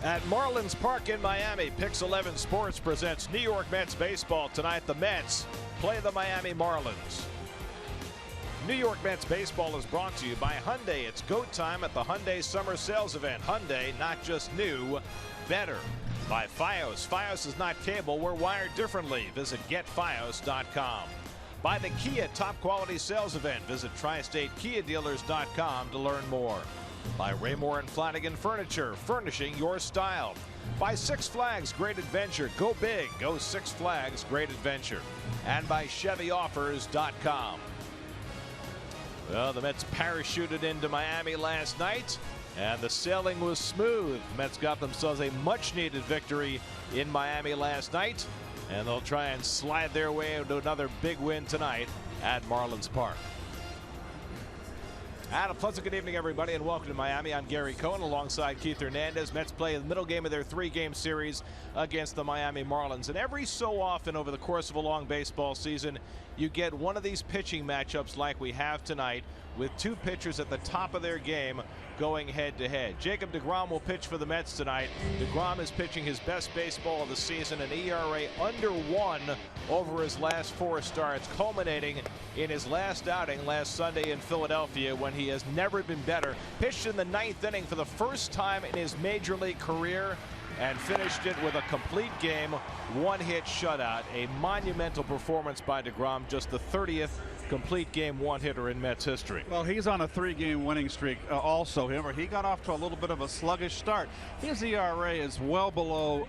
At Marlins Park in Miami, Pix 11 Sports presents New York Mets baseball. Tonight, the Mets play the Miami Marlins. New York Mets baseball is brought to you by Hyundai. It's go time at the Hyundai Summer Sales Event. Hyundai, not just new, better. By Fios. Fios is not cable. We're wired differently. Visit getfios.com. By the Kia Top Quality Sales Event. Visit TriStateKiaDealers.com to learn more. By Raymore and Flanagan Furniture, furnishing your style. By Six Flags Great Adventure. Go big. Go Six Flags Great Adventure. And by ChevyOffers.com. Well, the Mets parachuted into Miami last night, and the sailing was smooth. The Mets got themselves a much-needed victory in Miami last night, and they'll try and slide their way into another big win tonight at Marlins Park. And a pleasant good evening, everybody, and welcome to Miami. I'm Gary Cohen alongside Keith Hernandez. Mets play the middle game of their three-game series against the Miami Marlins. And every so often over the course of a long baseball season, you get one of these pitching matchups like we have tonight with two pitchers at the top of their game going head-to-head. Jacob deGrom will pitch for the Mets tonight. deGrom is pitching his best baseball of the season, an ERA under 1 over his last 4 starts, culminating in his last outing last Sunday in Philadelphia when he has never been better. Pitched in the 9th inning for the first time in his major league career and finished it with a complete game, 1-hit shutout. A monumental performance by deGrom, just the 30th complete game one-hitter in Mets history. Well, he's on a 3-game winning streak also. He got off to a little bit of a sluggish start. His ERA is well below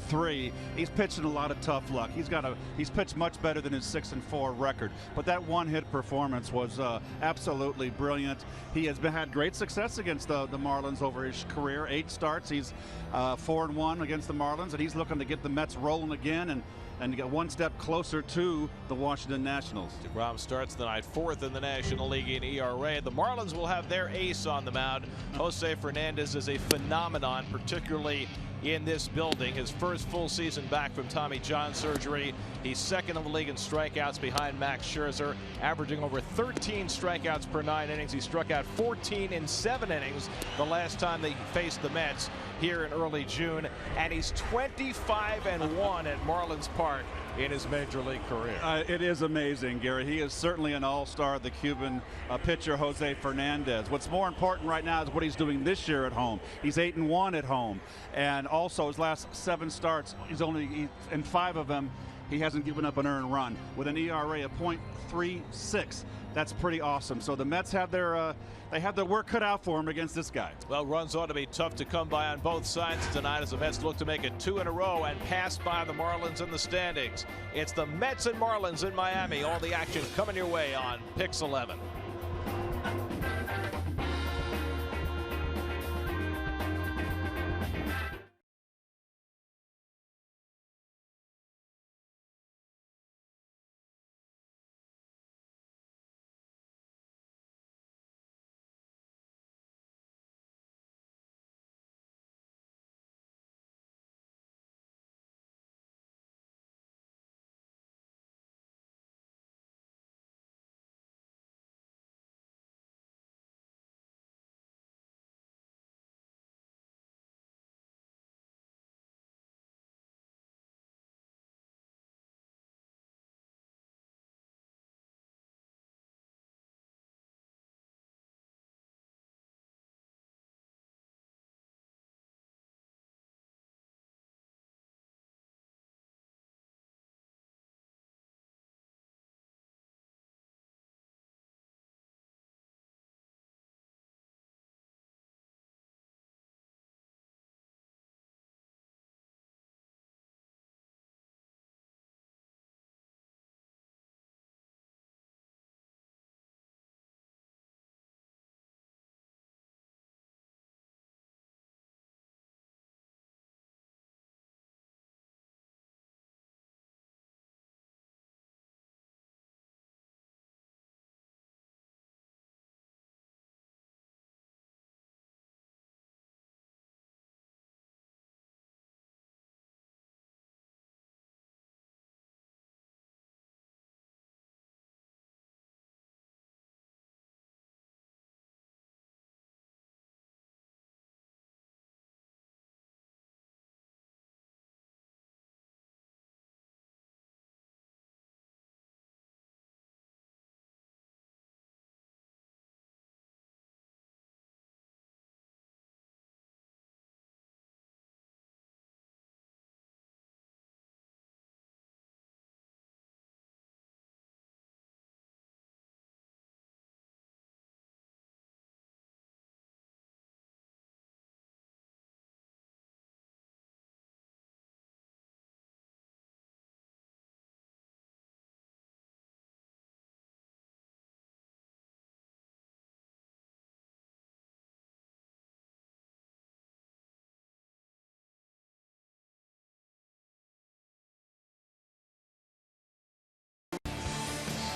3. He's pitching a lot of tough luck. He's pitched much better than his 6-4 record. But that one-hit performance was absolutely brilliant. He has had great success against the Marlins over his career. 8 starts. He's 4-1 against the Marlins, and he's looking to get the Mets rolling again and get one step closer to the Washington Nationals. deGrom starts the night 4th in the National League in ERA. The Marlins will have their ace on the mound. Jose Fernandez is a phenomenon, particularly in this building. His first full season back from Tommy John surgery. He's second in the league in strikeouts behind Max Scherzer, averaging over 13 strikeouts per 9 innings. He struck out 14 in 7 innings the last time they faced the Mets here in early June, and he's 25-1 at Marlins Park in his major league career. It is amazing, Gary. He is certainly an all-star, the Cuban pitcher Jose Fernandez. What's more important right now is what he's doing this year at home. He's 8-1 at home, and also his last 7 starts, in 5 of them he hasn't given up an earned run with an ERA of .36. That's pretty awesome. So the Mets have their work cut out for him against this guy. Well, runs ought to be tough to come by on both sides tonight as the Mets look to make it 2 in a row and pass by the Marlins in the standings. It's the Mets and Marlins in Miami. All the action coming your way on Pix 11.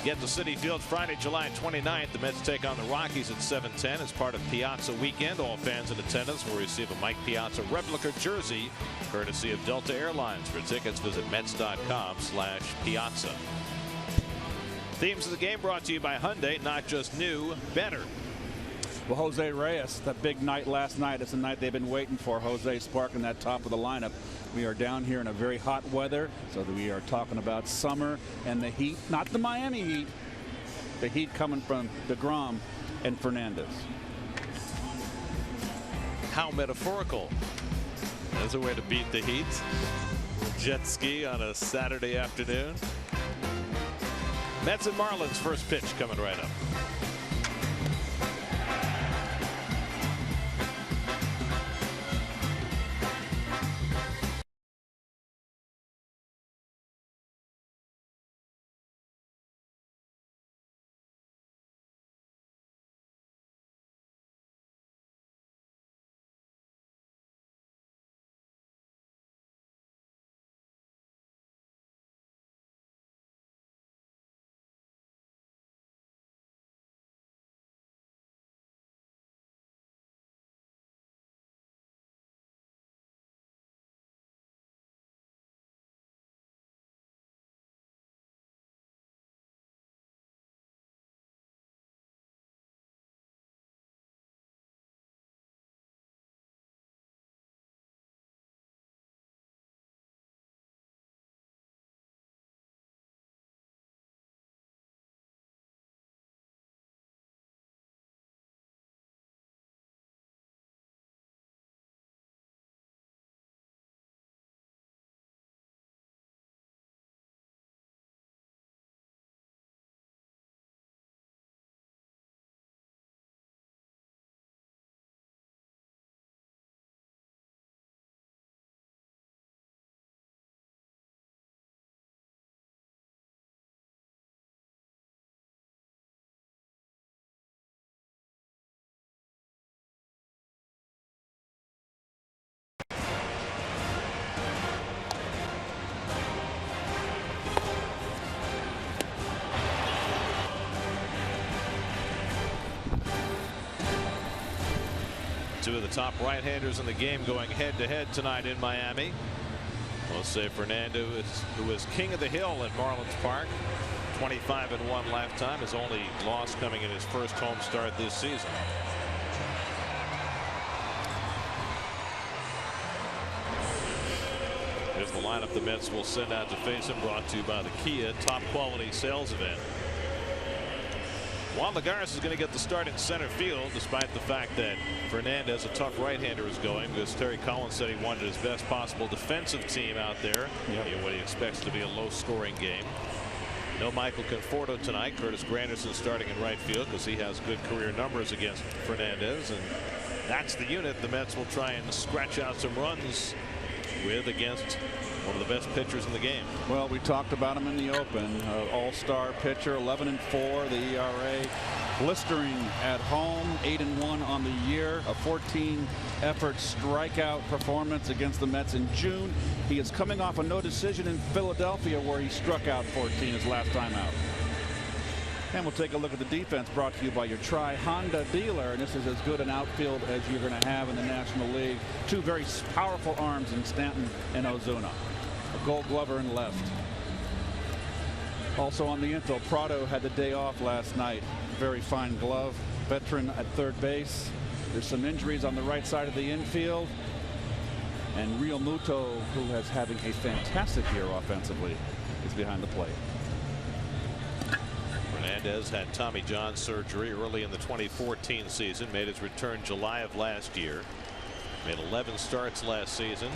Get to Citi Field Friday, July 29th. The Mets take on the Rockies at 7:10 as part of Piazza Weekend. All fans in attendance will receive a Mike Piazza replica jersey, courtesy of Delta Airlines. For tickets, visit Mets.com/Piazza. Themes of the game brought to you by Hyundai. Not just new, better. Well, Jose Reyes, that big night last night. It's a night they've been waiting for. Jose sparking that top of the lineup. We are down here in a very hot weather, so that we are talking about summer and the heat, not the Miami heat, the heat coming from DeGrom and Fernandez. How metaphorical. There's a way to beat the heat. Jet ski on a Saturday afternoon. Mets and Marlins first pitch coming right up. Two of the top right-handers in the game going head-to-head tonight in Miami. Jose Fernandez, who is king of the hill at Marlins Park, 25-1 lifetime. His only loss coming in his first home start this season. Here's the lineup the Mets will send out to face him, brought to you by the Kia Top Quality Sales Event. Juan Lagares is going to get the start in center field, despite the fact that Fernandez, a tough right-hander, is going, because Terry Collins said he wanted his best possible defensive team out there in what he expects to be a low-scoring game. No Michael Conforto tonight. Curtis Granderson starting in right field because he has good career numbers against Fernandez, and that's the unit the Mets will try and scratch out some runs with against one of the best pitchers in the game. Well, we talked about him in the open. All-star pitcher, 11-4, the ERA, blistering at home, 8-1 on the year, a 14-effort strikeout performance against the Mets in June. He is coming off a no decision in Philadelphia, where he struck out 14 his last time out. And we'll take a look at the defense, brought to you by your Tri-Honda dealer. And this is as good an outfield as you're going to have in the National League. Two very powerful arms in Stanton and Ozuna. A Gold Glover in left. Also on the infield, Prado had the day off last night. Very fine glove. Veteran at third base. There's some injuries on the right side of the infield. And Real Muto, who is having a fantastic year offensively, is behind the plate. Fernandez had Tommy John surgery early in the 2014 season, made his return July of last year, made 11 starts last season,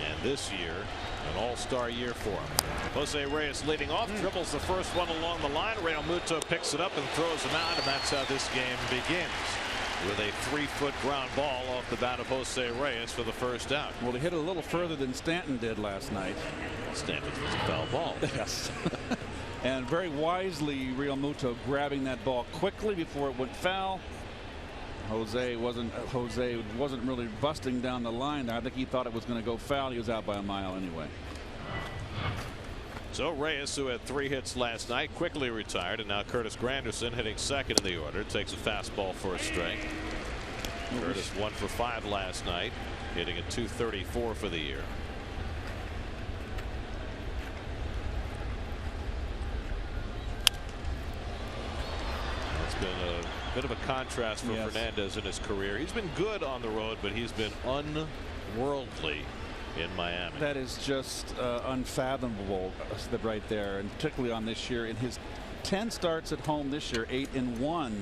and this year an all-star year for him. Jose Reyes leading off, dribbles the first one along the line. Real Muto picks it up and throws him out, and that's how this game begins, with a 3-foot ground ball off the bat of Jose Reyes for the first out. Well, he hit it a little further than Stanton did last night. Stanton was a foul ball. Yes. And very wisely, Real Muto grabbing that ball quickly before it went foul. Jose wasn't really busting down the line there. I think he thought it was going to go foul. He was out by a mile anyway. So Reyes, who had 3 hits last night, quickly retired, and now Curtis Granderson, hitting second in the order, takes a fastball for a strike. Curtis 1 for 5 last night, hitting a .234 for the year. It's been a bit of a contrast for Fernandez in his career. He's been good on the road, but he's been unworldly in Miami. That is just unfathomable right there, and particularly on this year. In his 10 starts at home this year, 8-1.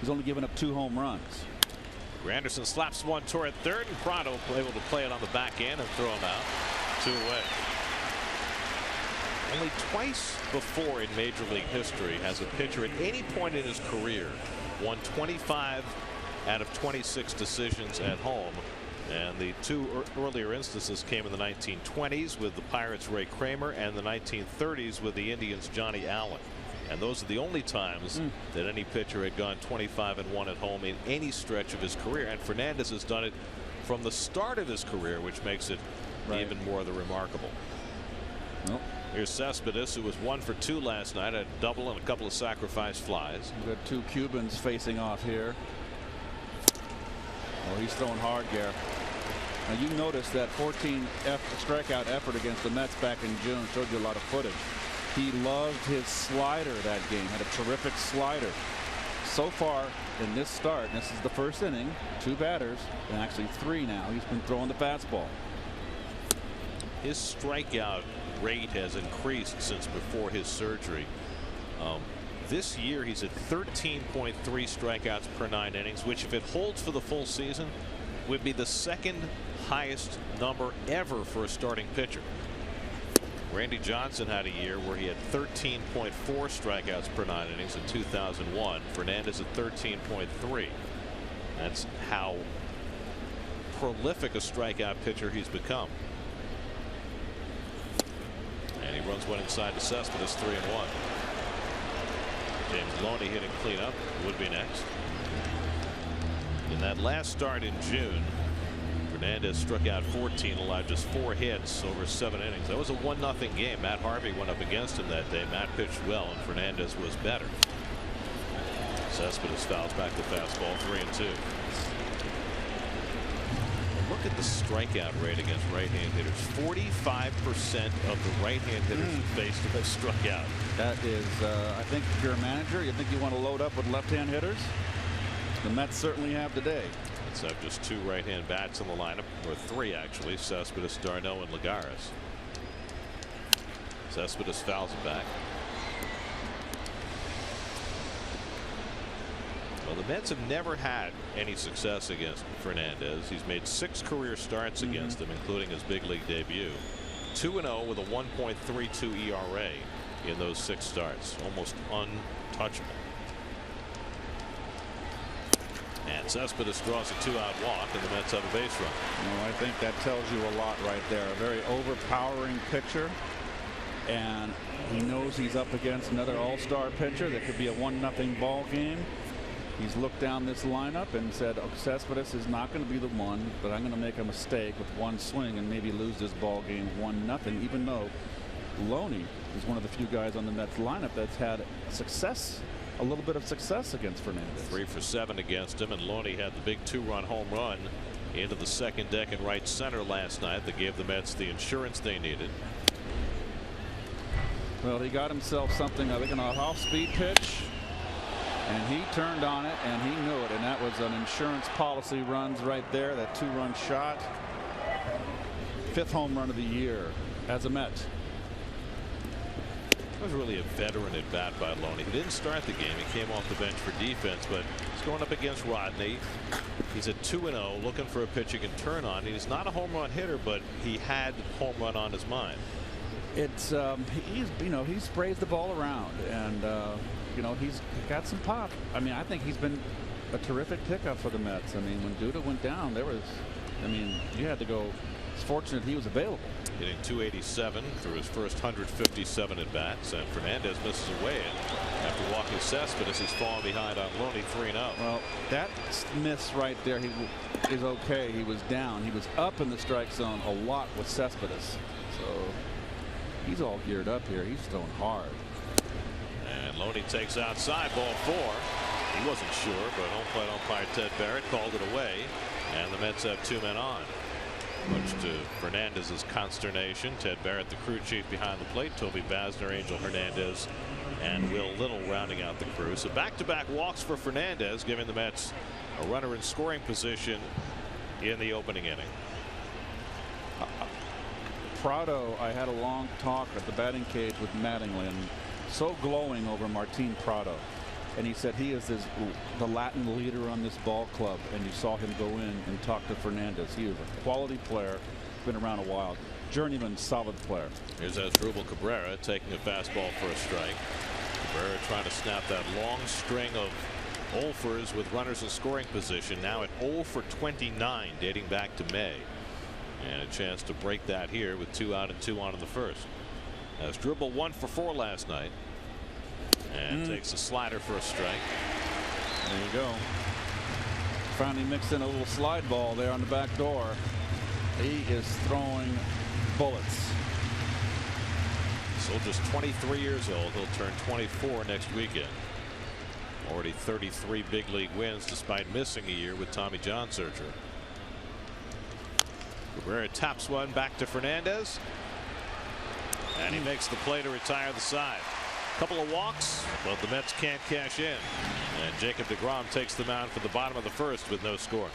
He's only given up 2 home runs. Granderson slaps one toward third, and Pronto able to play it on the back end and throw him out. 2 away. Only twice before in Major League history has a pitcher at any point in his career won 25 out of 26 decisions at home. And the 2 earlier instances came in the 1920s with the Pirates' Ray Kramer and the 1930s with the Indians' Johnny Allen. And those are the only times that any pitcher had gone 25-1 at home in any stretch of his career. And Fernandez has done it from the start of his career, which makes it even more the remarkable. Nope. Here's Cespedes, who was 1 for 2 last night, a double and a couple of sacrifice flies. We've got 2 Cubans facing off here. Oh, he's throwing hard, Gare. Now you notice that 14 strikeout effort against the Mets back in June showed you a lot of footage. He loved his slider that game, had a terrific slider. So far in this start, this is the first inning, 2 batters, and actually 3 now. He's been throwing the fastball. His strikeout rate has increased since before his surgery. This year he's at 13.3 strikeouts per 9 innings, which if it holds for the full season would be the 2nd highest number ever for a starting pitcher. Randy Johnson had a year where he had 13.4 strikeouts per 9 innings in 2001. Fernandez at 13.3. That's how prolific a strikeout pitcher he's become. And he runs one inside to Cespedes, 3-1. James Loney hitting cleanup would be next. In that last start in June, Fernandez struck out 14, allowed just 4 hits over 7 innings. That was a 1-0 game. Matt Harvey went up against him that day. Matt pitched well, and Fernandez was better. Cespedes fouls back the fastball, 3-2. Look at the strikeout rate against right-hand hitters. 45% of the right-hand hitters who faced him have struck out. That is, I think if you're a manager, you think you want to load up with left-hand hitters. The Mets certainly have today. Let's have just 2 right-hand bats in the lineup, or 3 actually. Cespedes, d'Arnaud, and Lagares. Cespedes fouls it back. Well, the Mets have never had any success against Fernandez. He's made 6 career starts against them, including his big league debut. 2-0 with a 1.32 ERA in those 6 starts. Almost untouchable. And Cespedes draws a 2-out walk, and the Mets have a base run. Well, I think that tells you a lot right there. A very overpowering pitcher, and he knows he's up against another all-star pitcher that could be a 1-0 ball game. He's looked down this lineup and said, oh, Cespedes is not going to be the one, but I'm going to make a mistake with 1 swing and maybe lose this ball game 1-0, even though Loney is one of the few guys on the Mets lineup that's had success, a little bit of success against Fernandez. 3 for 7 against him, and Loney had the big 2-run home run into the second deck in right center last night that gave the Mets the insurance they needed. Well, he got himself something, I think, an off-speed pitch. And he turned on it, and he knew it, and that was an insurance policy runs right there. That 2-run shot. 5th home run of the year as a Met. It was really a veteran at bat by Loney. He didn't start the game. He came off the bench for defense, but he's going up against Rodney. He's at 2-0, looking for a pitch he can turn on. He's not a home run hitter, but he had home run on his mind. It's he sprays the ball around, and he's got some pop. I mean, I think he's been a terrific pickup for the Mets. I mean, when Duda went down, you had to go. It's fortunate he was available. Hitting .287 through his first 157 at bats, and Fernandez misses away. And after walking Cespedes, he's fallen behind on Loney, 3-0. Well, that miss right there is okay. He was down. He was up in the strike zone a lot with Cespedes. So He's all geared up here. He's throwing hard. And Loney takes outside, ball 4. He wasn't sure, but home plate umpire Ted Barrett called it away, and the Mets have 2 men on. Much to Fernandez's consternation, Ted Barrett, the crew chief behind the plate, Toby Basner, Angel Hernandez, and Will Little rounding out the crew. So back-to-back walks for Fernandez, giving the Mets a runner in scoring position in the opening inning. Prado, I had a long talk at the batting cage with Mattingly, so glowing over Martin Prado. And he said he is the Latin leader on this ball club. And you saw him go in and talk to Fernandez. He is a quality player, been around a while. Journeyman, solid player. Here's Asdrubal Cabrera taking a fastball for a strike. Cabrera trying to snap that long string of 0-fers with runners in scoring position. Now at 0 for 29 dating back to May. And a chance to break that here with 2 out and 2 on in the first. Asdrubal 1 for 4 last night. And takes a slider for a strike. There you go. Finally mixed in a little slide ball there on the back door. He is throwing bullets. So just 23 years old. He'll turn 24 next weekend. Already 33 big league wins despite missing a year with Tommy John surgery. Cabrera taps one back to Fernandez. And he makes the play to retire the side. Couple of walks, but the Mets can't cash in. And Jacob deGrom takes the mound for the bottom of the first with no score.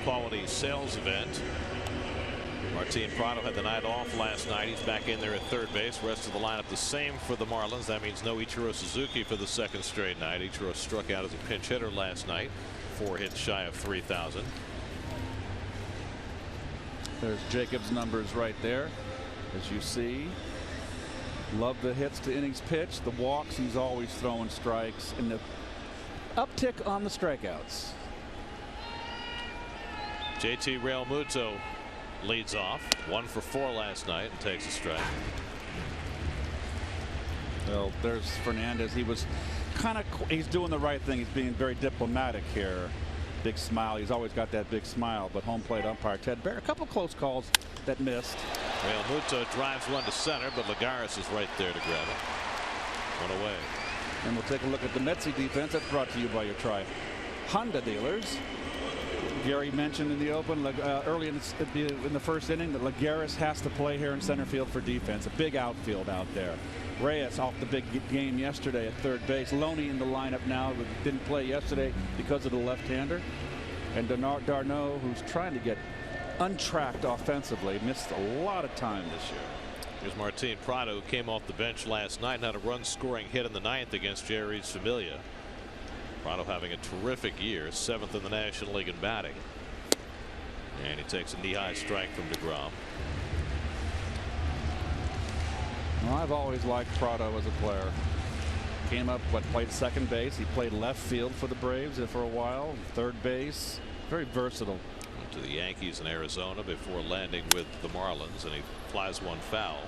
Quality sales event. Martin Prado had the night off last night. He's back in there at third base. Rest of the lineup the same for the Marlins. That means no Ichiro Suzuki for the second straight night. Ichiro struck out as a pinch hitter last night. 4 hits shy of 3,000. There's Jacobs' numbers right there, as you see. Love the hits to innings pitched, the walks. He's always throwing strikes, and the uptick on the strikeouts. JT Realmuto leads off. 1 for 4 last night and takes a strike. Well, there's Fernandez. He was he's doing the right thing. He's being very diplomatic here. Big smile. He's always got that big smile. But home plate umpire Ted Barrett, a couple close calls that missed. Realmuto drives one to center, but Lagares is right there to grab it. 1 away. And we'll take a look at the Metsy defense. That's brought to you by your Honda dealers. Gary mentioned in the open early in the first inning that Lagares has to play here in center field for defense. A big outfield out there. Reyes off the big game yesterday at third base. Loney in the lineup now, but didn't play yesterday because of the left-hander. And d'Arnaud, who's trying to get untracked offensively, missed a lot of time this year. Here's Martin Prado, who came off the bench last night and had a run-scoring hit in the 9th against Jeurys Familia. Prado having a terrific year, 7th in the National League in batting. And he takes a knee-high strike from deGrom. Well, I've always liked Prado as a player. Came up, played second base. He played left field for the Braves for a while. Third base. very versatile. Went to the Yankees in Arizona before landing with the Marlins, and he flies one foul.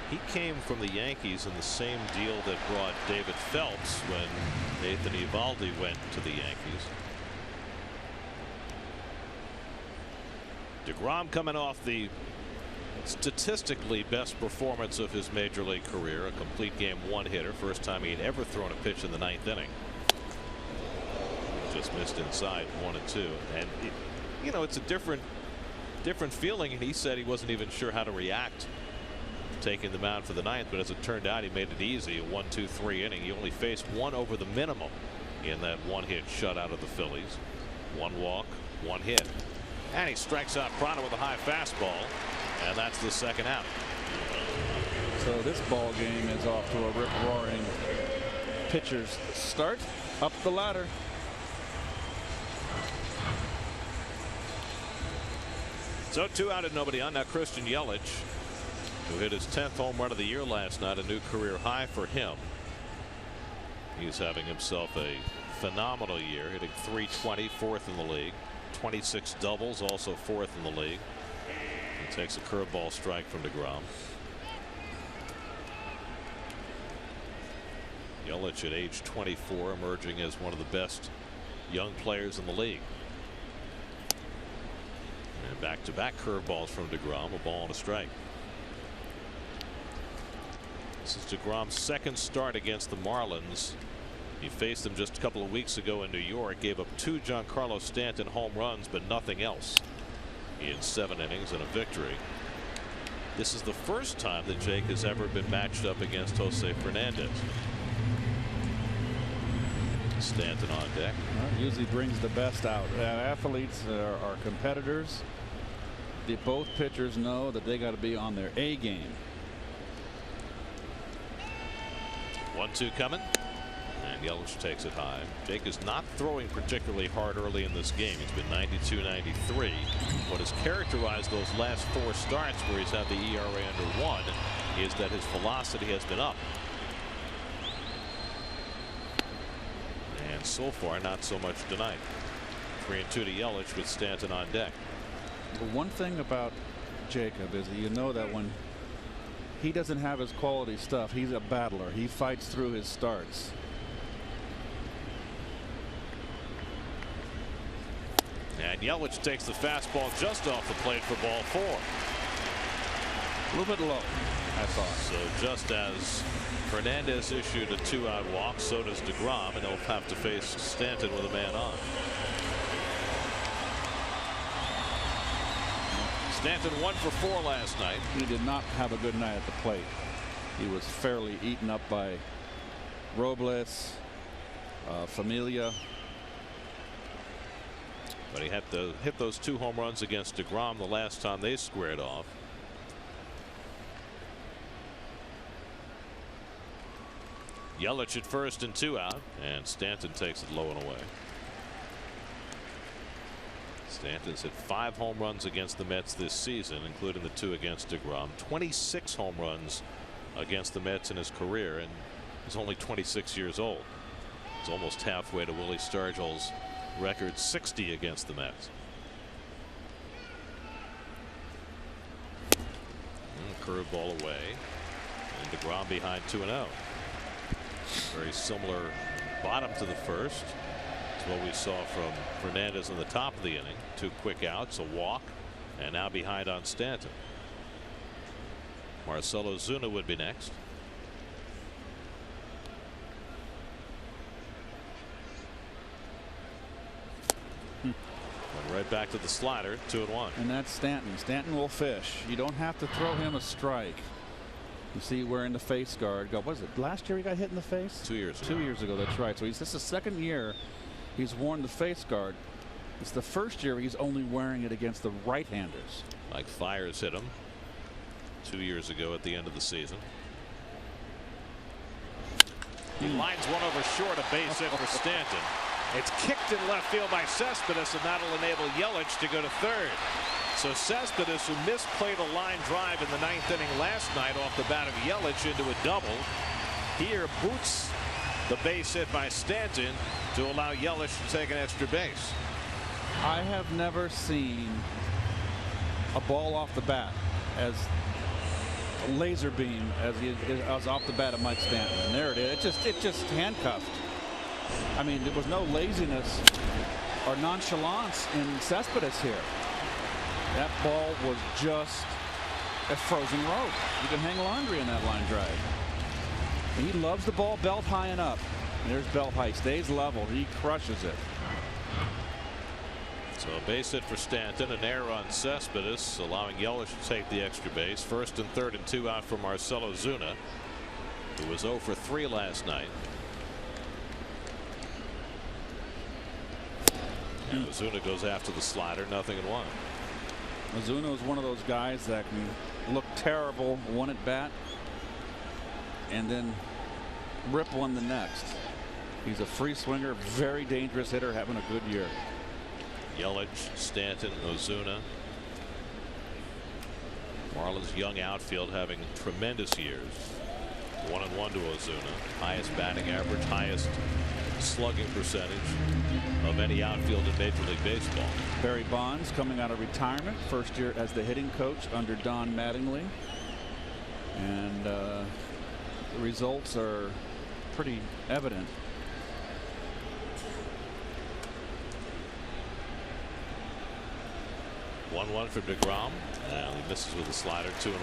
He came from the Yankees in the same deal that brought David Phelps when Nathan Eovaldi went to the Yankees. DeGrom coming off the statistically best performance of his major league career, a complete game one-hitter, first time he had ever thrown a pitch in the ninth inning. Just missed inside 1-2, and you know, it's a different feeling, and he said he wasn't even sure how to react taking the mound for the ninth, but as it turned out, he made it easy. A 1-2-3 inning. He only faced one over the minimum in that one-hit shutout of the Phillies. One walk, one hit, and he strikes out Prado with a high fastball, and that's the second out. So this ball game is off to a rip-roaring pitcher's start up the ladder. So 2 out and nobody on. Now Christian Yelich, who hit his 10th home run of the year last night, a new career high for him. He's having himself a phenomenal year, hitting .320, 4th in the league, 26 doubles, also 4th in the league. He takes a curveball strike from DeGrom. Yelich at age 24, emerging as one of the best young players in the league. And back-to-back curveballs from DeGrom, a ball and a strike. This is DeGrom's second start against the Marlins. He faced them just a couple of weeks ago in New York, gave up 2 Giancarlo Stanton home runs, but nothing else in 7 innings and a victory. This is the first time that Jake has ever been matched up against Jose Fernandez. Stanton on deck. Well, usually brings the best out. Athletes are competitors. Both pitchers know that they got to be on their A game. 1-2 coming, and Yelich takes it high. Jake is not throwing particularly hard early in this game. He's been 92, 93. What has characterized those last 4 starts where he's had the ERA under 1 is that his velocity has been up. And so far, not so much tonight. 3-2 to Yelich with Stanton on deck. The one thing about Jacob is that you know that when he doesn't have his quality stuff, he's a battler. He fights through his starts. And Yelich takes the fastball just off the plate for ball 4. A little bit low, I thought. So just as Fernandez issued a 2-out walk, so does DeGrom, and they'll have to face Stanton with a man on. Stanton 1 for 4 last night. He did not have a good night at the plate. He was fairly eaten up by Robles, Familia. But he had to hit those 2 home runs against DeGrom the last time they squared off. Yelich at first and 2 out, and Stanton takes it low and away. Stanton's hit 5 home runs against the Mets this season, including the 2 against DeGrom. 26 home runs against the Mets in his career, and he's only 26 years old. He's almost halfway to Willie Stargell's record 60 against the Mets. Curveball away, and DeGrom behind 2-0. Very similar bottom to the first. It's what we saw from Fernandez in the top of the inning. 2 quick outs, a walk, and now behind on Stanton. Marcell Ozuna would be next. Went right back to the slider, 2-1. And that's Stanton. Stanton will fish. You don't have to throw him a strike. You see, wearing the face guard. What was it? Last year he got hit in the face? 2 years ago. 2 years ago, that's right. So this is the second year he's worn the face guard. It's the first year he's only wearing it against the right-handers. Mike Fiers hit him 2 years ago at the end of the season. He lines one over short, a base hit for Stanton. It's kicked in left field by Cespedes, and that'll enable Yelich to go to third. So Cespedes, who misplayed a line drive in the 9th inning last night off the bat of Yelich into a double, here boots the base hit by Stanton to allow Yelich to take an extra base. I have never seen a ball off the bat as laser beam as off the bat of Mike Stanton. And there it is. It just handcuffed. I mean, there was no laziness or nonchalance in Cespedes here. That ball was just a frozen rope. You can hang laundry in that line drive. And he loves the ball belt high and up. And there's belt high. Stays level. He crushes it. So a base hit for Stanton, an error on Cespedes, allowing Yelich to take the extra base. First and third and 2 out for Marcell Ozuna, who was 0 for 3 last night. And Ozuna goes after the slider, 0-1. Ozuna is one of those guys that can look terrible one at bat and then rip one the next. He's a free swinger, very dangerous hitter, having a good year. Yelich, Stanton, Ozuna. Marlins young outfield having tremendous years. 1-1 to Ozuna. Highest batting average, highest slugging percentage of any outfield in Major League Baseball. Barry Bonds coming out of retirement, first year as the hitting coach under Don Mattingly. And the results are pretty evident. One for DeGrom, and he misses with a slider. 2-1.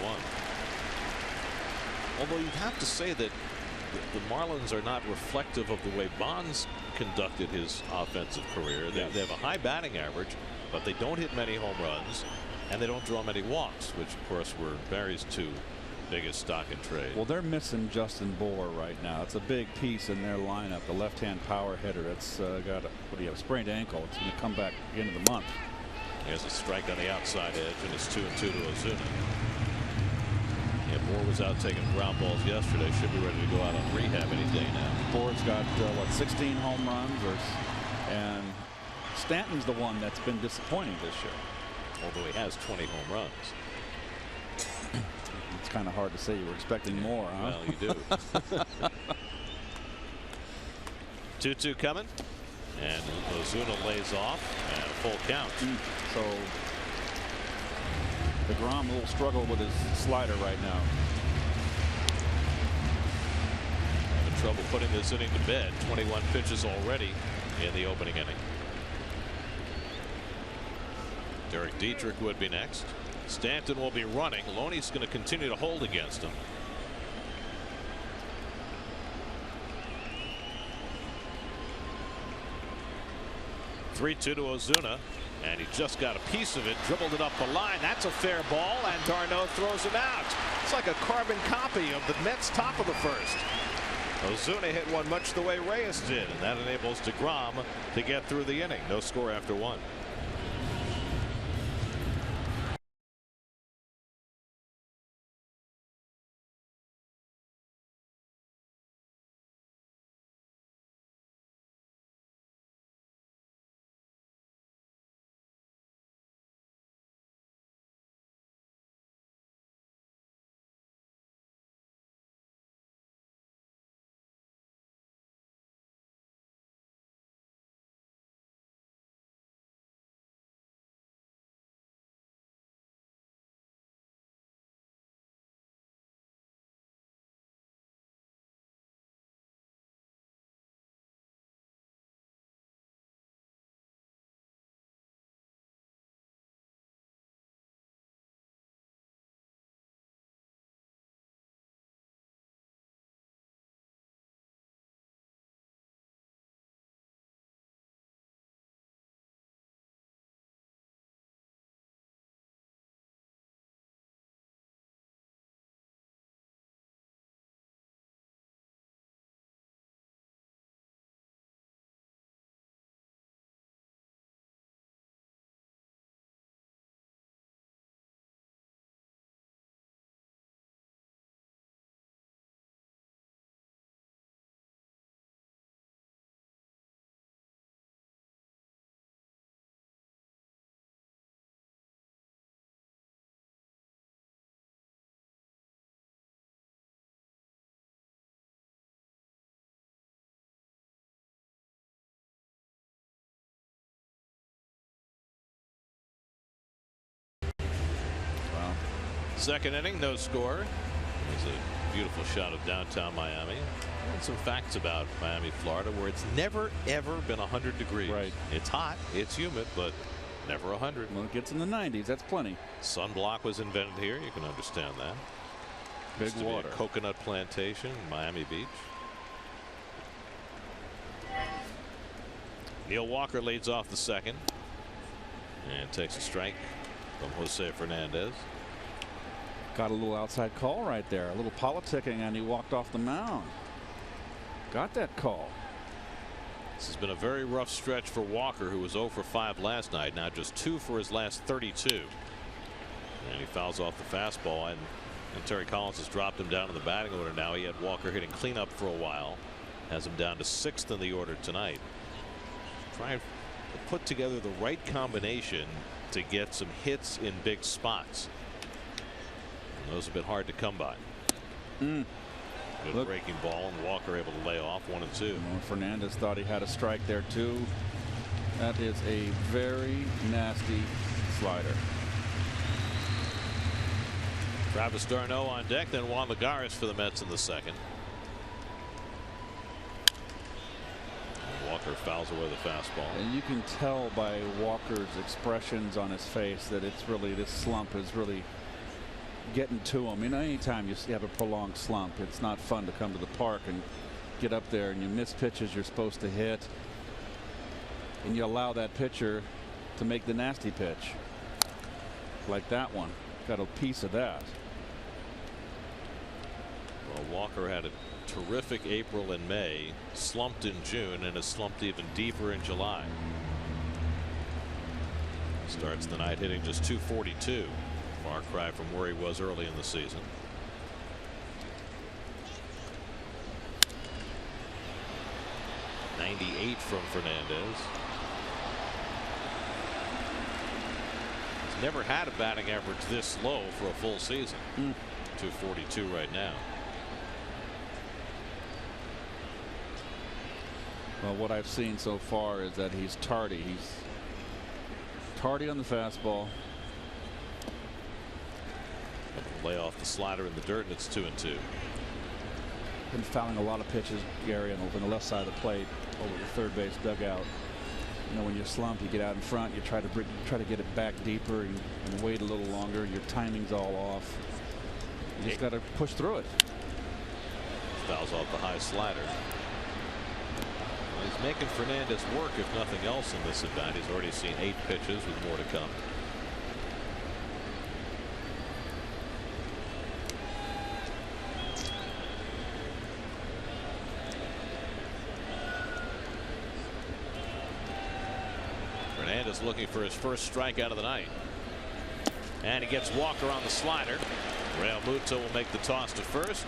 Although you'd have to say that the Marlins are not reflective of the way Bonds conducted his offensive career. They have a high batting average, but they don't hit many home runs, and they don't draw many walks, which of course were Barry's 2 biggest stock in trade. Well, they're missing Justin Bour right now. It's a big piece in their lineup. The left-hand power hitter that's got a sprained ankle. It's going to come back at the end of the month. He has a strike on the outside edge, and it's 2-2 to Ozuna. Yeah, Bour was out taking ground balls yesterday. Should be ready to go out on rehab any day now. Bour's got 16 home runs, and Stanton's the one that's been disappointing this year. Although he has 20 home runs. It's kind of hard to say. You were expecting more, huh? Well, you do. 2-2 coming. And Ozuna lays off and a full count. So DeGrom a little struggle with his slider right now. Having trouble putting this inning to bed. 21 pitches already in the opening inning. Derek Dietrich would be next. Stanton will be running. Loney's going to continue to hold against him. Three-2 to Ozuna, and he just got a piece of it, dribbled it up the line. That's a fair ball, and d'Arnaud throws him out. It's like a carbon copy of the Mets' top of the first. Ozuna hit one much the way Reyes did, and that enables DeGrom to get through the inning. No score after 1. Second inning, no score. There's a beautiful shot of downtown Miami. And some facts about Miami, Florida, where it's never, ever been 100 degrees. Right. It's hot, it's humid, but never 100. When it gets in the 90s, that's plenty. Sunblock was invented here. You can understand that. Big Used to be a water. coconut plantation in Miami Beach. Neil Walker leads off the second and takes a strike from Jose Fernandez. Got a little outside call right there, a little politicking, and he walked off the mound. Got that call. This has been a very rough stretch for Walker, who was 0 for 5 last night. Now just 2 for his last 32. And he fouls off the fastball, and Terry Collins has dropped him down in the batting order now. He had Walker hitting cleanup for a while. Has him down to 6th in the order tonight. Trying to put together the right combination to get some hits in big spots. And those have been hard to come by. Good breaking ball, and Walker able to lay off 1 and 2. Well, Fernandez thought he had a strike there too. That is a very nasty slider. Travis d'Arnaud on deck, then Juan Lagares for the Mets in the second. Walker fouls away the fastball. And you can tell by Walker's expressions on his face that it's really, this slump is really getting to him. You know, anytime you have a prolonged slump, it's not fun to come to the park and get up there and you miss pitches you're supposed to hit, and you allow that pitcher to make the nasty pitch like that one. Got a piece of that. Well, Walker had a terrific April and May, slumped in June, and has slumped even deeper in July. Starts the night hitting just .242. Far cry from where he was early in the season. .98 from Fernandez. He's never had a batting average this low for a full season. .242 right now. Well, what I've seen so far is that he's tardy. He's tardy on the fastball. Lay off the slider in the dirt, and it's 2 and 2. Been fouling a lot of pitches, Gary, on the left side of the plate over the third base dugout. You know, when you slump, you get out in front, you try to get it back deeper and wait a little longer. Your timing's all off. You just got to push through it. Fouls off the high slider. Well, he's making Fernandez work, if nothing else, in this event. He's already seen 8 pitches with more to come. Fernandez looking for his first strikeout of the night. And he gets Walker on the slider. Real Muto will make the toss to first.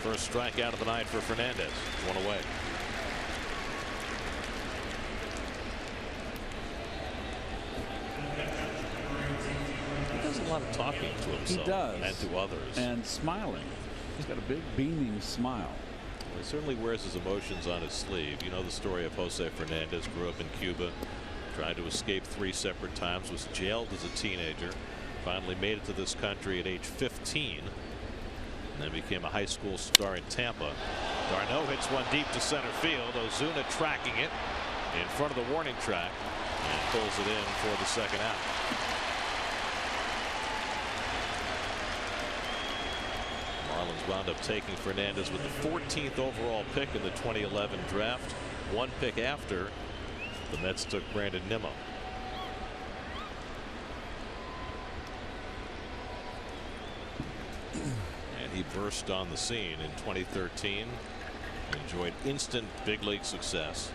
First strikeout of the night for Fernandez. 1 away. He does a lot of talking to himself. He does. And to others. And smiling. He's got a big beaming smile. He certainly wears his emotions on his sleeve. You know the story of Jose Fernandez. Grew up in Cuba. Tried to escape 3 separate times. Was jailed as a teenager. Finally made it to this country at age 15. And then became a high school star in Tampa. d'Arnaud hits one deep to center field. Ozuna tracking it in front of the warning track and pulls it in for the second out. Marlins wound up taking Fernandez with the 14th overall pick in the 2011 draft. 1 pick after, the Mets took Brandon Nimmo. And he burst on the scene in 2013. Enjoyed instant big league success.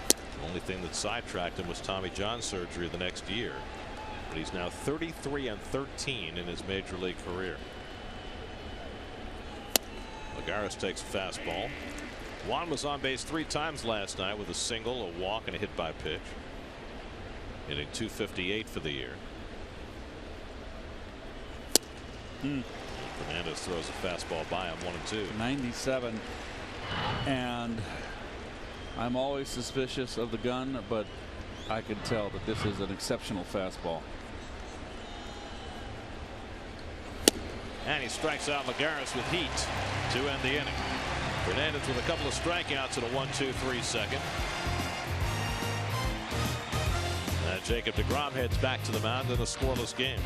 The only thing that sidetracked him was Tommy John surgery the next year. But he's now 33 and 13 in his major league career. Lagares takes a fastball. Juan was on base 3 times last night with a single, a walk, and a hit by pitch. Hitting .258 for the year. Fernandez throws a fastball by him. 1 and 2. 97. And I'm always suspicious of the gun, but I can tell that this is an exceptional fastball. And he strikes out Lagares with heat to end the inning. Fernandez with a couple of strikeouts in a 1-2-3 second. And Jacob deGrom heads back to the mound in a scoreless game.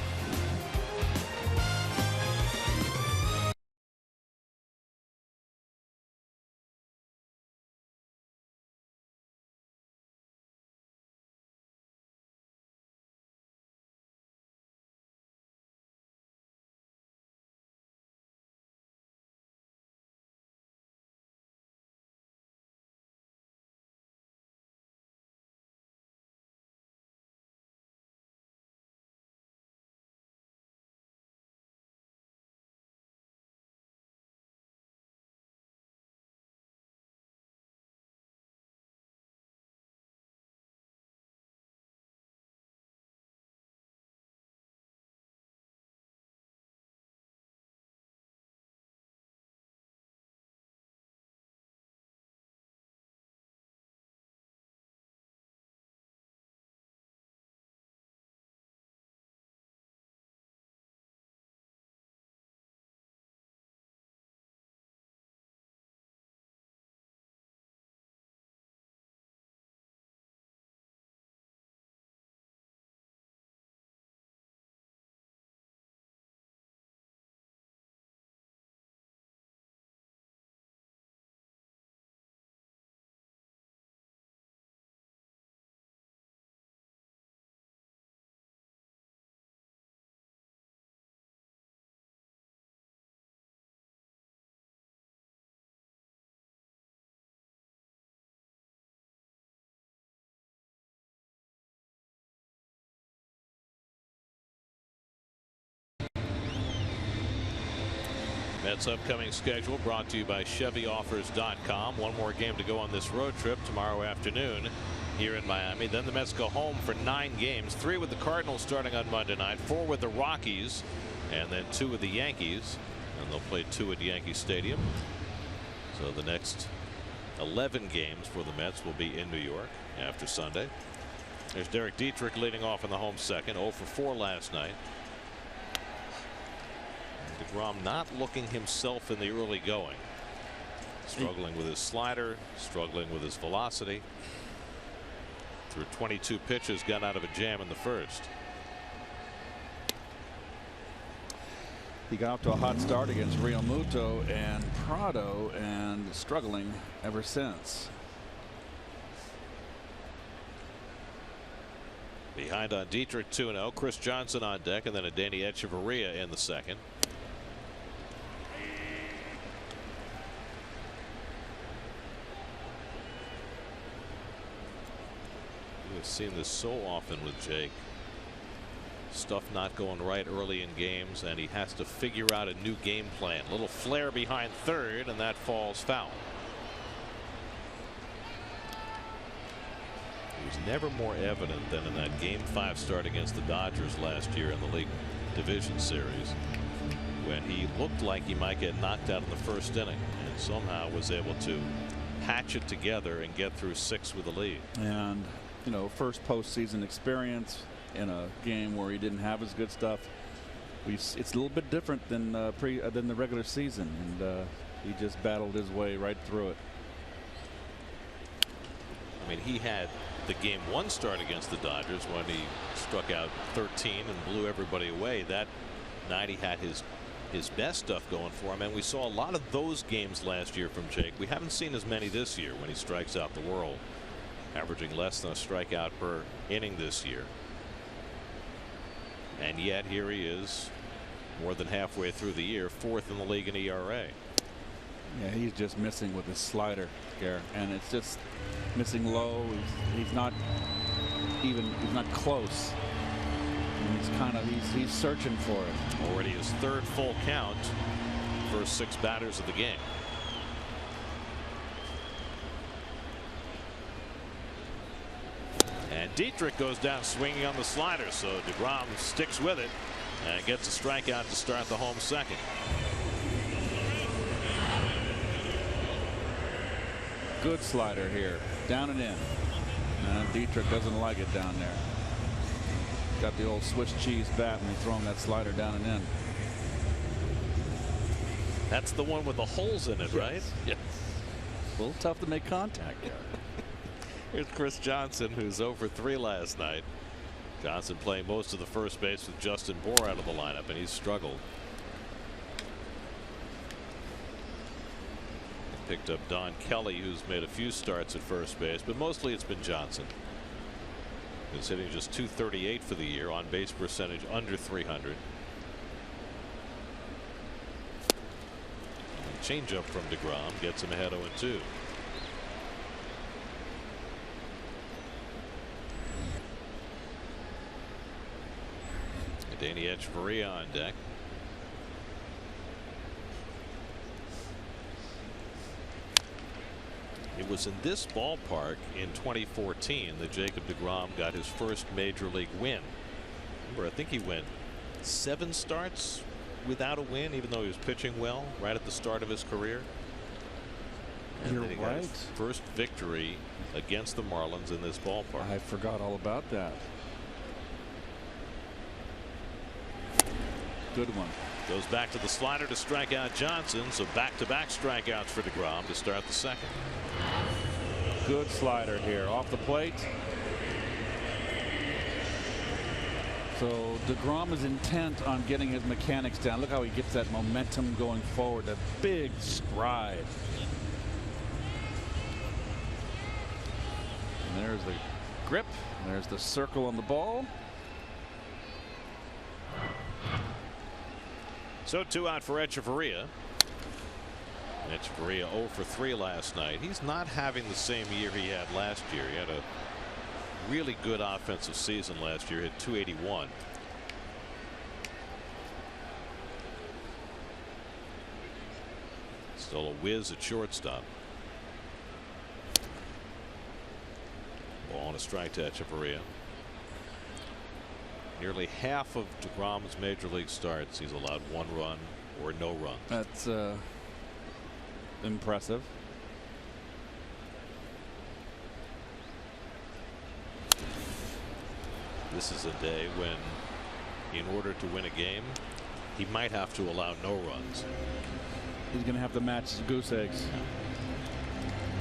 Mets upcoming schedule brought to you by ChevyOffers.com. One more game to go on this road trip tomorrow afternoon here in Miami. Then the Mets go home for 9 games, 3 with the Cardinals starting on Monday night, 4 with the Rockies, and then 2 with the Yankees. And they'll play 2 at Yankee Stadium. So the next 11 games for the Mets will be in New York after Sunday. There's Derek Dietrich leading off in the home second, 0 for 4 last night. deGrom not looking himself in the early going. Struggling with his slider, struggling with his velocity. Through 22 pitches, got out of a jam in the first. He got off to a hot start against Realmuto and Prado and struggling ever since. Behind on Dietrich 2-0. Chris Johnson on deck, and then a Danny Echeverria in the second. We've seen this so often with Jake. Stuff not going right early in games, and he has to figure out a new game plan. Little flare behind third, and that falls foul. It was never more evident than in that Game 5 start against the Dodgers last year in the League Division Series, when he looked like he might get knocked out in the first inning and somehow was able to patch it together and get through 6 with the lead. And you know, first postseason experience in a game where he didn't have his good stuff. It's a little bit different than than the regular season, and he just battled his way right through it. I mean, he had the Game 1 start against the Dodgers when he struck out 13 and blew everybody away. That night he had his best stuff going for him, and we saw a lot of those games last year from Jake. We haven't seen as many this year when he strikes out the world, averaging less than a strikeout per inning this year. And yet here he is, more than halfway through the year, 4th in the league in ERA. Yeah, he's just missing with his slider, Garrett, and it's just missing low. He's not close. And he's searching for it. Already his 3rd full count, first 6 batters of the game. And Dietrich goes down swinging on the slider, so deGrom sticks with it and gets a strikeout to start the home second. Good slider here, down and in. Dietrich doesn't like it down there. Got the old Swiss cheese bat when you throw him that slider down and in. That's the one with the holes in it, right? Yes. A little tough to make contact there. Here's Chris Johnson, who's 0 for 3 last night. Johnson playing most of the first base with Justin Bour out of the lineup, and he's struggled. Picked up Don Kelly, who's made a few starts at first base, but mostly it's been Johnson. He's hitting just .238 for the year, on base percentage under 300. Changeup from DeGrom gets him ahead 0-2. Danny Echeverria on deck. It was in this ballpark in 2014 that Jacob DeGrom got his first major league win. Remember, I think he went 7 starts without a win, even though he was pitching well right at the start of his career. And You're then he got right. his first victory against the Marlins in this ballpark. I forgot all about that. Good one. Goes back to the slider to strike out Johnson, so back-to-back strikeouts for DeGrom to start the second. Good slider here off the plate. So DeGrom is intent on getting his mechanics down. Look how he gets that momentum going forward, that big stride. And there's the grip. There's the circle on the ball. So 2 out for Echeverria. Echeverria 0 for 3 last night. He's not having the same year he had last year. He had a really good offensive season last year. Hit .281. Still a whiz at shortstop. Ball on a strike to Echeverria. Nearly half of DeGrom's major league starts, he's allowed 1 run or no runs. That's impressive. This is a day when, in order to win a game, he might have to allow no runs. He's going to have to match his goose eggs.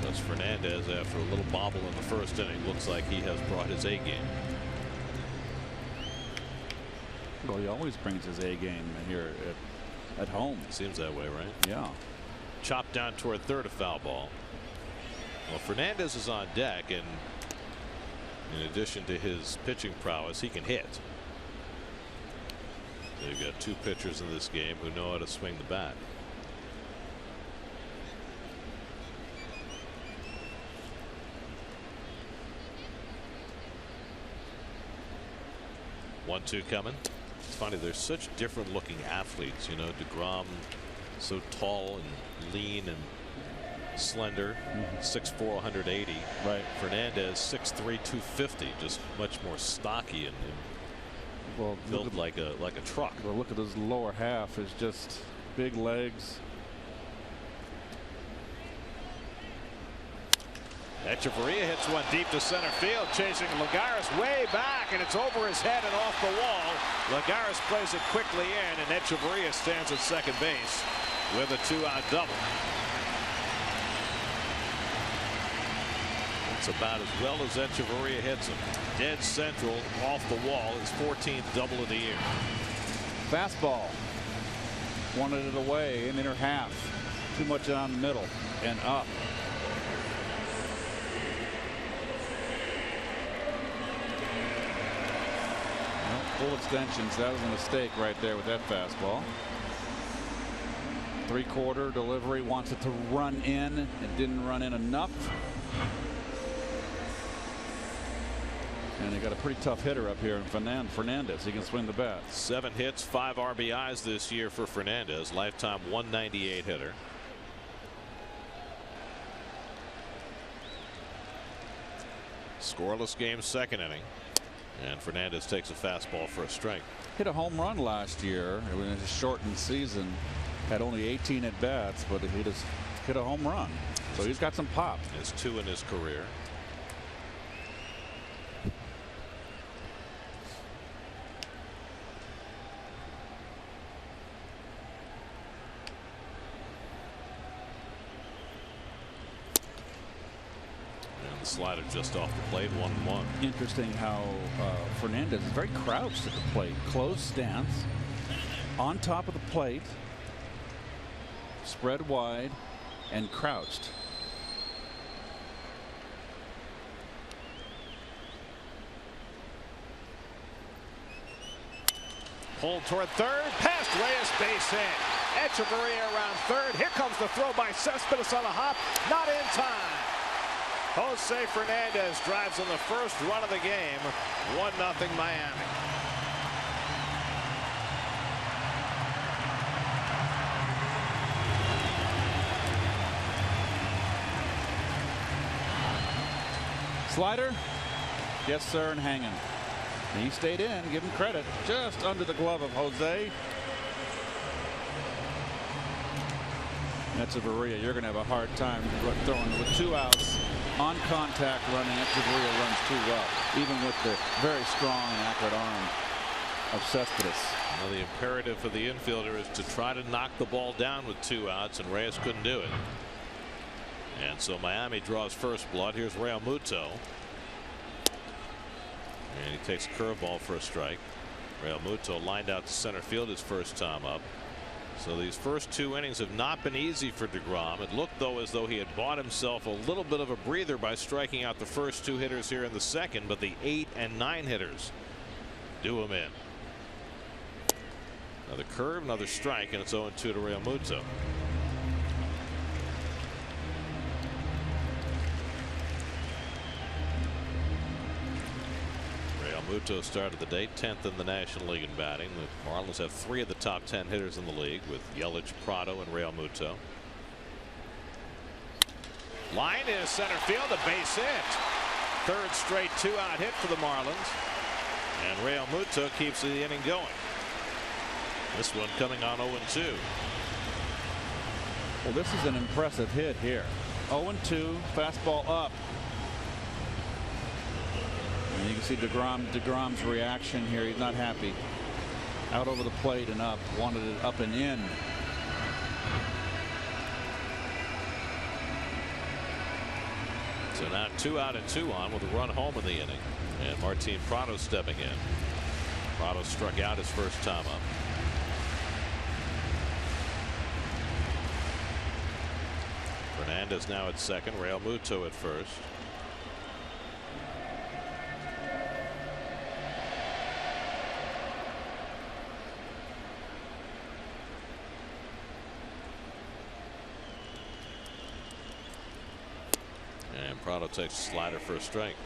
Thus Fernandez, after a little bobble in the first inning, looks like he has brought his A game. Well, he always brings his A game here at home. Seems that way, right? Yeah. Chopped down toward third, a foul ball. Well, Fernandez is on deck, and in addition to his pitching prowess, he can hit. They've got 2 pitchers in this game who know how to swing the bat. One-two coming. It's funny, they're such different looking athletes. You know, DeGrom so tall and lean and slender, 6'4", 180. Right. Fernandez 6'3", 250, just much more stocky and Well, built like a truck. well, look at his lower half. Is just big legs. Echeverria hits one deep to center field, chasing Lagares way back, and it's over his head and off the wall. Lagares plays it quickly in, and Echeverria stands at second base with a 2-out double. It's about as well as Echeverria hits him. Dead central, off the wall, his 14th double of the year. Fastball. Wanted it away in inner half. Too much down the middle and up. Full extensions. That was a mistake right there with that fastball. 3/4 delivery, wants it to run in. It didn't run in enough. And they got a pretty tough hitter up here in Fernandez. He can swing the bat. 7 hits, 5 RBIs this year for Fernandez. Lifetime 198 hitter. Scoreless game, second inning. And Fernandez takes a fastball for a strike. Hit a home run last year. It was a shortened season. Had only 18 at bats, but he just hit a home run. So he's got some pop. His 2 in his career. slider just off the plate, 1-1. Interesting how Fernandez is very crouched at the plate. Closed stance. On top of the plate. Spread wide and crouched. Pulled toward third, past Reyes, base hit. Echeverria around third. Here comes the throw by Cespedes on a hop. Not in time. Jose Fernandez drives in the first run of the game. 1-0 Miami. Slider. Yes, sir, and hanging. He stayed in. Give him credit. Just under the glove of Jose. Echeverria, you're going to have a hard time throwing with 2 outs on contact running. Echeverria runs too well, even with the very strong and accurate arm of Cespedes. Well, the imperative for the infielder is to try to knock the ball down with 2 outs, and Reyes couldn't do it. And so Miami draws first blood. Here's Realmuto. And he takes a curveball for a strike. Realmuto lined out to center field his first time up. So these first 2 innings have not been easy for DeGrom. It looked, though, as though he had bought himself a little bit of a breather by striking out the first 2 hitters here in the second, but the 8 and 9 hitters do him in. Another curve, another strike, and it's 0-2 to Realmuto. Realmuto started the day 10th in the National League in batting. The Marlins have 3 of the top 10 hitters in the league with Yelich, Prado, and Realmuto. Line in center field, a base hit. Third straight 2-out hit for the Marlins. And Realmuto keeps the inning going. This one coming on 0-2. Well, this is an impressive hit here. 0-2, fastball up. And you can see DeGrom's reaction here. He's not happy. Out over the plate and up. Wanted it up and in. So now 2 out and 2 on with a run home in the inning. And Martin Prado stepping in. Prado struck out his first time up. Fernandez now at second. Realmuto at first. And Prado takes a slider for a strike.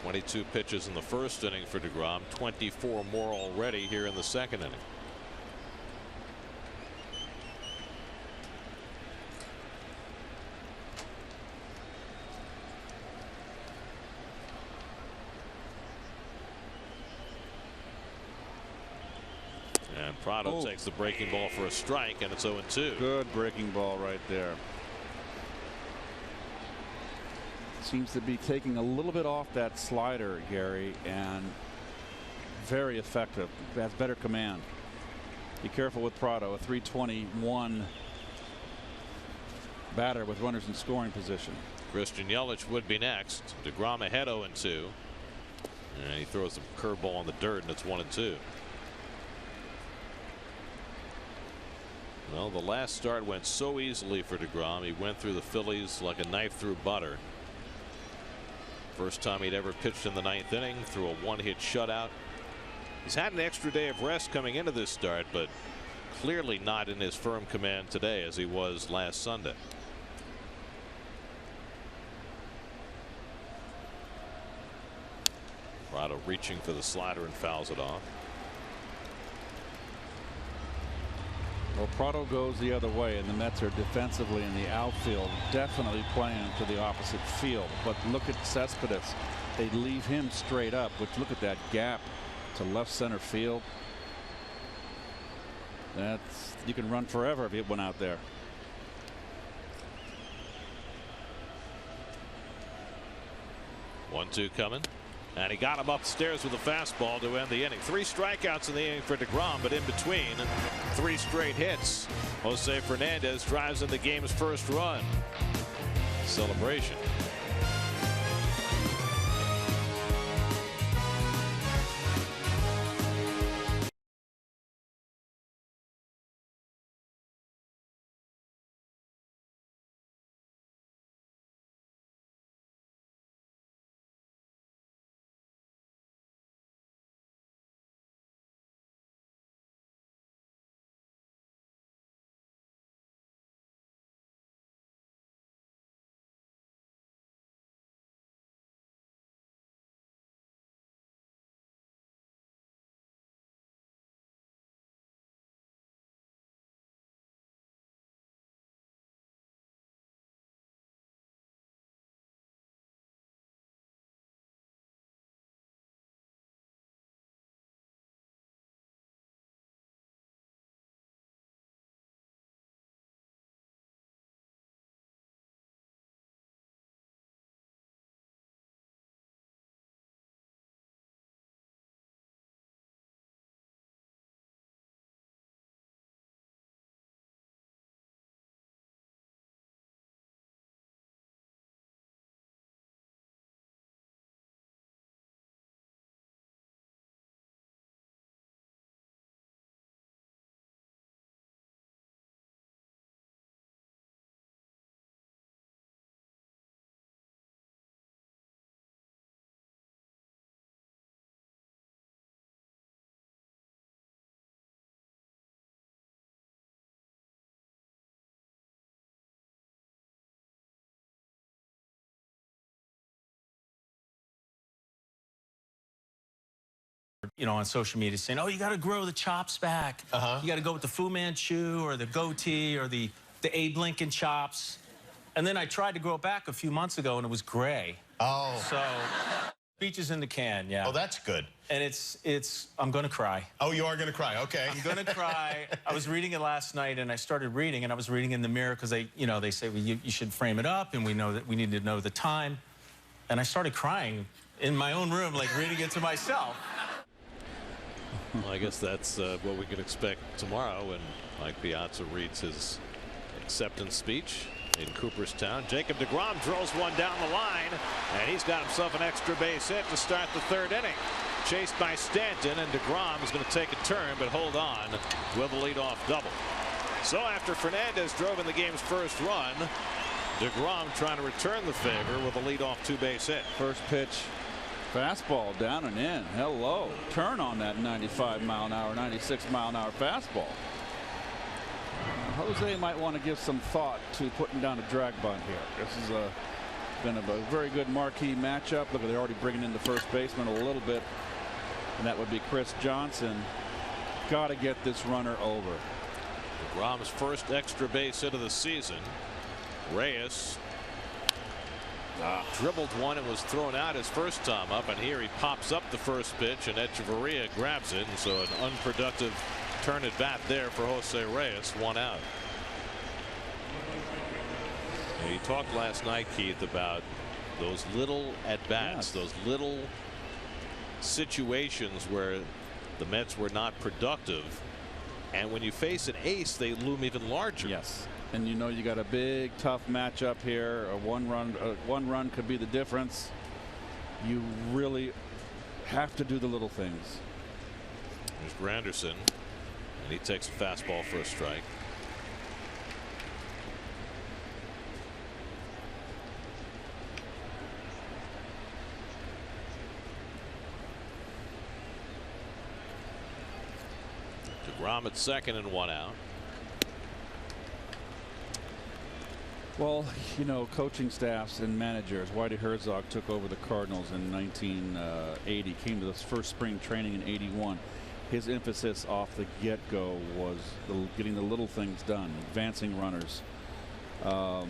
22 pitches in the first inning for DeGrom. 24 more already here in the second inning. And Prado takes the breaking ball for a strike, and it's 0-2. Good breaking ball right there. Seems to be taking a little bit off that slider, Gary, and very effective. Has better command. Be careful with Prado, a .321 batter with runners in scoring position. Christian Yelich would be next. DeGrom ahead 0-2. And he throws a curveball on the dirt, and it's 1-2. Well, the last start went so easily for DeGrom. He went through the Phillies like a knife through butter. First time he'd ever pitched in the 9th inning, through a 1-hit shutout. He's had an extra day of rest coming into this start, but clearly not in his firm command today as he was last Sunday. Prado reaching for the slider and fouls it off. Well, Prado goes the other way, and the Mets are defensively in the outfield, definitely playing to the opposite field. But look at Cespedes. They leave him straight up, which look at that gap to left center field. That's, you can run forever if it went out there. One-two coming. And he got him upstairs with a fastball to end the inning. 3 strikeouts in the inning for DeGrom, but in between 3 straight hits. Jose Fernandez drives in the game's first run. Celebration. On social media saying, oh, you got to grow the chops back. You got to go with the Fu Manchu or the goatee or the Abe Lincoln chops. And then I tried to grow it back a few months ago, and it was gray. Oh. So, speech is in the can, yeah. Oh, that's good. And I'm going to cry. Oh, you are going to cry. Okay. I'm going to cry. I was reading it last night, and I started reading, and I was reading in the Mirror because they say, well, you should frame it up, and we know that we need to know the time. And I started crying in my own room, like reading it to myself. Well, I guess that's what we can expect tomorrow when Mike Piazza reads his acceptance speech in Cooperstown. Jacob deGrom drills one down the line, and he's got himself an extra base hit to start the third inning. Chased by Stanton, and deGrom is going to take a turn, but hold on with a leadoff double. So after Fernandez drove in the game's first run, deGrom trying to return the favor with a leadoff two-base hit. First pitch. Fastball down and in. Hello. Turn on that 95-mile-an-hour, 96-mile-an-hour fastball. Jose might want to give some thought to putting down a drag bunt here. This has been a very good marquee matchup. Look, they're already bringing in the first baseman a little bit, and that would be Chris Johnson. Got to get this runner over. deGrom's first extra base hit of the season. Reyes dribbled one and was thrown out his first time up, and here he pops up the first pitch, and Echeverria grabs it, and so an unproductive turn at bat there for Jose Reyes. One out. He talked last night, Keith, about those little at bats, those little situations where the Mets were not productive, and when you face an ace, they loom even larger. Yes. And you got a big tough matchup here. One run could be the difference. You really have to do the little things. There's Granderson, and he takes a fastball for a strike. deGrom at second and one out. Well, coaching staffs and managers. Whitey Herzog took over the Cardinals in 1980, came to this first spring training in '81. His emphasis off the get-go was getting the little things done, advancing runners, runner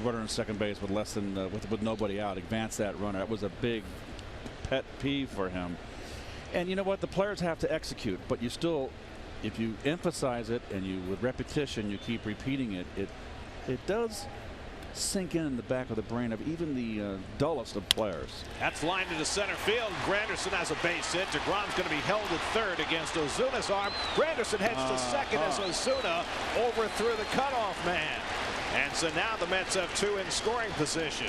on second base with less than with nobody out, advance that runner. That was a big pet peeve for him. And you know what? The players have to execute, but you still, if you emphasize it and with repetition you keep repeating it, it does sink in the back of the brain of even the dullest of players. That's lined into center field. Granderson has a base hit. DeGrom's going to be held at third against Ozuna's arm. Granderson heads to second as Ozuna overthrew the cutoff man. And so now the Mets have two in scoring position.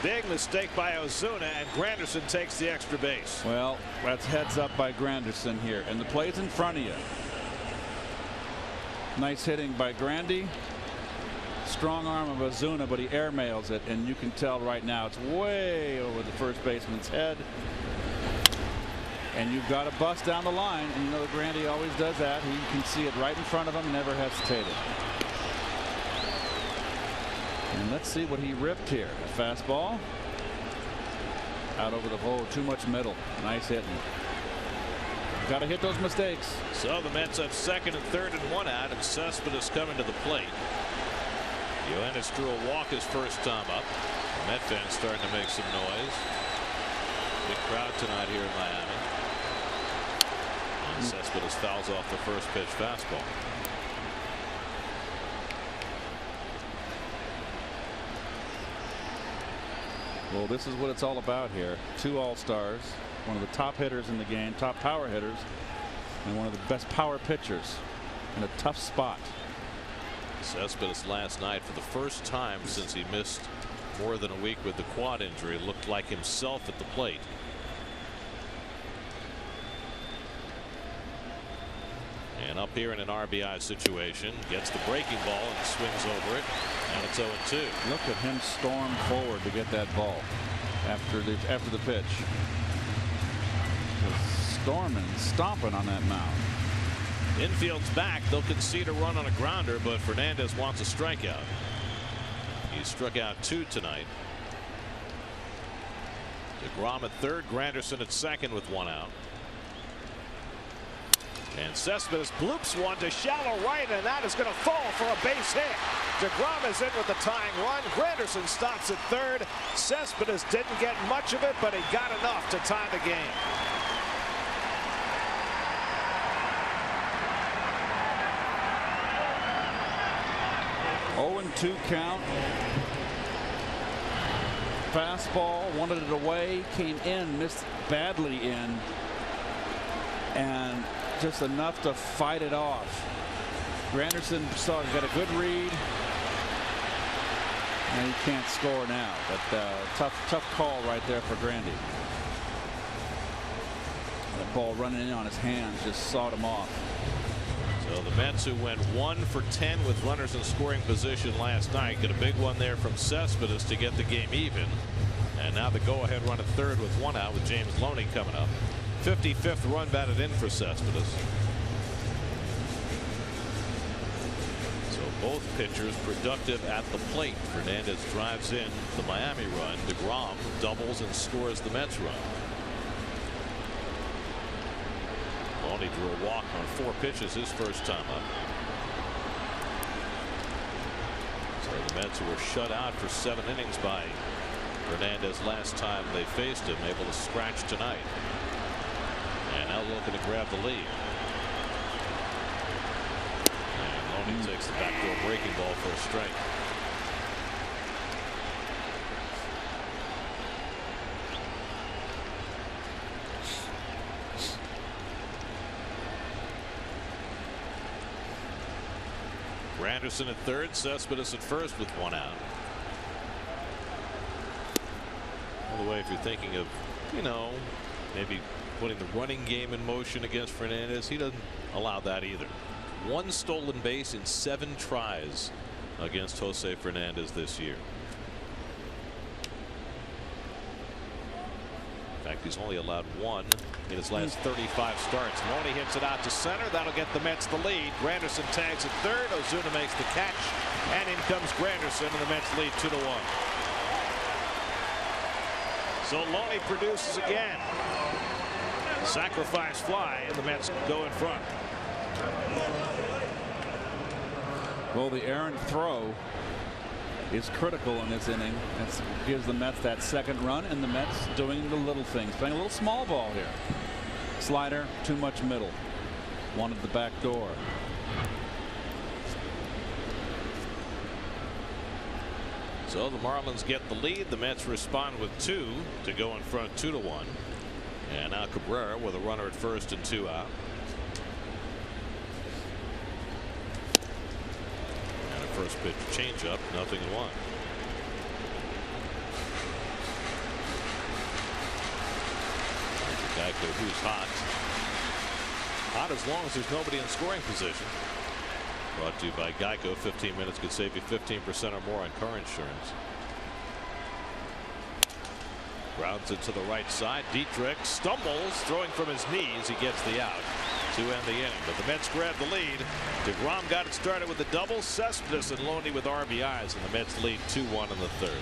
Big mistake by Ozuna, and Granderson takes the extra base. Well, that's heads up by Granderson here, and the play's in front of you. Nice hitting by Grandy. Strong arm of Ozuna, but he airmails it, and you can tell right now it's way over the first baseman's head. And you've got a bust down the line, and you know that Grandy always does that. He can see it right in front of him, never hesitated. And let's see what he ripped here. A fastball out over the hole, too much middle. Nice hitting. Got to hit those mistakes. So the Mets have second and third and one out, and Cespedes coming to the plate. Yoenis drew a walk his first time up. Met fans starting to make some noise. Big crowd tonight here in Miami. And Cespedes fouls off the first pitch fastball. Well, this is what it's all about here. Two all-stars, one of the top hitters in the game, top power hitters, and one of the best power pitchers in a tough spot. Cespedes last night, for the first time since he missed more than a week with the quad injury, looked like himself at the plate. And up here in an RBI situation, gets the breaking ball and swings over it, and it's 0-2. Look at him storm forward to get that ball after the pitch. Just storming, stomping on that mound. Infield's back. They'll concede a run on a grounder, but Fernandez wants a strikeout. He struck out 2 tonight. DeGrom at third, Granderson at second with 1 out. And Cespedes bloops one to shallow right, and that is going to fall for a base hit. DeGrom is in with the tying run. Granderson stops at third. Cespedes didn't get much of it, but he got enough to tie the game. Oh, 0-2 count. Fastball, wanted it away, came in, missed badly in, and just enough to fight it off. Granderson saw he got a good read, and he can't score now. But tough call right there for Grandy. That ball running in on his hands just sawed him off. So the Mets, who went 1 for 10 with runners in scoring position last night, get a big one there from Cespedes to get the game even. And now the go-ahead run at third with 1 out with James Loney coming up. 55th run batted in for Cespedes. So both pitchers productive at the plate. Fernandez drives in the Miami run. DeGrom doubles and scores the Mets run. Loney drew a walk on 4 pitches his first time up. So the Mets, who were shut out for 7 innings by Fernandez last time they faced him, able to scratch tonight. And now looking to grab the lead. And Loney takes the backdoor breaking ball for a strike. Granderson at third, Cespedes at first with 1 out. By the way, if you're thinking of, maybe putting the running game in motion against Fernandez, he doesn't allow that either. 1 stolen base in 7 tries against Jose Fernandez this year. In fact, he's only allowed 1 in his last 35 starts. Loney hits it out to center. That'll get the Mets the lead. Granderson tags at third. Ozuna makes the catch, and in comes Granderson, and the Mets lead 2-1. So Loney produces again. Sacrifice fly, and the Mets go in front. Well, the errant throw is critical in this inning. That gives the Mets that second run, and the Mets doing the little things, playing a little small ball here. Slider, too much middle. Wanted the back door. So the Marlins get the lead. The Mets respond with 2 to go in front 2-1. And now Cabrera with a runner at first and 2 out. And a first pitch changeup, 0-1. Geico, who's hot. Hot as long as there's nobody in scoring position. Brought to you by Geico. 15 minutes could save you 15% or more on car insurance. Grounds it to the right side. Dietrich stumbles, throwing from his knees. He gets the out to end the inning. But the Mets grab the lead. DeGrom got it started with a double. Cespedes and Loney with RBIs, and the Mets lead 2-1 in the third.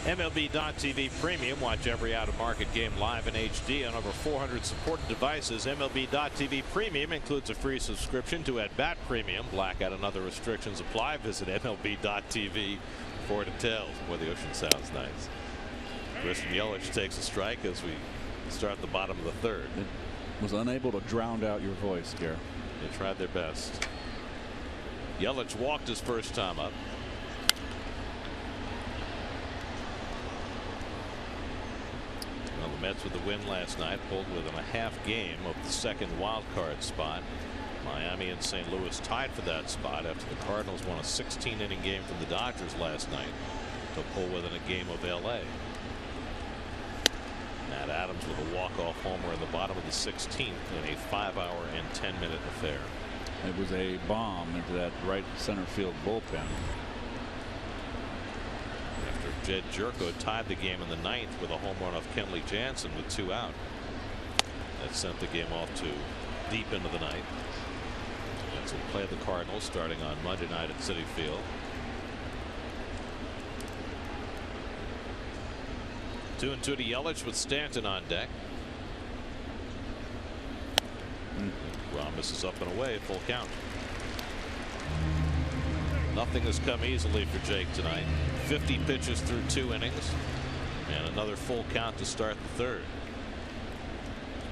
MLB.TV Premium. Watch every out-of-market game live in HD on over 400 supported devices. MLB.TV Premium includes a free subscription to At-Bat Premium. Blackout and other restrictions apply. Visit MLB.TV for details. Boy, the ocean sounds nice. Christian Yelich takes a strike as we start the bottom of the third. It was unable to drown out your voice, Gare. They tried their best. Yelich walked his first time up. The Mets with the win last night pulled within a half game of the second wild card spot. Miami and St. Louis tied for that spot after the Cardinals won a 16-inning game from the Dodgers last night to pull within a game of LA. Matt Adams with a walk-off homer in the bottom of the 16th in a 5-hour and 10-minute affair. It was a bomb into that right center field bullpen. Jed Jerko tied the game in the 9th with a home run off Kenley Jansen with 2 out. That sent the game off to deep into the night. Mets will play the Cardinals starting on Monday night at Citi Field. 2-2 to Yelich with Stanton on deck. Ramos is up and away, full count. Nothing has come easily for Jake tonight. 50 pitches through 2 innings and another full count to start the third.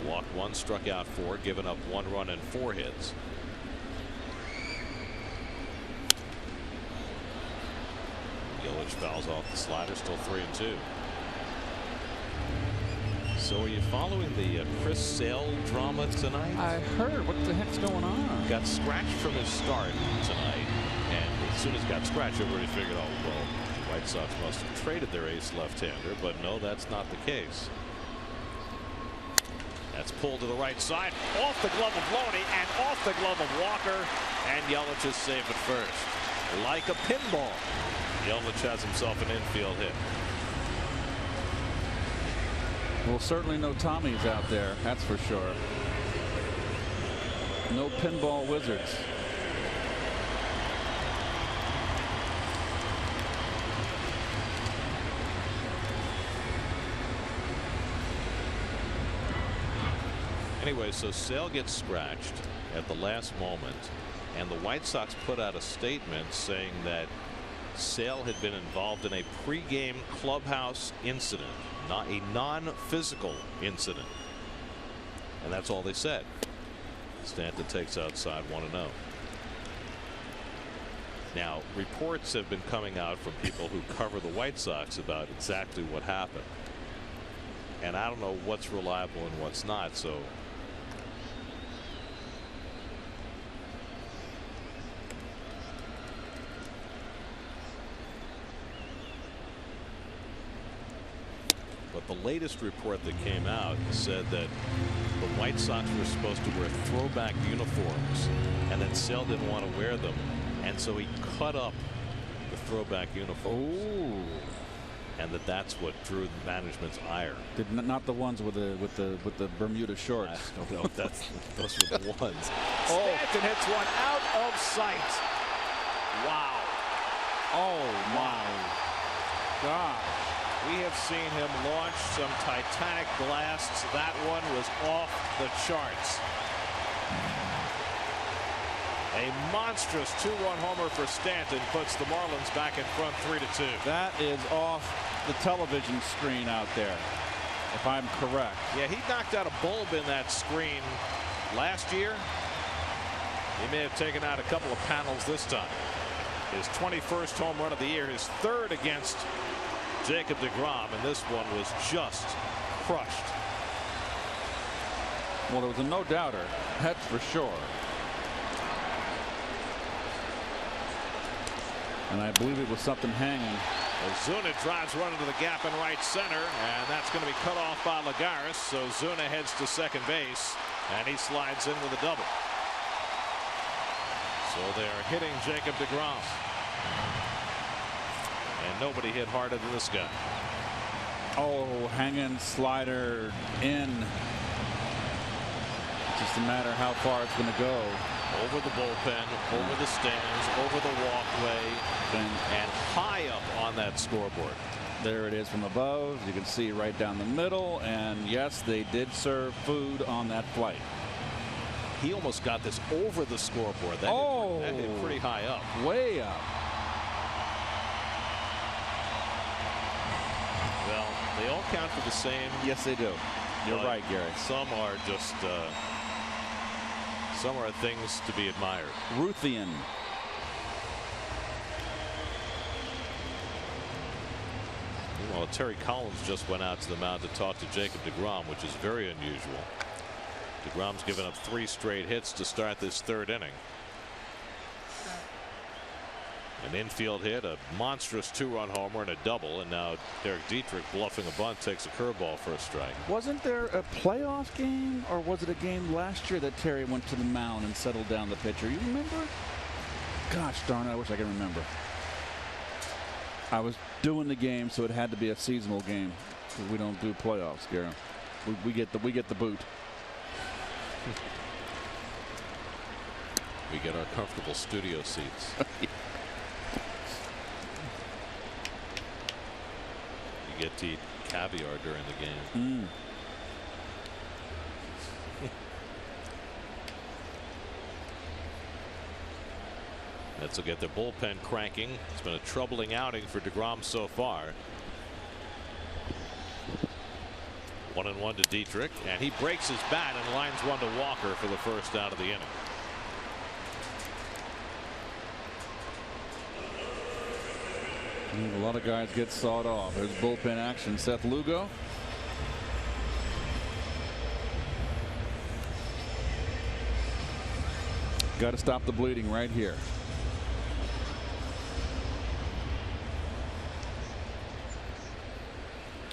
Walked 1, struck out 4, given up 1 run and 4 hits. Yelich fouls off the slider, still 3-2. So are you following the Chris Sale drama tonight? I heard. What the heck's going on? Got scratched from his start tonight, and as soon as got scratched, everybody figured, oh well, the White Sox must have traded their ace left-hander, but no, that's not the case. That's pulled to the right side, off the glove of Loney and off the glove of Walker, and Yelich is safe at first. Like a pinball, Yelich has himself an infield hit. Well, certainly no Tommies out there, that's for sure. No pinball wizards. Anyway, so Sale gets scratched at the last moment, and the White Sox put out a statement saying that Sale had been involved in a pregame clubhouse incident, not a non-physical incident. And that's all they said. Stanton takes outside 1-0. Now, reports have been coming out from people who cover the White Sox about exactly what happened. And I don't know what's reliable and what's not, so but the latest report that came out said that the White Sox were supposed to wear throwback uniforms, and then Sale didn't want to wear them, and so he cut up the throwback uniforms. Ooh. And that's what drew management's ire. Not the ones with the Bermuda shorts. I don't know if those were the ones. Stanton hits one out of sight. Wow. Oh my God. We have seen him launch some Titanic blasts. That one was off the charts. A monstrous 2-run homer for Stanton puts the Marlins back in front 3-2. That is off the television screen out there, if I'm correct. Yeah, he knocked out a bulb in that screen last year. He may have taken out a couple of panels this time. His 21st home run of the year, his third against Jacob deGrom, and this one was just crushed. Well, it was a no-doubter, that's for sure. And I believe it was something hanging. Ozuna drives one into the gap in right center, and that's going to be cut off by Lagares. So Ozuna heads to second base, and he slides in with a double. So they're hitting Jacob deGrom. And nobody hit harder than this guy. Oh, hanging slider in. Just a matter how far it's going to go. Over the bullpen, over the stands, over the walkway, and high up on that scoreboard. There it is from above. You can see right down the middle. And yes, they did serve food on that flight. He almost got this over the scoreboard. That hit pretty high up. Way up. Well, they all count for the same. Yes, they do. You're right, Gary. Some are just some are things to be admired. Ruthian. Well, Terry Collins just went out to the mound to talk to Jacob deGrom, which is very unusual. deGrom's given up 3 straight hits to start this third inning. An infield hit, a monstrous 2-run homer, and a double, and now Derek Dietrich, bluffing a bunt, takes a curveball for a strike. Wasn't there a playoff game, or was it a game last year that Terry went to the mound and settled down the pitcher? You remember? Gosh darn it, I wish I could remember. I was doing the game, so it had to be a seasonal game. We don't do playoffs, Gary. We get the boot. We get our comfortable studio seats. You get to eat caviar during the game. Mets will get their bullpen cranking. It's been a troubling outing for deGrom so far. 1-1 to Dietrich, and he breaks his bat and lines one to Walker for the first out of the inning. A lot of guys get sawed off. There's bullpen action. Seth Lugo. Got to stop the bleeding right here.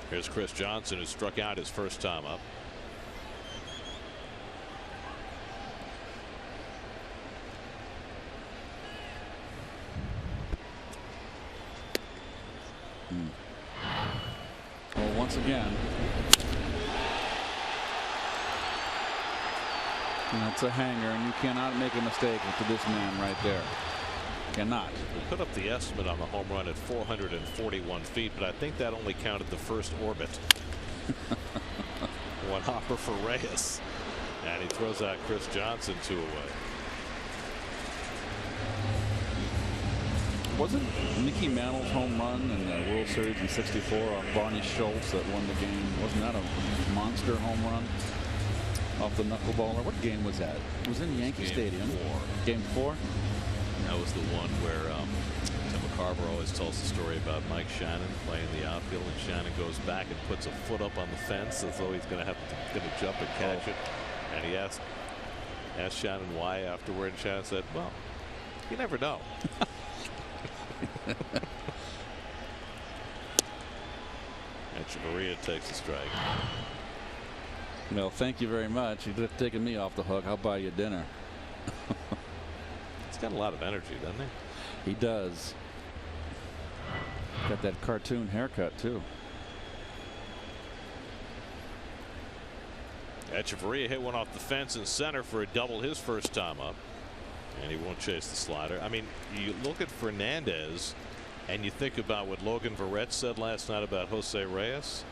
Here's Chris Johnson, who struck out his first time up. Well, once again, that's a hanger, and you cannot make a mistake to this man right there. Cannot. We put up the estimate on the home run at 441 feet, but I think that only counted the first orbit. One hopper for Reyes. And he throws out Chris Johnson 2 away. Wasn't Mickey Mantle's home run in the World Series in '64 off Barney Schultz that won the game? Wasn't that a monster home run off the knuckleballer? What game was that? It was in Yankee Stadium. Game 4. That was the one where Tim McCarver always tells the story about Mike Shannon playing the outfield, and Shannon goes back and puts a foot up on the fence as though he's going to jump and catch it. And he asked Shannon why afterward, and Shannon said, "Well, you never know." Echeverria takes a strike. Well, thank you very much. You've taken me off the hook. I'll buy you dinner. He's got a lot of energy, doesn't he? He does. Got that cartoon haircut too. Echeverria hit one off the fence in center for a double his first time up, and he won't chase the slider. I mean, you look at Fernandez and you think about what Logan Verrett said last night about Jose Reyes.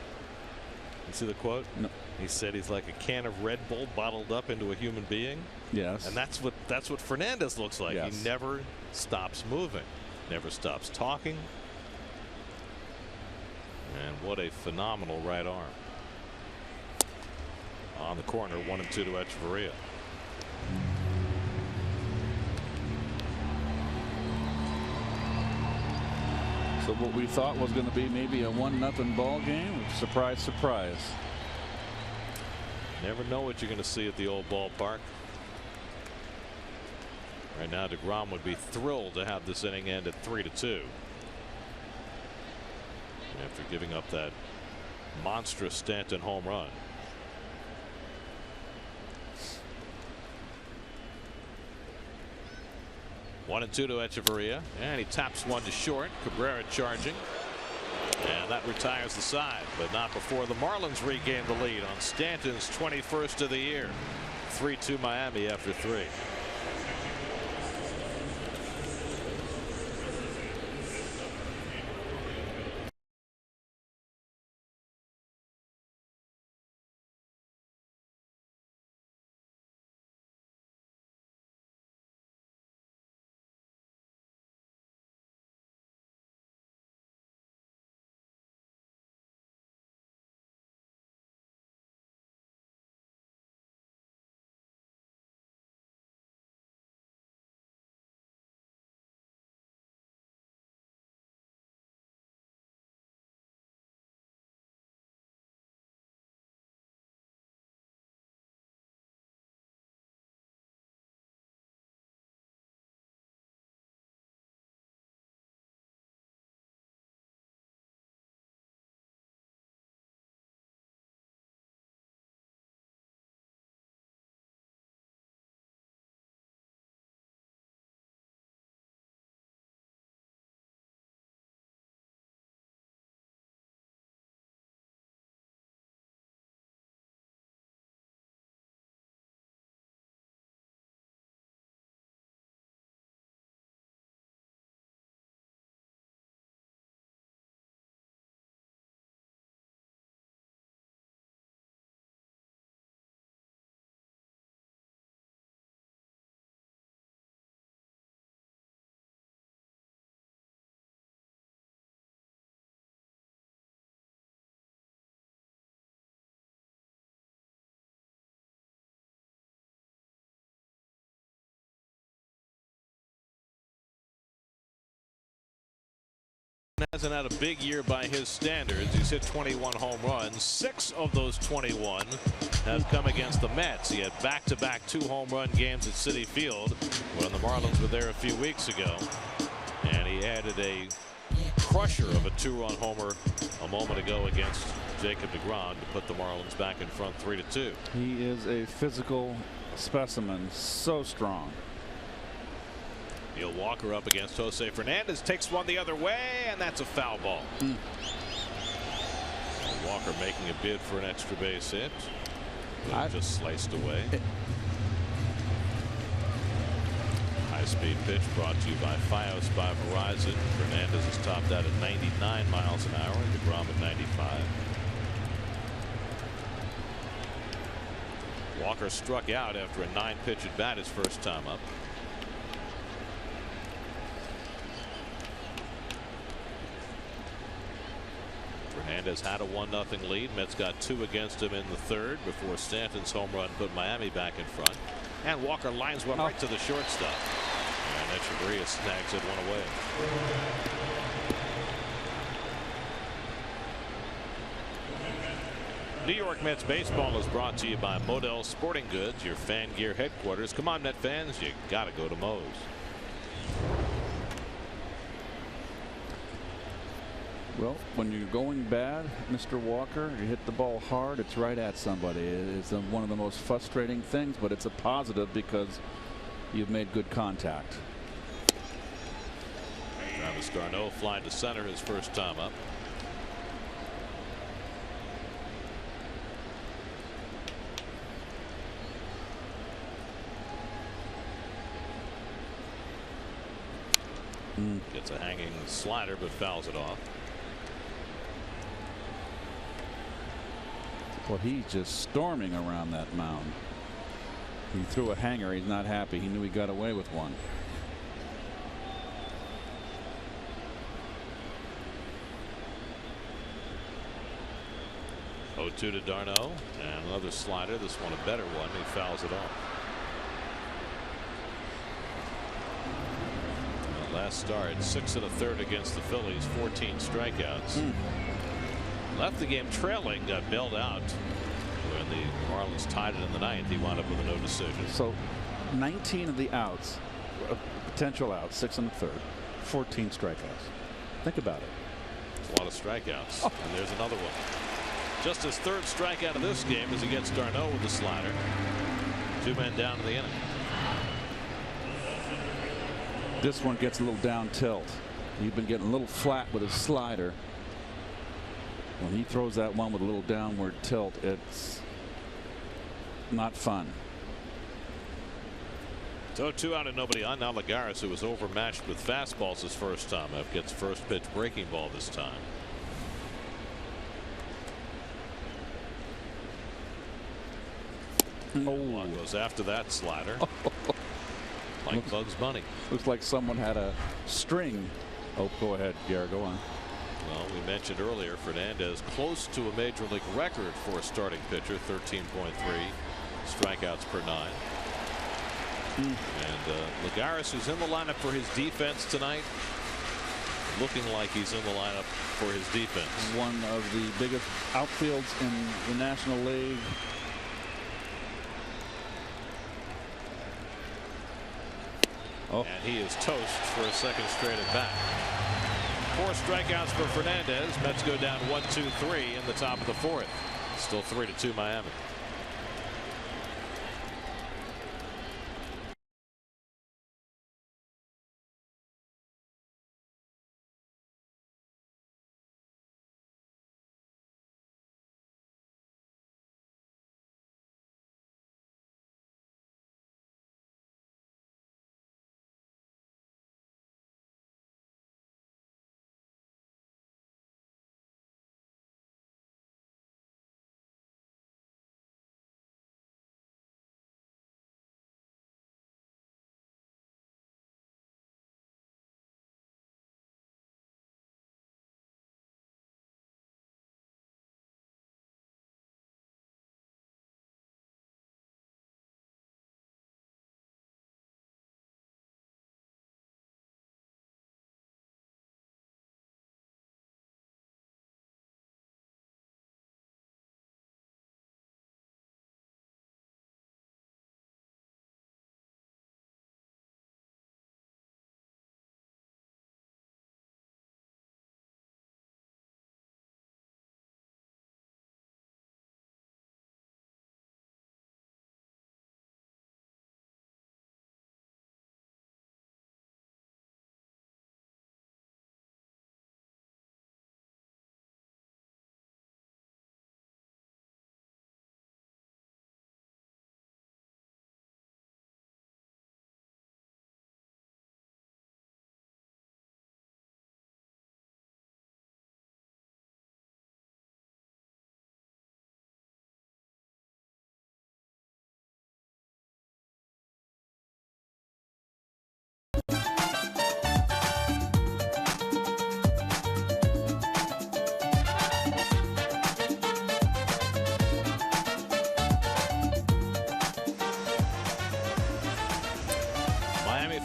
You see the quote? No. He said he's like a can of Red Bull bottled up into a human being. Yes. And that's what Fernandez looks like. Yes. He never stops moving, never stops talking. And what a phenomenal right arm. On the corner, 1-2 to Echeverria. So what we thought was going to be maybe a 1-0 ball game, surprise, surprise. Never know what you're going to see at the old ballpark. Right now, DeGrom would be thrilled to have this inning end at 3-2. After giving up that monstrous Stanton home run. One and 2 to Echeverria, and he taps one to short. Cabrera charging, and that retires the side, but not before the Marlins regain the lead on Stanton's 21st of the year. 3-2 Miami after 3. Hasn't had a big year by his standards. He's hit 21 home runs. 6 of those 21 have come against the Mets. He had back-to-back 2 home run games at Citi Field when the Marlins were there a few weeks ago. And he added a crusher of a 2-run homer a moment ago against Jacob DeGrom to put the Marlins back in front 3-2. He is a physical specimen, so strong. Neil Walker up against Jose Fernandez, takes one the other way, and that's a foul ball. Walker making a bid for an extra base hit. Just sliced away. High-speed pitch brought to you by Fios by Verizon. Fernandez is topped out at 99 miles an hour, and DeGrom at 95. Walker struck out after a 9-pitch at bat his first time up. Fernandez had a 1-0 lead. Mets got 2 against him in the third before Stanton's home run put Miami back in front. And Walker lines one right to the shortstop. And Echeverria snags it one away. New York Mets baseball is brought to you by Modell Sporting Goods, your fan gear headquarters. Come on, Met fans, you gotta go to Moe's. Well, when you're going bad, Mr. Walker, you hit the ball hard, it's right at somebody. It's one of the most frustrating things, but it's a positive because you've made good contact. Travis d'Arnaud flying to center his first time up. Gets a hanging slider but fouls it off. Well, he's just storming around that mound. He threw a hanger. He's not happy. He knew he got away with one. Oh, 2 to d'Arnaud, and another slider. This one a better one. He fouls it off. Last start, 6 1/3 against the Phillies, 14 strikeouts. Left the game trailing, got bailed out when the Marlins tied it in the 9th. He wound up with a no decision. So 19 of the outs, potential outs, 6 1/3, 14 strikeouts. Think about it. It's a lot of strikeouts. And there's another one. Just his 3rd strikeout of this game as he gets d'Arnaud with the slider. 2 men down in the inning. This one gets a little down tilt. He's been getting a little flat with his slider. When he throws that one with a little downward tilt, it's not fun. So 2 out and nobody on. Now Lagares, who was overmatched with fastballs his first time up, gets first pitch breaking ball this time. One goes after that slider. Like Bugs Bunny. Looks like someone had a string. Oh, go ahead, Garrett. Go on. Well, we mentioned earlier Fernandez close to a major league record for a starting pitcher, 13.3 strikeouts per 9. And Lagares, who's in the lineup for his defense tonight, looking like he's in the lineup for his defense. One of the biggest outfields in the National League. And he is toast for a 2nd straight at bat. 4 strikeouts for Fernandez. Mets go down 1-2-3 in the top of the 4th. Still 3-2 Miami.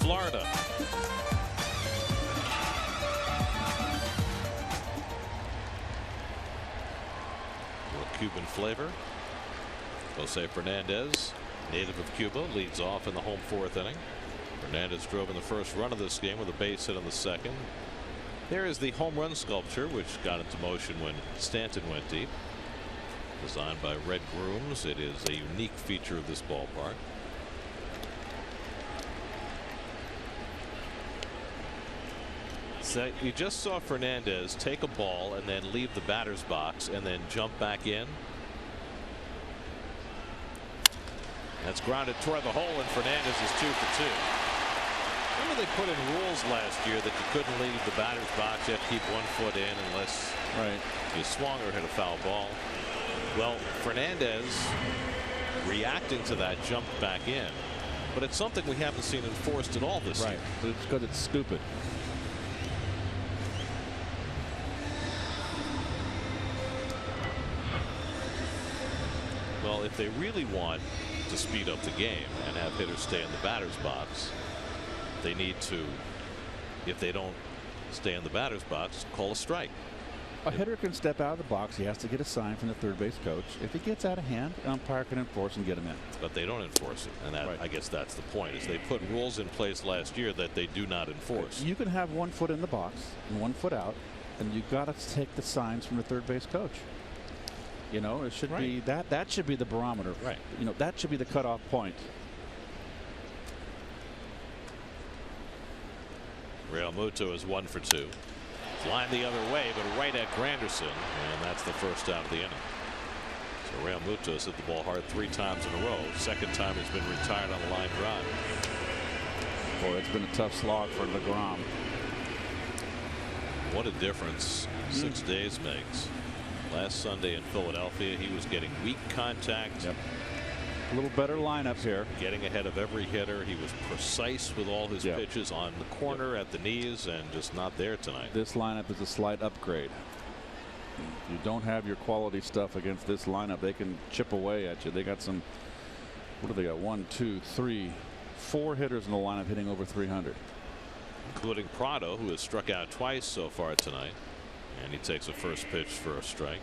Florida. Cuban flavor. Jose Fernandez, native of Cuba, leads off in the home fourth inning. Fernandez drove in the first run of this game with a base hit on the second. There is the home run sculpture, which got into motion when Stanton went deep. Designed by Red Grooms, it is a unique feature of this ballpark. So you just saw Fernandez take a ball and then leave the batter's box and then jump back in. That's grounded toward the hole, and Fernandez is 2 for 2. Remember they put in rules last year that you couldn't leave the batter's box. You have to keep 1 foot in unless you swung or hit a foul ball. Well, Fernandez, reacting to that, jumped back in. But it's something we haven't seen enforced at all this year. But it's because it's stupid. Well, if they really want to speed up the game and have hitters stay in the batter's box, they need to, if they don't stay in the batter's box, call a strike. A hitter can step out of the box. He has to get a sign from the third base coach. If he gets out of hand, an umpire can enforce and get him in. But they don't enforce it, and that, I guess that's the point. Is they put rules in place last year that they do not enforce. You can have 1 foot in the box and 1 foot out, and you got to take the signs from the third base coach. You know, it should be that. That should be the barometer. Right. You know, that should be the cutoff point. Real Muto is 1 for 2. Line the other way, but right at Granderson, and that's the first out of the inning. So Real Muto's hit the ball hard 3 times in a row. Second time he's been retired on a line drive. Boy, it's been a tough slog for DeGrom. What a difference 6 days makes. Last Sunday in Philadelphia, he was getting weak contact. Yep. A little better lineup here. Getting ahead of every hitter. He was precise with all his pitches on the corner, at the knees, and just not there tonight. This lineup is a slight upgrade. If you don't have your quality stuff against this lineup, they can chip away at you. They got some, what do they got? 1, 2, 3, 4 hitters in the lineup hitting over 300. Including Prado, who has struck out twice so far tonight. And he takes a first pitch for a strike.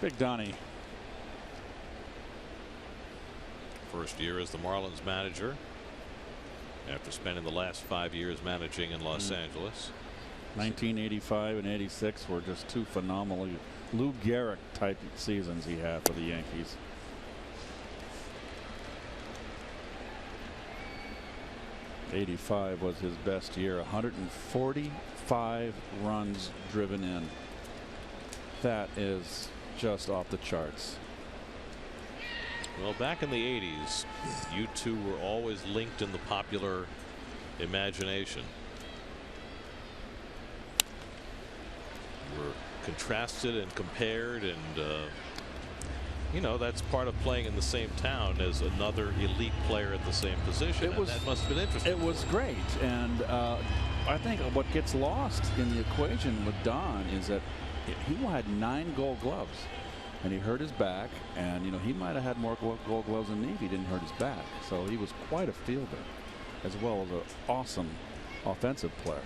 Big Donnie. First year as the Marlins manager after spending the last 5 years managing in Los Angeles. 1985 and 86 were just 2 phenomenally Lou Gehrig type seasons he had for the Yankees. '85 was his best year. 145 runs driven in. That is just off the charts. Well, back in the 80s, you two were always linked in the popular imagination. Were contrasted and compared, and you know, that's part of playing in the same town as another elite player at the same position. That must have been interesting. It was great, and I think what gets lost in the equation with Don is that he had 9 Gold Gloves, and he hurt his back, and you know, he might have had more Gold Gloves than me if he didn't hurt his back. So he was quite a fielder, as well as an awesome offensive player.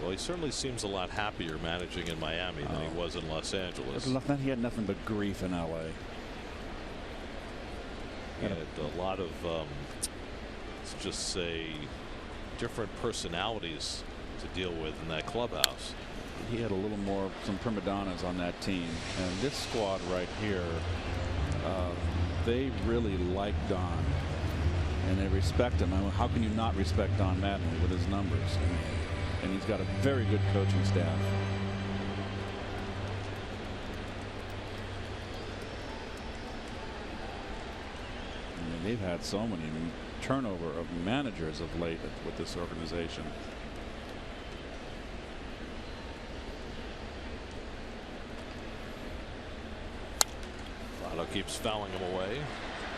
Well, he certainly seems a lot happier managing in Miami than he was in Los Angeles. He had nothing but grief in L.A. He had a lot of, let's just say, different personalities to deal with in that clubhouse. He had a little more, some prima donnas on that team. And this squad right here, they really like Don. And they respect him. I mean, how can you not respect Don Mattingly with his numbers? And he's got a very good coaching staff. I mean, they've had so many turnover of managers of late with this organization. Prado keeps fouling him away.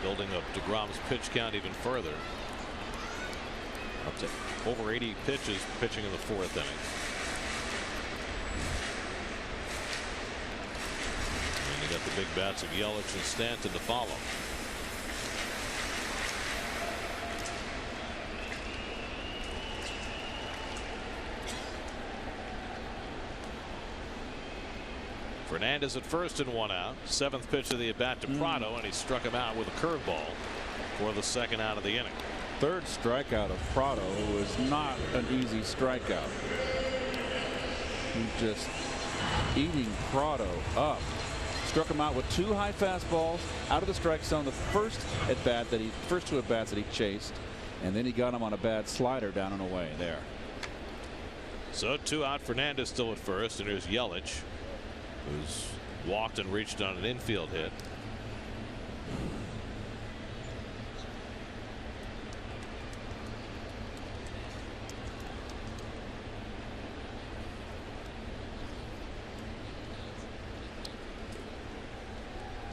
building up DeGrom's pitch count even further. Up to over 80 pitches pitching in the 4th inning. And you got the big bats of Yelich and Stanton to follow. Fernandez at first and 1 out. 7th pitch of the at bat to Prado, and he struck him out with a curveball for the 2nd out of the inning. 3rd strikeout of Prado was not an easy strikeout. He's just eating Prado up. Struck him out with 2 high fastballs out of the strike zone. The first 2 at bats that he chased, and then he got him on a bad slider down and away there. So 2 out. Fernandez still at first, and here's Yelich, who's walked and reached on an infield hit.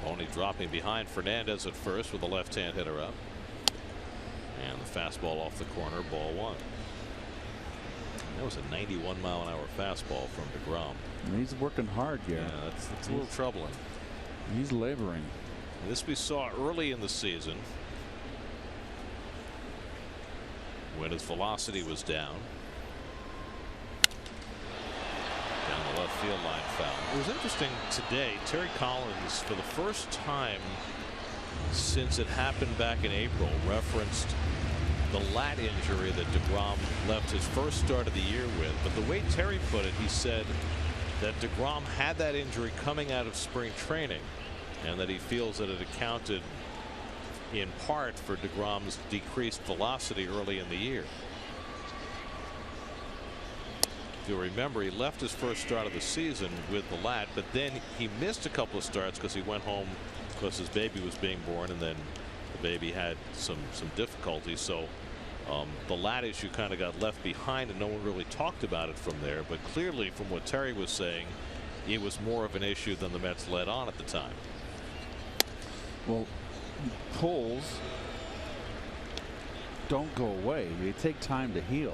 Only dropping behind Fernandez at first with a left-hand hitter up. And the fastball off the corner, ball 1. That was a 91-mile-an-hour fastball from DeGrom. He's working hard, Gary. Yeah, that's a little troubling. He's laboring. This we saw early in the season when his velocity was down. Down the left field line foul. It was interesting today. Terry Collins, for the first time since it happened back in April, referenced the lat injury that DeGrom left his first start of the year with. But the way Terry put it, he said that DeGrom had that injury coming out of spring training, and that he feels that it accounted in part for DeGrom's decreased velocity early in the year. If you remember, he left his first start of the season with the lat, but then he missed a couple of starts because he went home because his baby was being born, and then the baby had some difficulties. So the lat issue kind of got left behind, and no one really talked about it from there. But clearly, from what Terry was saying, it was more of an issue than the Mets let on at the time. Well, pulls don't go away. They take time to heal,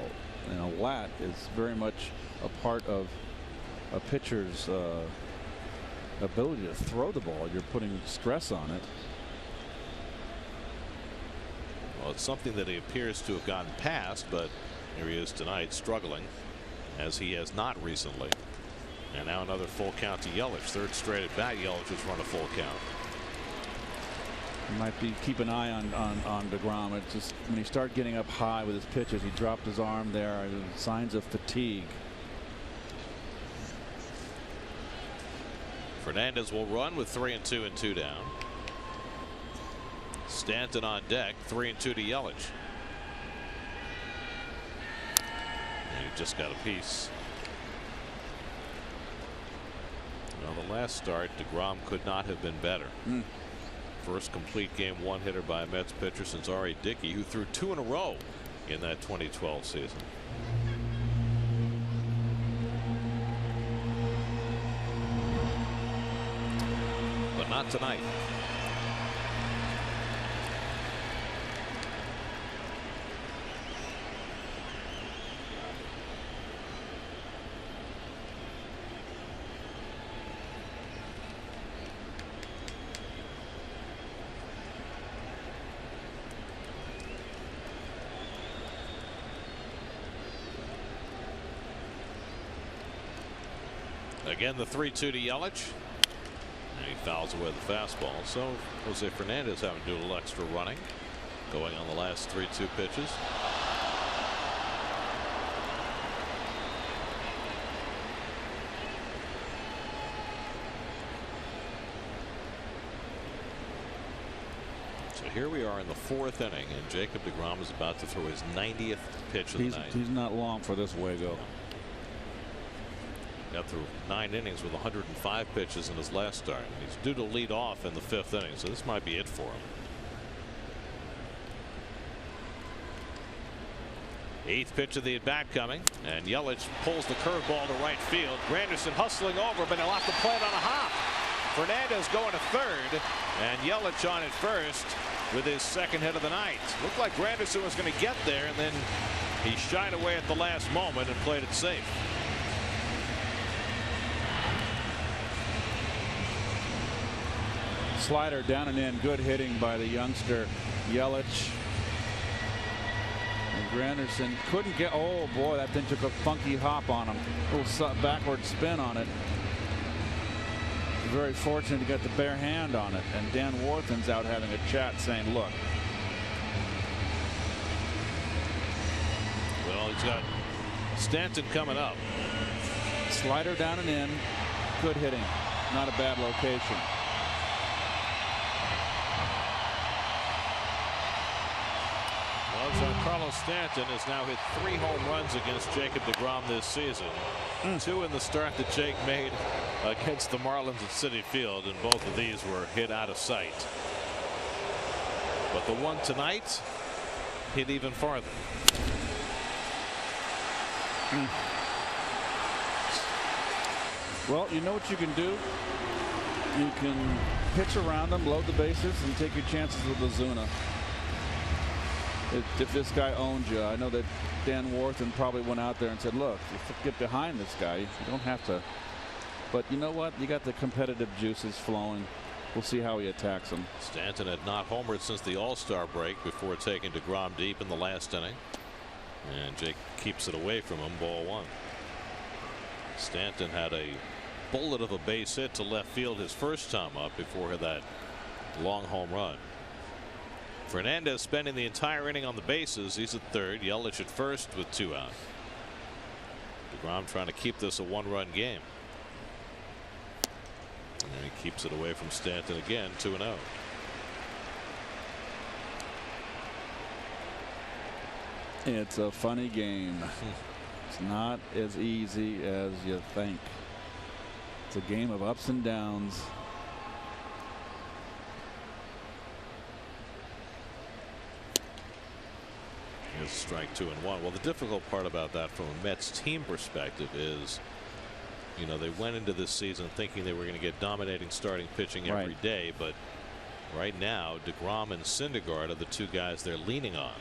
and a lat is very much a part of a pitcher's ability to throw the ball. You're putting stress on it. Well, it's something that he appears to have gotten past, but here he is tonight struggling, as he has not recently. And now another full count to Yelich. 3rd straight at bat, Yelich has run a full count. You might be keep an eye on DeGrom. It's just when he started getting up high with his pitches, he dropped his arm there. Signs of fatigue. Fernandez will run with 3-2 and 2 down. Stanton on deck, 3-2 to Yelich. And he just got a piece. Well, the last start, DeGrom could not have been better. First complete game 1 hitter by a Mets pitcher since R.A. Dickey, who threw 2 in a row in that 2012 season. But not tonight. Again, the 3-2 to Yelich. And he fouls away the fastball. So Jose Fernandez having to do a little extra running, going on the last 3-2 pitches. So here we are in the 4th inning, and Jacob DeGrom is about to throw his 90th pitch of the night. He's not long for this Wago. Got through 9 innings with 105 pitches in his last start. He's due to lead off in the 5th inning, so this might be it for him. 8th pitch of the at bat coming, and Yelich pulls the curveball to right field. Granderson hustling over, but he'll have to play it on a hop. Fernandez going to 3rd, and Yelich on at 1st. with his second hit of the night. Looked like Granderson was going to get there, and then he shied away at the last moment and played it safe. Slider down and in. Good hitting by the youngster Yelich. And Granderson couldn't get. Oh boy, that thing took a funky hop on him. A little backward spin on it. Very fortunate to get the bare hand on it. And Dan Warthen's out having a chat saying, look. Well, he's got Stanton coming up. Slider down and in. Good hitting. Not a bad location. Carlos Stanton has now hit 3 home runs against Jacob deGrom this season. 2 in the start that Jake made against the Marlins at Citi Field, and both of these were hit out of sight. But the one tonight hit even farther. Well, you know what you can do? You can pitch around them, load the bases, and take your chances with Ozuna. If this guy owns you. I know that Dan Warthen probably went out there and said, look, you get behind this guy. You don't have to. But you know what? You got the competitive juices flowing. We'll see how he attacks them. Stanton had not homered since the All-Star break before taking deGrom deep in the last inning. And Jake keeps it away from him. Ball 1. Stanton had a bullet of a base hit to left field his first time up before that long home run. Fernandez spending the entire inning on the bases. He's at third. Yelich at first with 2 out. deGrom trying to keep this a 1-run game. And he keeps it away from Stanton again. 2-0. It's a funny game. It's not as easy as you think. It's a game of ups and downs. Strike 2 and 1. Well, the difficult part about that from a Mets team perspective is, you know, they went into this season thinking they were going to get dominating starting pitching every day, but right now deGrom and Syndergaard are the 2 guys they're leaning on.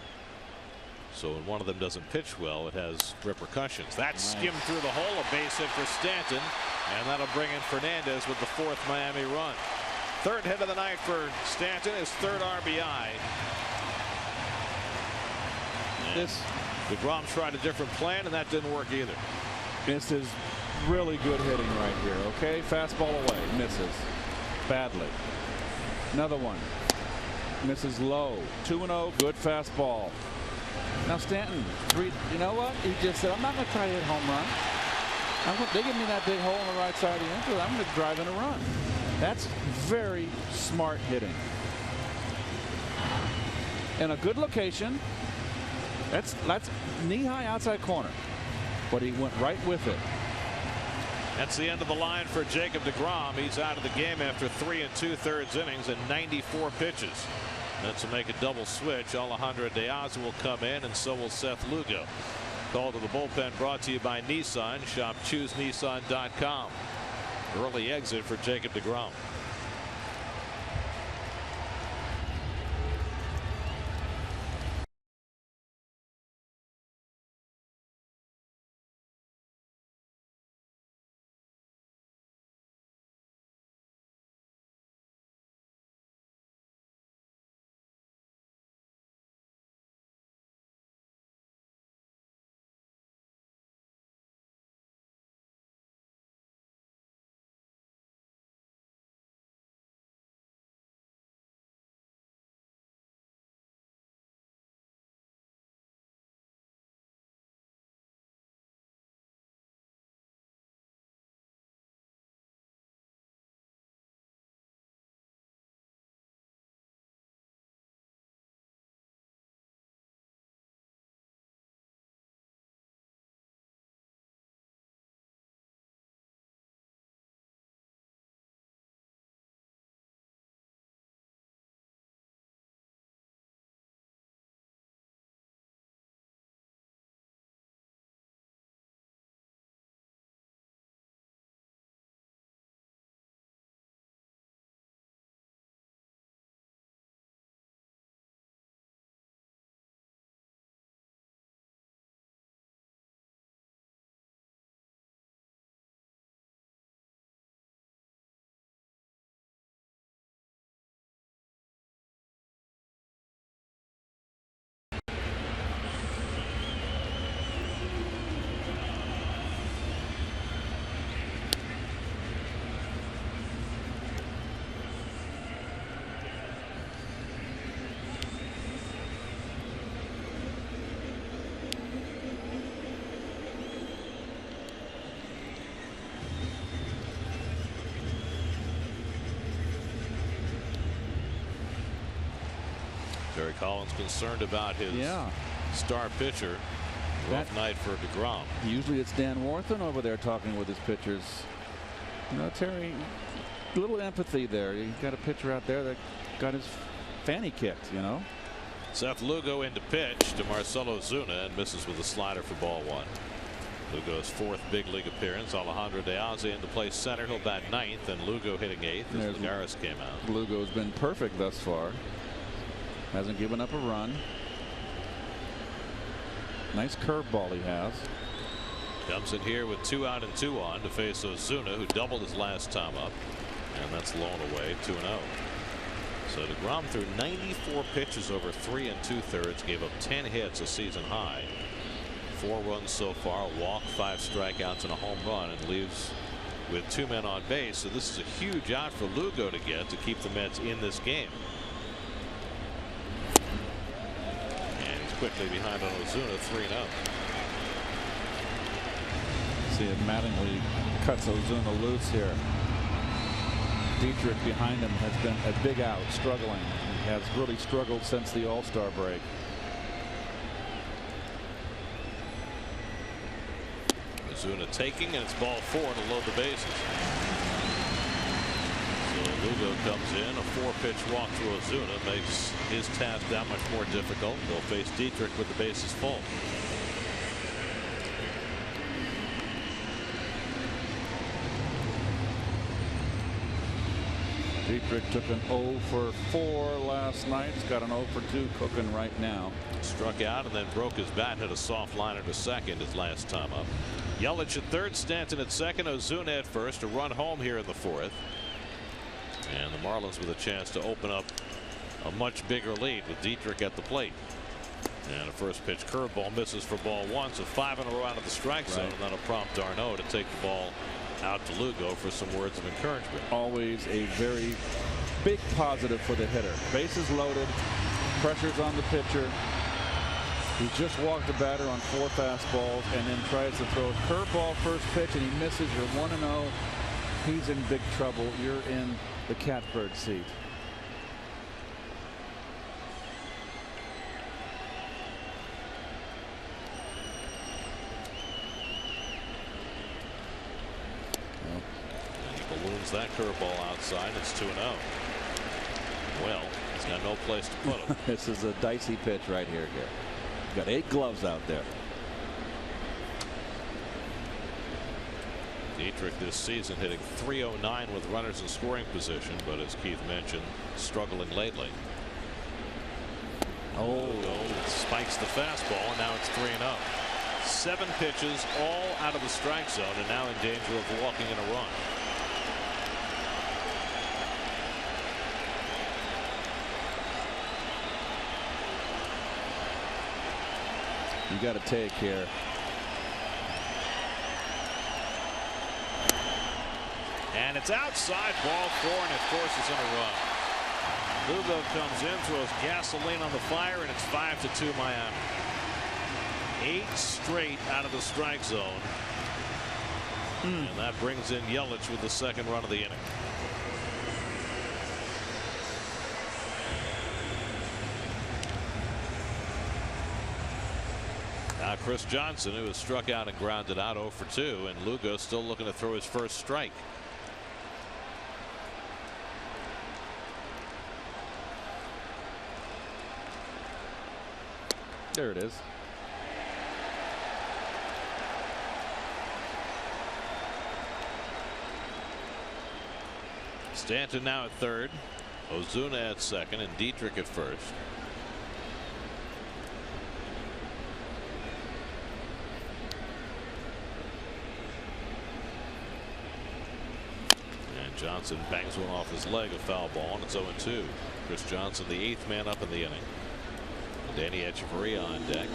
So when one of them doesn't pitch well, it has repercussions. That skimmed through the hole, a base hit for Stanton, and that'll bring in Fernandez with the 4th Miami run. 3rd hit of the night for Stanton, his 3rd RBI. deGrom tried a different plan, and that didn't work either. This is really good hitting right here. Okay, fastball away, misses badly. Another one misses low. 2-0, good fastball. Now Stanton, you know what? He just said, I'm not going to try to hit home run. They give me that big hole on the right side of the infield. I'm going to drive in a run. That's very smart hitting. In a good location. That's knee-high outside corner, but he went right with it. That's the end of the line for Jacob deGrom. He's out of the game after 3 2/3 innings and 94 pitches. That's to make a double switch. Alejandro De Aza will come in, and so will Seth Lugo. Call to the bullpen brought to you by Nissan. Shop ChooseNissan.com. Early exit for Jacob deGrom. Terry Collins concerned about his star pitcher. Rough night for DeGrom. Usually it's Dan Warthen over there talking with his pitchers. You know, Terry, a little empathy there. You got a pitcher out there that got his fanny kicked, you know. Seth Lugo in to pitch to Marcell Ozuna and misses with a slider for ball one. Lugo's 4th big league appearance. Alejandro De Aze in to play center. He'll bat 9th, and Lugo hitting 8th as Lagares came out. Lugo's been perfect thus far. Hasn't given up a run. Nice curveball he has. Comes in here with 2 out and 2 on to face Ozuna, who doubled his last time up, and that's blown away. 2-0. So DeGrom threw 94 pitches over 3 2/3, gave up 10 hits, a season high. 4 runs so far, a walk, 5 strikeouts, and a home run, and leaves with 2 men on base. So this is a huge out for Lugo to get to keep the Mets in this game. And he's quickly behind on Ozuna, 3-0. See if Mattingly cuts Ozuna loose here. Dietrich behind him has been a big out, struggling. He has really struggled since the All-Star break. Ozuna taking, and it's ball 4 to load the bases. So Lugo comes in, a 4-pitch walk to Ozuna makes his task that much more difficult. They'll face Dietrich with the bases full. Dietrich took an 0 for 4 last night. He's got an 0 for 2 cooking right now. Struck out and then broke his bat, hit a soft liner to second his last time up. Yelich at third, Stanton at second, Ozuna at first. A run home here in the 4th. And the Marlins with a chance to open up a much bigger lead with Dietrich at the plate. And a first pitch curveball misses for ball 1. So 5 in a row out of the strike zone. And that'll prompt d'Arnaud to take the ball out to Lugo for some words of encouragement. Always a very big positive for the hitter. Bases loaded, pressure's on the pitcher. He just walked the batter on 4 fastballs and then tries to throw a curveball first pitch, and he misses. You're 1-0. He's in big trouble. You're in the catbird seat. Balloons that curveball outside. It's 2-0. Well, he's got no place to put him. This is a dicey pitch right here. Got 8 gloves out there. Dietrich this season hitting .309 with runners in scoring position, but as Keith mentioned, struggling lately. Spikes the fastball, and now it's 3-0. 7 pitches, all out of the strike zone, and now in danger of walking in a run. You got to take here. And it's outside, ball 4, and it forces in a run. Lugo comes in, throws gasoline on the fire, and it's 5-2 Miami. 8 straight out of the strike zone. And that brings in Yelich with the 2nd run of the inning. Now Chris Johnson, who has struck out and grounded out 0 for 2, and Lugo still looking to throw his first strike. There it is. Stanton now at 3rd, Ozuna at 2nd, and Dietrich at 1st. Johnson bangs one off his leg, a foul ball, and it's 0-2. Chris Johnson, the 8th man up in the inning. Danny Echeverria on deck.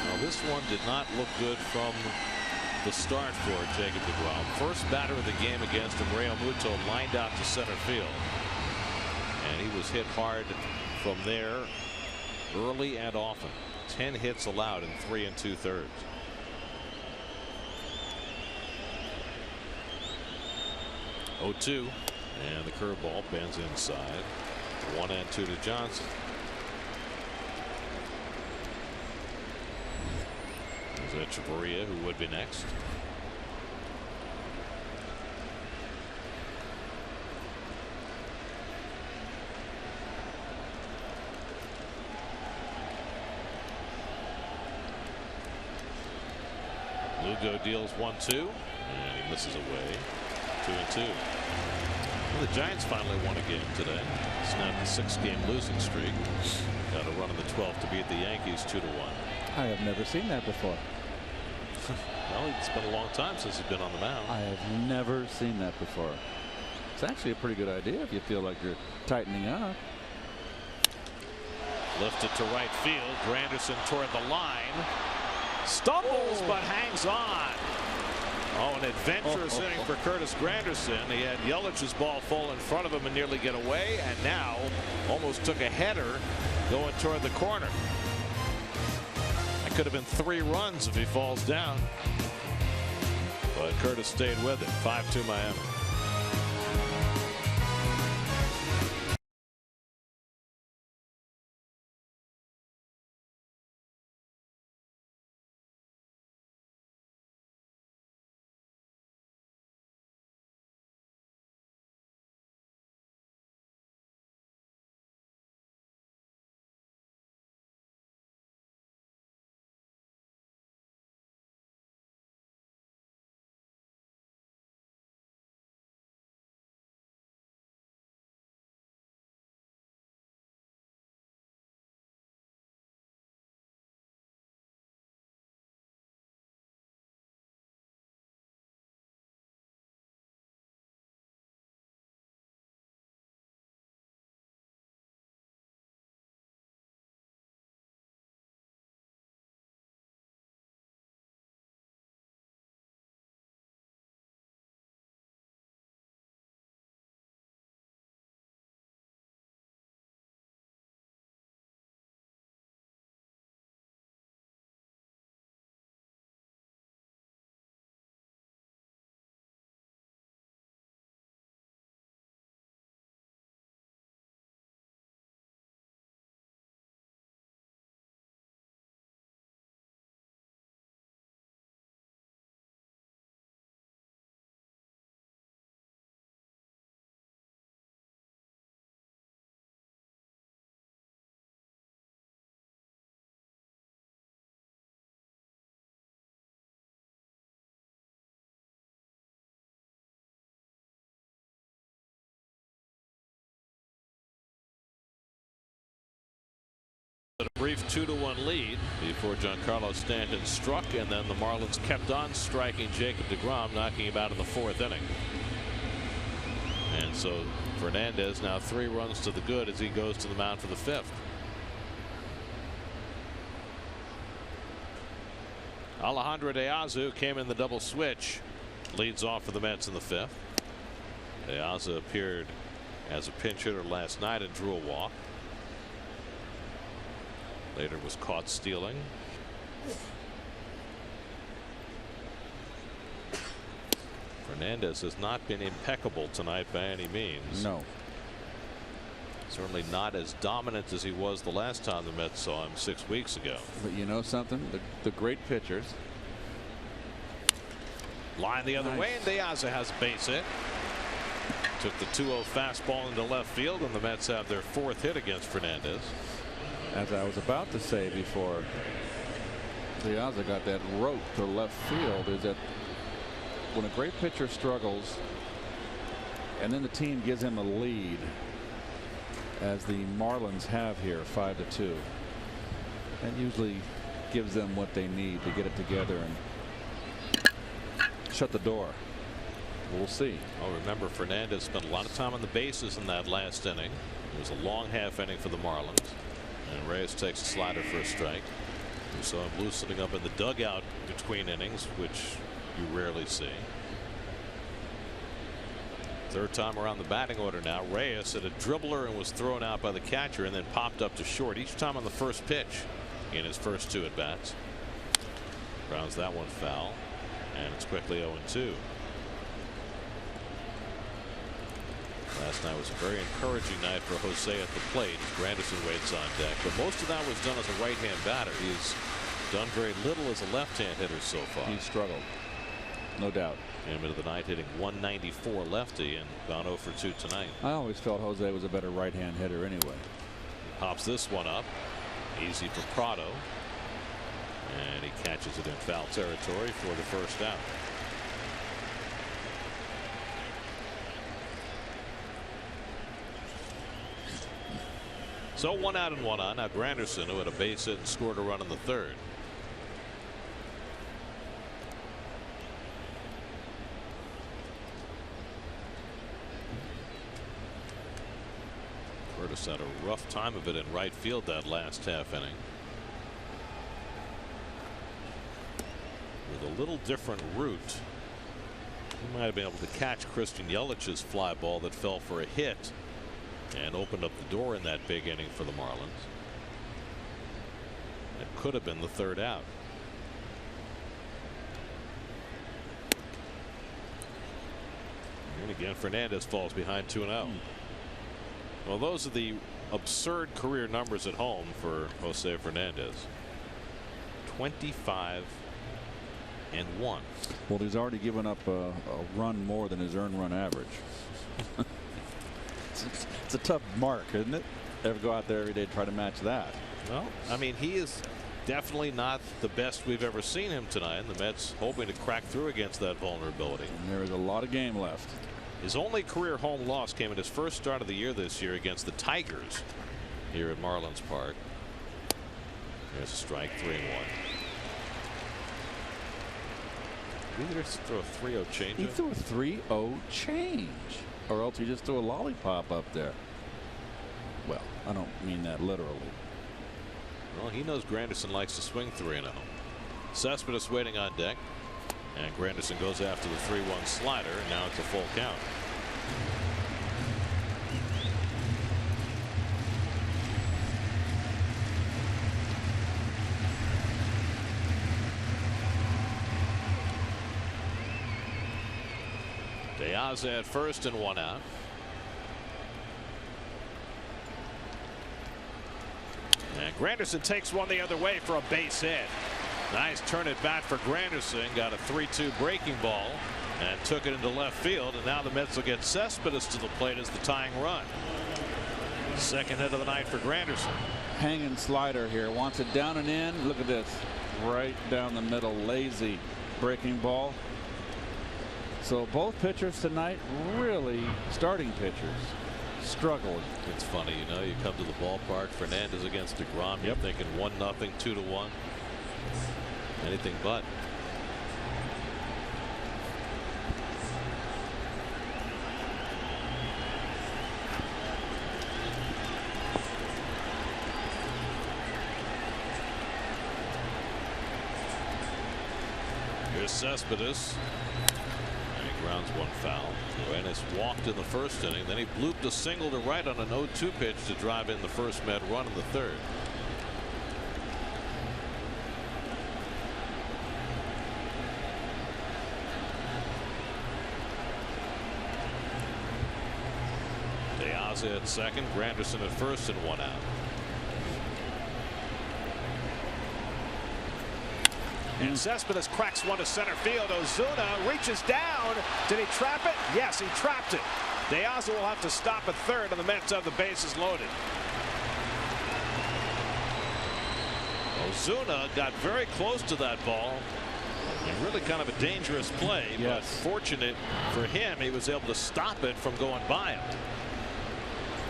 Now this one did not look good from the start for Jacob deGrom. First batter of the game against him, Realmuto, lined out to center field. And he was hit hard from there early and often. 10 hits allowed in 3 2/3. Oh, 2, and the curveball bends inside. 1-2 to Johnson. There's Echeverria, who would be next. Lugo deals 1-2, and he misses away. 2-2. Well, the Giants finally won a game today. Snapped the 6-game losing streak. Got a run in the 12th to beat the Yankees 2-1. I have never seen that before. Well, it's been a long time since he's been on the mound. I have never seen that before. It's actually a pretty good idea if you feel like you're tightening up. Lifted to right field. Granderson toward the line. Stumbles but hangs on. Oh, an adventurous inning for Curtis Granderson. He had Yelich's ball fall in front of him and nearly get away, and now almost took a header going toward the corner. That could have been 3 runs if he falls down. But Curtis stayed with it. 5-2 Miami. A brief 2-1 lead before Giancarlo Stanton struck, and then the Marlins kept on striking Jacob deGrom, knocking him out in the 4th inning. And so Fernandez now 3 runs to the good as he goes to the mound for the 5th. Alejandro De Aza came in the double switch, leads off for the Mets in the 5th. De Aza appeared as a pinch hitter last night and drew a walk. Later was caught stealing. Fernandez has not been impeccable tonight by any means. No. Certainly not as dominant as he was the last time the Mets saw him 6 weeks ago. But you know something? The great pitchers. Line the other way, and De Aza has a base hit. Took the 2-0 fastball into left field, and the Mets have their 4th hit against Fernandez. As I was about to say before De Aza got that rope to left field, is that when a great pitcher struggles and then the team gives him a lead, as the Marlins have here, 5-2, that usually gives them what they need to get it together and shut the door. We'll see. Oh, remember, Fernandez spent a lot of time on the bases in that last inning. It was a long half inning for the Marlins. And Reyes takes a slider for a strike. We saw him loosening up in the dugout between innings, which you rarely see. 3rd time around the batting order now. Reyes hit a dribbler and was thrown out by the catcher and then popped up to short, each time on the first pitch in his first 2 at bats. Grounds that one foul, and it's quickly 0-2. Last night was a very encouraging night for Jose at the plate. Granderson waits on deck, but most of that was done as a right-hand batter. He's done very little as a left-hand hitter so far. He struggled, no doubt. Came into the night hitting 194 lefty and gone 0 for 2 tonight. I always felt Jose was a better right-hand hitter anyway. Pops this one up. Easy for Prado. And he catches it in foul territory for the first out. So 1 out and 1 on. Now Granderson, who had a base hit and scored a run in the third. Curtis had a rough time of it in right field that last half inning. With a little different route. He might have been able to catch Christian Yelich's fly ball that fell for a hit and opened up the door in that big inning for the Marlins. It could have been the third out. And again, Fernandez falls behind 2-0. Well, those are the absurd career numbers at home for Jose Fernandez. 25 and 1. Well, he's already given up a run more than his earned run average. It's a tough mark, isn't it? Ever go out there every day to try to match that? Well, I mean, he is definitely not the best we've ever seen him tonight. And the Mets hoping to crack through against that vulnerability. And there is a lot of game left. His only career home loss came in his first start of the year this year against the Tigers here at Marlins Park. There's a strike, 3-1. Did he just throw a 3-0 change? He threw a 3-0 change. Or else he just threw a lollipop up there. Well, I don't mean that literally. Well, he knows Granderson likes to swing 3-0. Cespedes waiting on deck. And Granderson goes after the 3-1 slider. And now it's a full count. Diaz at first and 1 out. And Granderson takes one the other way for a base hit. Nice turn at bat for Granderson. Got a 3-2 breaking ball and took it into left field. And now the Mets will get Cespedes to the plate as the tying run. Second hit of the night for Granderson. Hanging slider here. Wants it down and in. Look at this. Right down the middle. Lazy breaking ball. So both pitchers tonight, really starting pitchers, struggled. It's funny, you know, you come to the ballpark, Fernandez against DeGrom, you're thinking 1-0, 2-1. Anything but. Here's Cespedes. Grounds one foul. Ennis walked in the first inning. Then he blooped a single to right on an 0-2 pitch to drive in the first Met run in the third. Diaz at second. Granderson at first and 1 out. And Cespedes cracks one to center field. Ozuna reaches down. Did he trap it? Yes, he trapped it. Diaz will have to stop at third, and the Mets have the bases loaded. Ozuna got very close to that ball. And really kind of a dangerous play, but fortunate for him, he was able to stop it from going by him.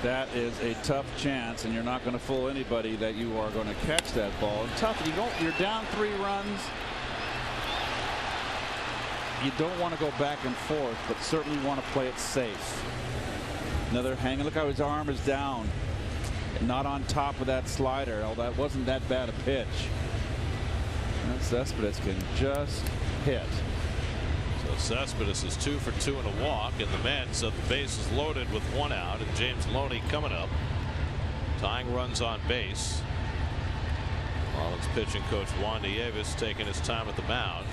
That is a tough chance, and you're not going to fool anybody that you are going to catch that ball. And tough. You're down 3 runs. You don't want to go back and forth, but certainly want to play it safe. Another hanging. Look how his arm is down, not on top of that slider. Oh, that wasn't that bad a pitch. And Cespedes can just hit. So Cespedes is 2 for 2 and a walk, and the Mets have the bases loaded with 1 out, and James Loney coming up. Tying runs on base. Marlins pitching coach Juan Nieves taking his time at the mound,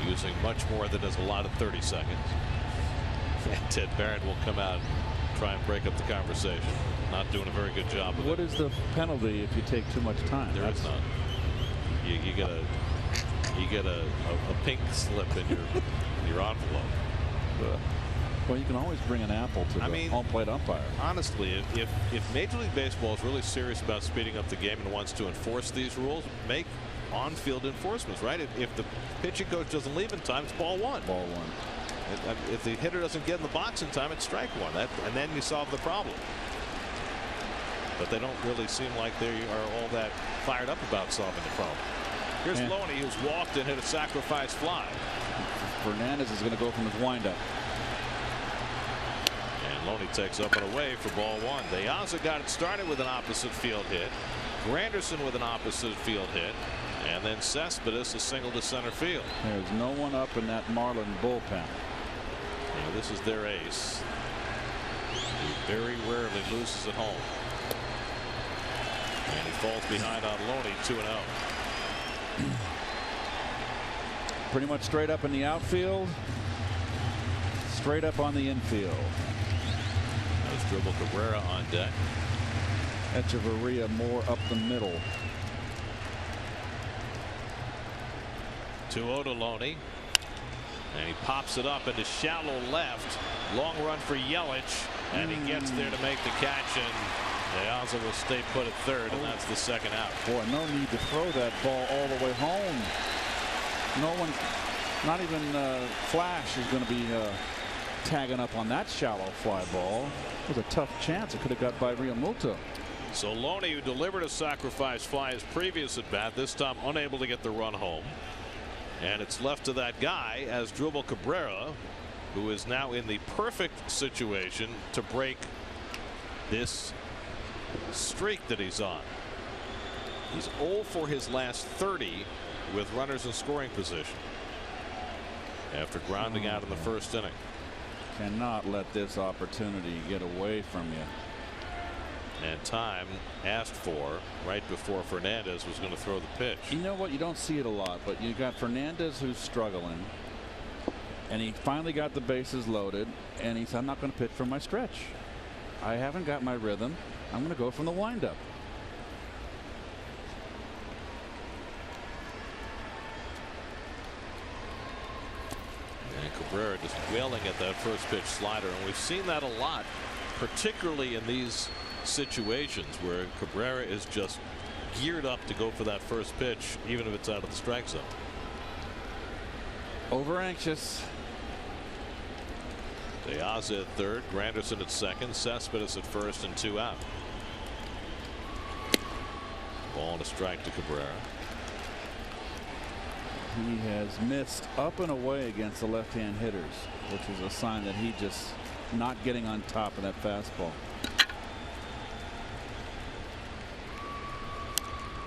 using much more than his allotted 30 seconds. And Ted Barrett will come out try and break up the conversation. Not doing a very good job of it. What is the penalty if you take too much time? There is none. You get a pink slip in your envelope. Well, you can always bring an apple to the home plate umpire. Honestly, if Major League Baseball is really serious about speeding up the game and wants to enforce these rules, make on-field enforcements, right? If the pitching coach doesn't leave in time, it's ball one. Ball one. If the hitter doesn't get in the box in time, it's strike one. And then you solve the problem. But they don't really seem like they are all that fired up about solving the problem. Here's Loney, who's walked and hit a sacrifice fly. Fernandez is going to go from his windup. And Loney takes up and away for ball one. De Aza got it started with an opposite field hit. Granderson with an opposite field hit. And then Cespedes a single to center field. There's no one up in that Marlin bullpen. Yeah, this is their ace. He very rarely loses at home. And he falls behind on Loney 2-0. Pretty much straight up in the outfield. Straight up on the infield. There's Dribble Cabrera on deck. Echeverria more up the middle. 2-0 to Loney. And he pops it up into shallow left. Long run for Yelich. And he gets there to make the catch. And De Aza will stay put at third. And that's the second out. Boy, no need to throw that ball all the way home. No one, not even Flash, is going to be tagging up on that shallow fly ball. It was a tough chance. It could have got by Realmuto. So Loney, who delivered a sacrifice fly his previous at bat, this time unable to get the run home. And it's left to that guy as Dribble Cabrera, who is now in the perfect situation to break this streak that he's on. He's 0 for his last 30 with runners in scoring position after grounding out in the first inning. Cannot let this opportunity get away from you. And time asked for right before Fernandez was going to throw the pitch. You know what? You don't see it a lot, but you got Fernandez who's struggling, and he finally got the bases loaded, and he said, I'm not going to pitch from my stretch. I haven't got my rhythm. I'm going to go from the windup. And Cabrera just wailing at that first pitch slider, and we've seen that a lot, particularly in these situations where Cabrera is just geared up to go for that first pitch, even if it's out of the strike zone. Over anxious. De Aza at third, Granderson at second, Cespedes at first, and 2 out. Ball and a strike to Cabrera. He has missed up and away against the left-hand hitters, which is a sign that he just not getting on top of that fastball.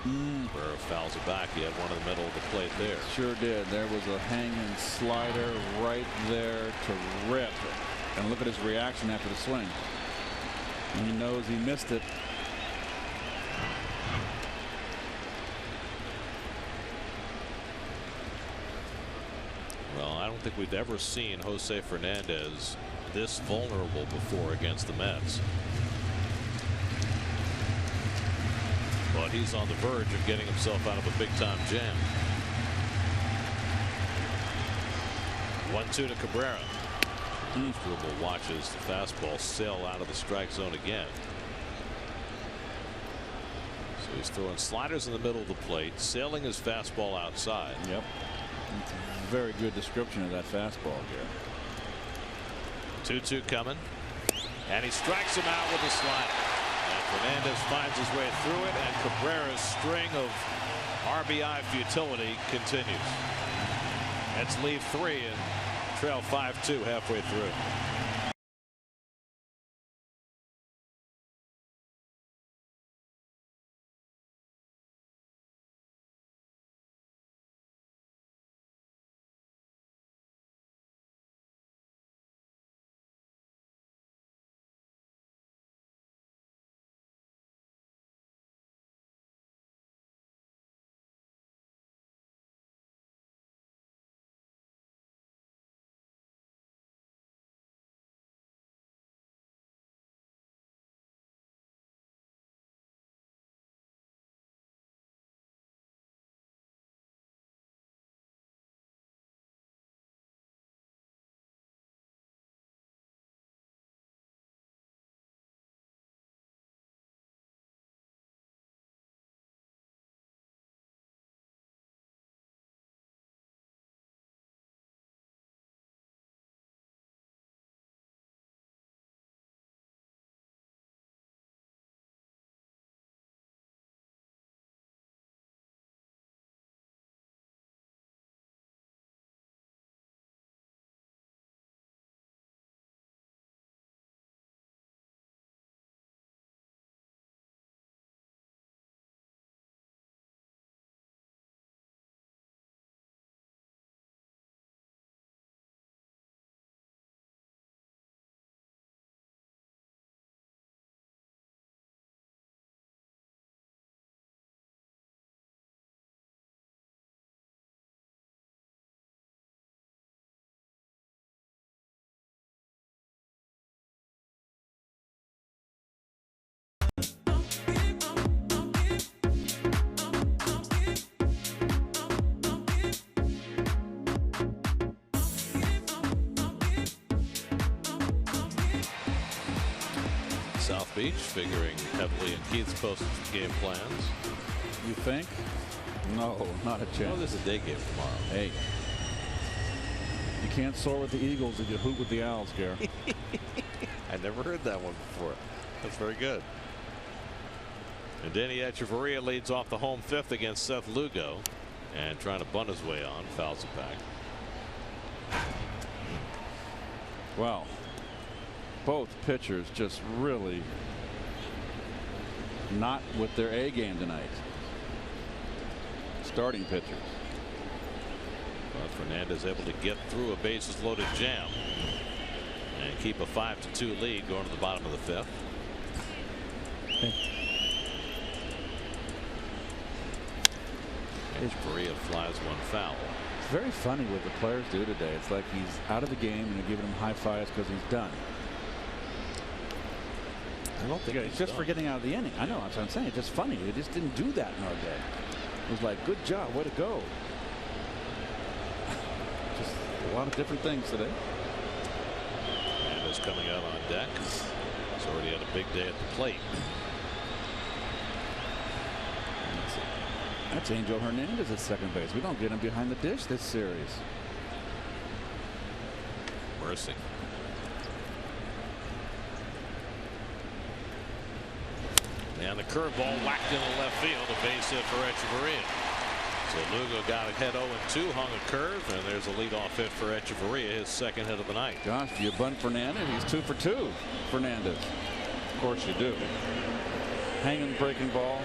Cabrera fouls it back. He had one in the middle of the plate there. Sure did. There was a hanging slider right there to rip. And look at his reaction after the swing. He knows he missed it. Well, I don't think we've ever seen Jose Fernandez this vulnerable before against the Mets. But he's on the verge of getting himself out of a big-time jam. 1-2 to Cabrera. Dribble watches the fastball sail out of the strike zone again. So he's throwing sliders in the middle of the plate, sailing his fastball outside. Yep. Very good description of that fastball here. 2-2 coming. And he strikes him out with a slider. And Fernandez finds his way through it, and Cabrera's string of RBI futility continues. Mets lead 3 and trail 5-2 halfway through. South Beach, figuring heavily in Keith's post-game plans. You think? No, not a Oh, chance. there's a day game tomorrow. Hey, you can't soar with the Eagles if you hoot with the Owls, Gary. I never heard that one before. That's very good. And Danny Echeverria leads off the home fifth against Seth Lugo, and trying to bunt his way on, fouls it back. Wow. Both pitchers just really not with their A game tonight. Starting pitchers. But Fernandez able to get through a bases loaded jam and keep a 5-2 lead going to the bottom of the fifth. Echeverria flies one foul. It's very funny what the players do today. It's like he's out of the game and they're giving him high fives because he's done. I don't think He's just for getting out of the inning. I know, that's what I'm saying. It's just funny. They just didn't do that in our day. It was like, good job, way to go. Just a lot of different things today. Fernandez coming out on deck. He's already had a big day at the plate. That's Angel Hernandez at second base. We don't get him behind the dish this series. Mercy. And the curveball whacked into left field, a base hit for Echeverria. So Lugo got a head 0-2, hung a curve, and there's a leadoff hit for Echeverria, his second hit of the night. Gosh, do you bunt Fernandez? He's 2 for 2. Fernandez. Of course you do. Hanging breaking ball.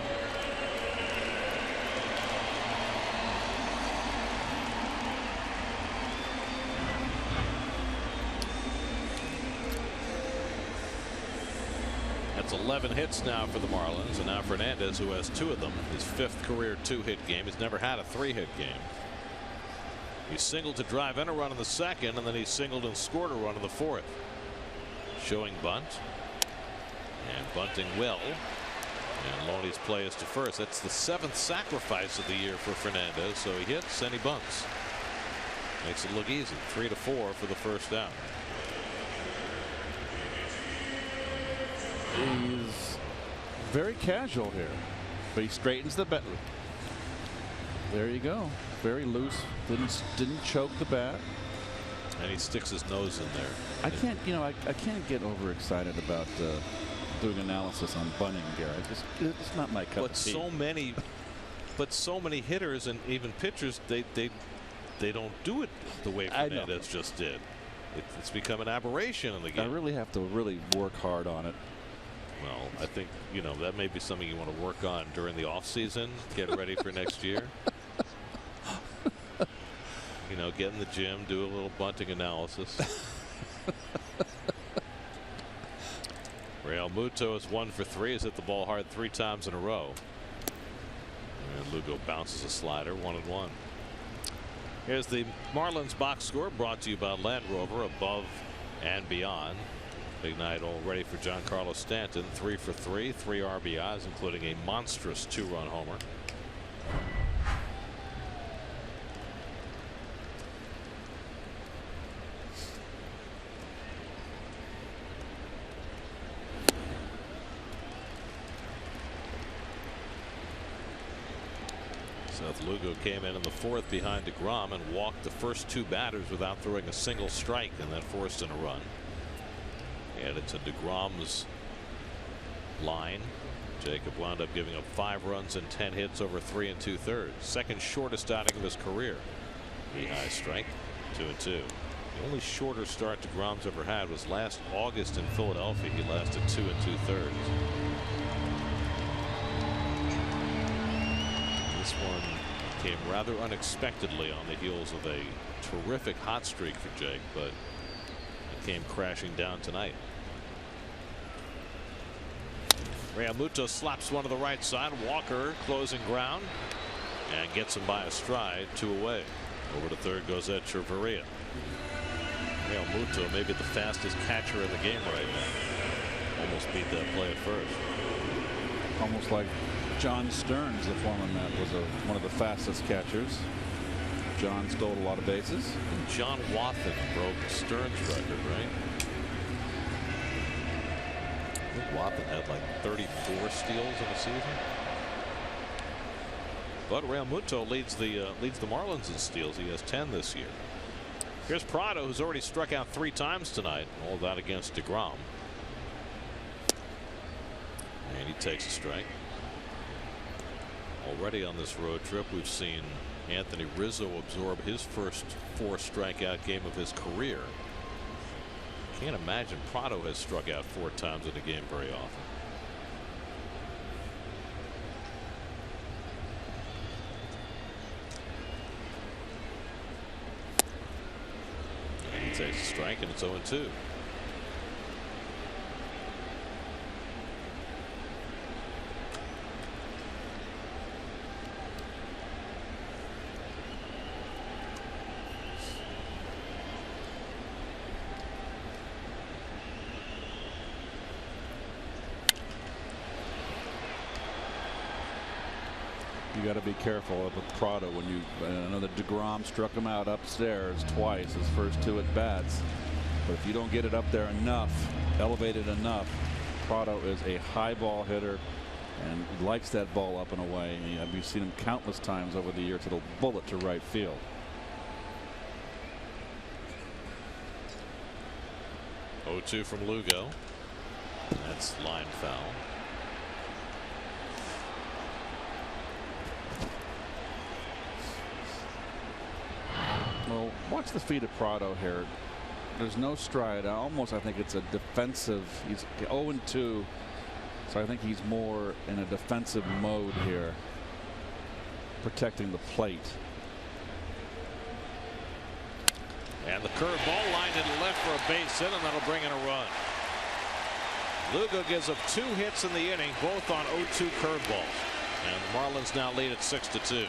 That's 11 hits now for the Marlins, and now Fernandez, who has 2 of them, his 5th career 2-hit game. He's never had a 3-hit game. He singled to drive in a run in the second, and then he singled and scored a run in the 4th. Showing bunt, and bunting well, and Loney's play is to first. That's the 7th sacrifice of the year for Fernandez, so he hits and he bunts. Makes it look easy. 3-4 for the first out. He's very casual here, but he straightens the bat. There you go. Very loose. Didn't choke the bat. And he sticks his nose in there. I can't, I can't get overexcited about doing analysis on bunting, Gary. It's not my cup of tea. But so many hitters and even pitchers, they don't do it the way Fernandez just did. It's become an aberration in the game. I really have to work hard on it. Well, I think that may be something you want to work on during the off season. Get ready for next year. Get in the gym, do a little bunting analysis. Real Muto is 1 for 3. Has hit the ball hard 3 times in a row. And Lugo bounces a slider, 1-1. Here's the Marlins box score, brought to you by Land Rover, above and beyond. Big night all ready for Giancarlo Stanton. 3 for 3, 3 RBIs, including a monstrous 2-run homer. Seth Lugo came in the 4th behind DeGrom and walked the first 2 batters without throwing a single strike, and that forced in a run. Added to DeGrom's line. Jacob wound up giving up 5 runs and 10 hits over 3 2/3. Second shortest outing of his career. The high strike, 2-2. The only shorter start DeGrom's ever had was last August in Philadelphia. He lasted 2 2/3. This one came rather unexpectedly on the heels of a terrific hot streak for Jake, but it came crashing down tonight. Realmuto slaps one to the right side. Walker closing ground and gets him by a stride, 2 away. Over to third goes Echeverria. Realmuto maybe the fastest catcher in the game right now. Almost beat that play at first. Almost like John Stearns, the former Met, was one of the fastest catchers. John stole a lot of bases. John Wathan broke Stearns' record, right? Watson had like 34 steals in the season. But Realmuto leads the Marlins in steals. He has 10 this year. Here's Prado, who's already struck out 3 times tonight. All that against DeGrom. And he takes a strike. Already on this road trip, we've seen Anthony Rizzo absorb his first 4 strikeout game of his career. Can't imagine Prado has struck out 4 times in a game very often. And he takes a strike, and it's 0-2. You got to be careful with Prado when you. I know that DeGrom struck him out upstairs twice his first 2 at bats, but if you don't get it up there enough, elevated enough, Prado is a high ball hitter and likes that ball up and away. We've seen him countless times over the years. It'll bullet to right field. Oh, 2 from Lugo. That's line foul. Well, watch the feet of Prado here. There's no stride. I think it's a defensive. He's 0-2, so I think he's more in a defensive mode here, protecting the plate. And the curveball lined to left for a base hit, and that'll bring in a run. Lugo gives up 2 hits in the inning, both on 0-2 curveballs, and the Marlins now lead at 6-2.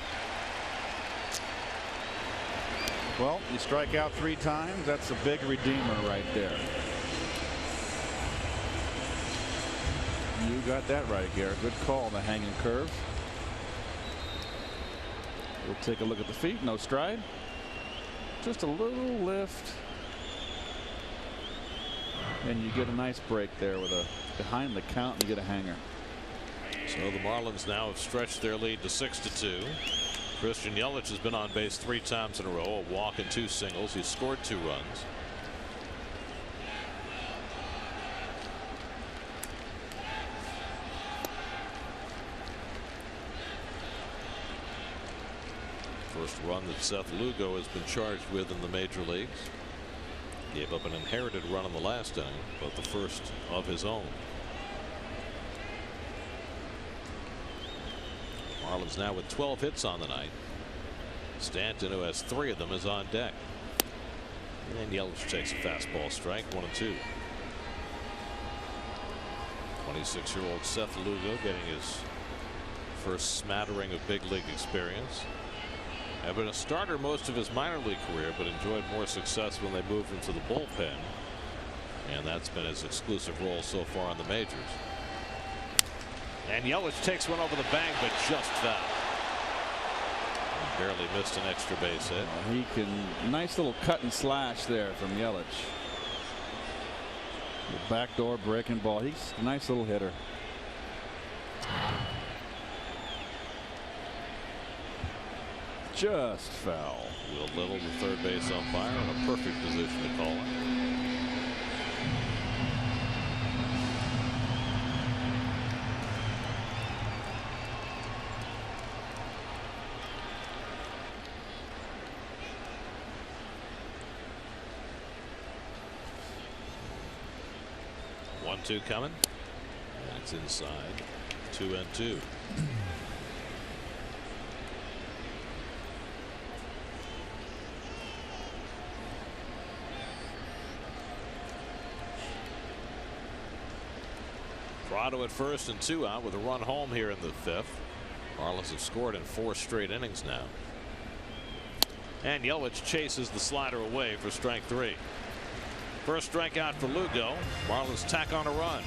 Well, you strike out 3 times. That's a big redeemer right there. You got that right, Garrett. Good call, the hanging curve. We'll take a look at the feet. No stride. Just a little lift. And you get a nice break there with a behind the count, and you get a hanger. So the Marlins now have stretched their lead to 6-2. Christian Yelich has been on base 3 times in a row, a walk and 2 singles. He's scored 2 runs. First run that Seth Lugo has been charged with in the major leagues. Gave up an inherited run in the last inning, but the first of his own. Marlins now with 12 hits on the night. Stanton, who has 3 of them, is on deck. And Yelich takes a fastball strike, 1-2. 26-year-old Seth Lugo getting his first smattering of big league experience. Had been a starter most of his minor league career, but enjoyed more success when they moved him to the bullpen. And that's been his exclusive role so far in the majors. And Yelich takes one over the bank, but just foul. Barely missed an extra base hit. He can. Nice little cut and slash there from Yelich. The backdoor breaking ball. He's a nice little hitter. Just foul. Will Little, the third base umpire, in a perfect position to call it. One-two coming. And it's inside. 2-2. Prado at first and 2 out with a run home here in the 5th. Marlins have scored in 4 straight innings now. And Yelich chases the slider away for strike 3. First strikeout for Lugo. Marlins tack on a run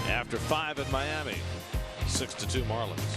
after 5 at Miami. 6-2 Marlins.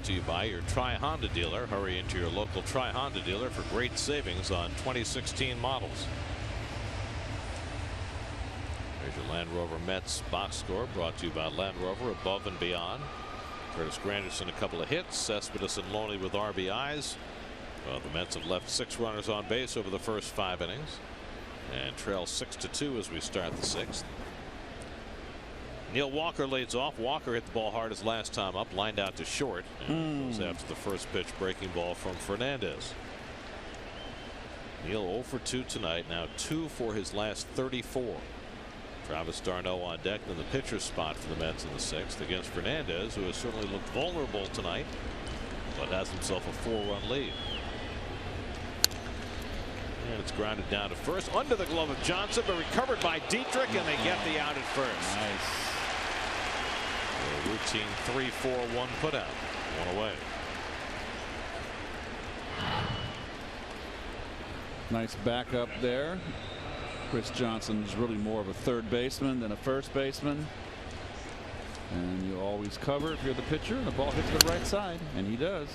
To you by your Tri-Honda dealer. Hurry into your local Tri-Honda dealer for great savings on 2016 models. There's your Land Rover Mets box score, brought to you by Land Rover Above and Beyond. Curtis Granderson a couple of hits. Cespedes and Loney with RBIs. Well, the Mets have left 6 runners on base over the first 5 innings and trail 6-2 as we start the 6th. Neil Walker leads off. Walker hit the ball hard his last time up, lined out to short, and goes after the first pitch breaking ball from Fernandez. Neil 0 for 2 tonight, now 2 for his last 34. Travis d'Arnaud on deck in the pitcher's spot for the Mets in the 6th against Fernandez, who has certainly looked vulnerable tonight, but has himself a 4-run lead. And it's grounded down to first under the glove of Johnson, but recovered by Dietrich, and they get the out at first. Nice. A routine 3-4-1 putout. 1 away. Nice backup there. Chris Johnson is really more of a third baseman than a first baseman. And you always cover if you're the pitcher and the ball hits the right side, and he does.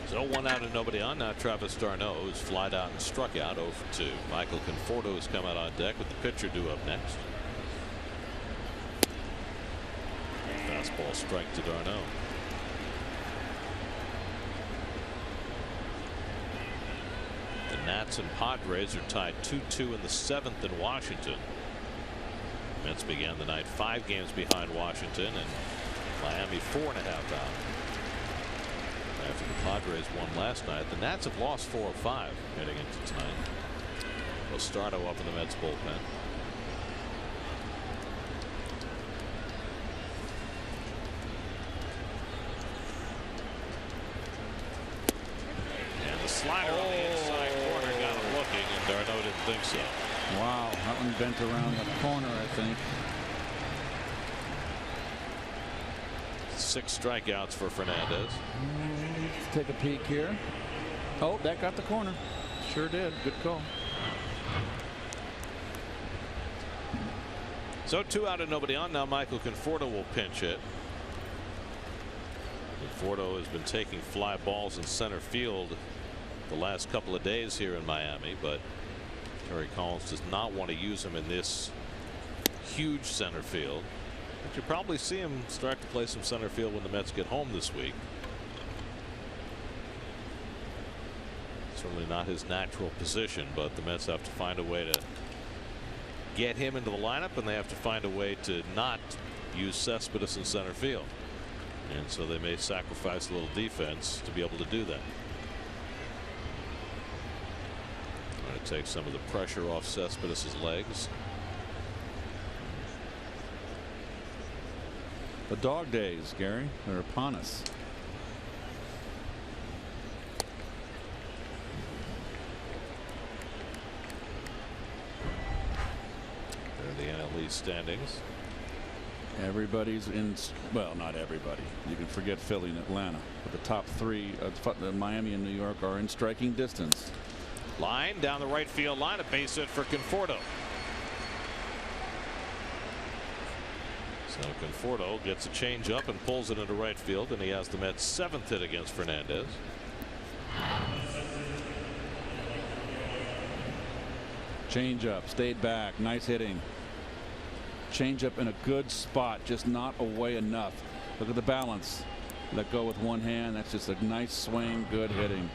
So 1 out and nobody on. Now Travis d'Arnaud, who's flied out and struck out 0 for 2. Michael Conforto has come out on deck with the pitcher due up next. Fastball strike to d'Arnaud. The Nats and Padres are tied 2-2 in the 7th in Washington. Mets began the night 5 games behind Washington, and Miami 4.5 out. After the Padres won last night, the Nats have lost 4 of 5 heading into tonight. Lostardo up in the Mets bullpen. And the slider on the inside corner got him looking, and d'Arnaud didn't think so. Wow, that one bent around the corner, I think. 6 strikeouts for Fernandez. Let's take a peek here. Oh, that got the corner. Sure did. Good call. So 2 out and nobody on. Now Michael Conforto will pinch hit. Conforto has been taking fly balls in center field the last couple of days here in Miami, but Terry Collins does not want to use him in this huge center field. But you'll probably see him start to play some center field when the Mets get home this week. Certainly not his natural position, but the Mets have to find a way to get him into the lineup, and they have to find a way to not use Cespedes in center field. And so they may sacrifice a little defense to be able to do that. Trying to take some of the pressure off Cespedes' legs. The dog days, Gary, are upon us. There are the NL East standings. Everybody's in, well, not everybody. You can forget Philly and Atlanta, but the top 3, Miami and New York, are in striking distance. Line down the right field line, a base hit for Conforto. So Conforto gets a change up and pulls it into right field, and he has the Mets' 7th hit against Fernandez. Change up, stayed back, nice hitting. Change up in a good spot, just not away enough. Look at the balance. Let go with one hand. That's just a nice swing, good hitting.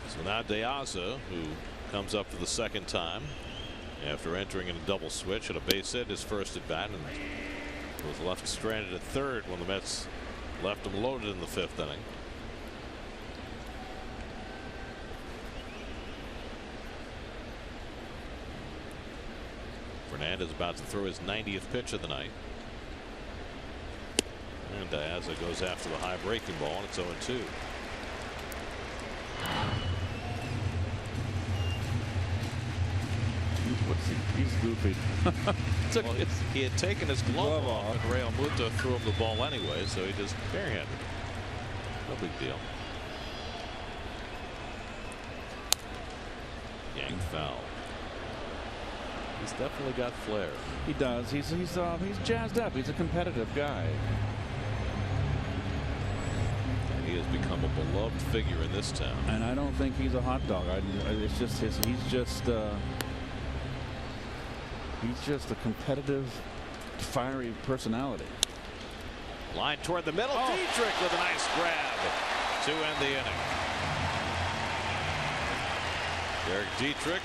So now De Aza, who comes up for the 2nd time after entering in a double switch at a base hit, his first at bat, and was left stranded at 3rd when the Mets left him loaded in the 5th inning. Fernandez about to throw his 90th pitch of the night. And De Aza goes after the high breaking ball, and it's 0-2. What's He's goofy. Well, he had taken his glove off, and Real Muto threw him the ball anyway, so he just barehanded. No big deal. Yang foul. He's definitely got flair. He does. He's jazzed up. He's a competitive guy. And he has become a beloved figure in this town. And I don't think he's a hot dog. It's just he's just a competitive, fiery personality. Line toward the middle. Dietrich with a nice grab to end the inning. Derek Dietrich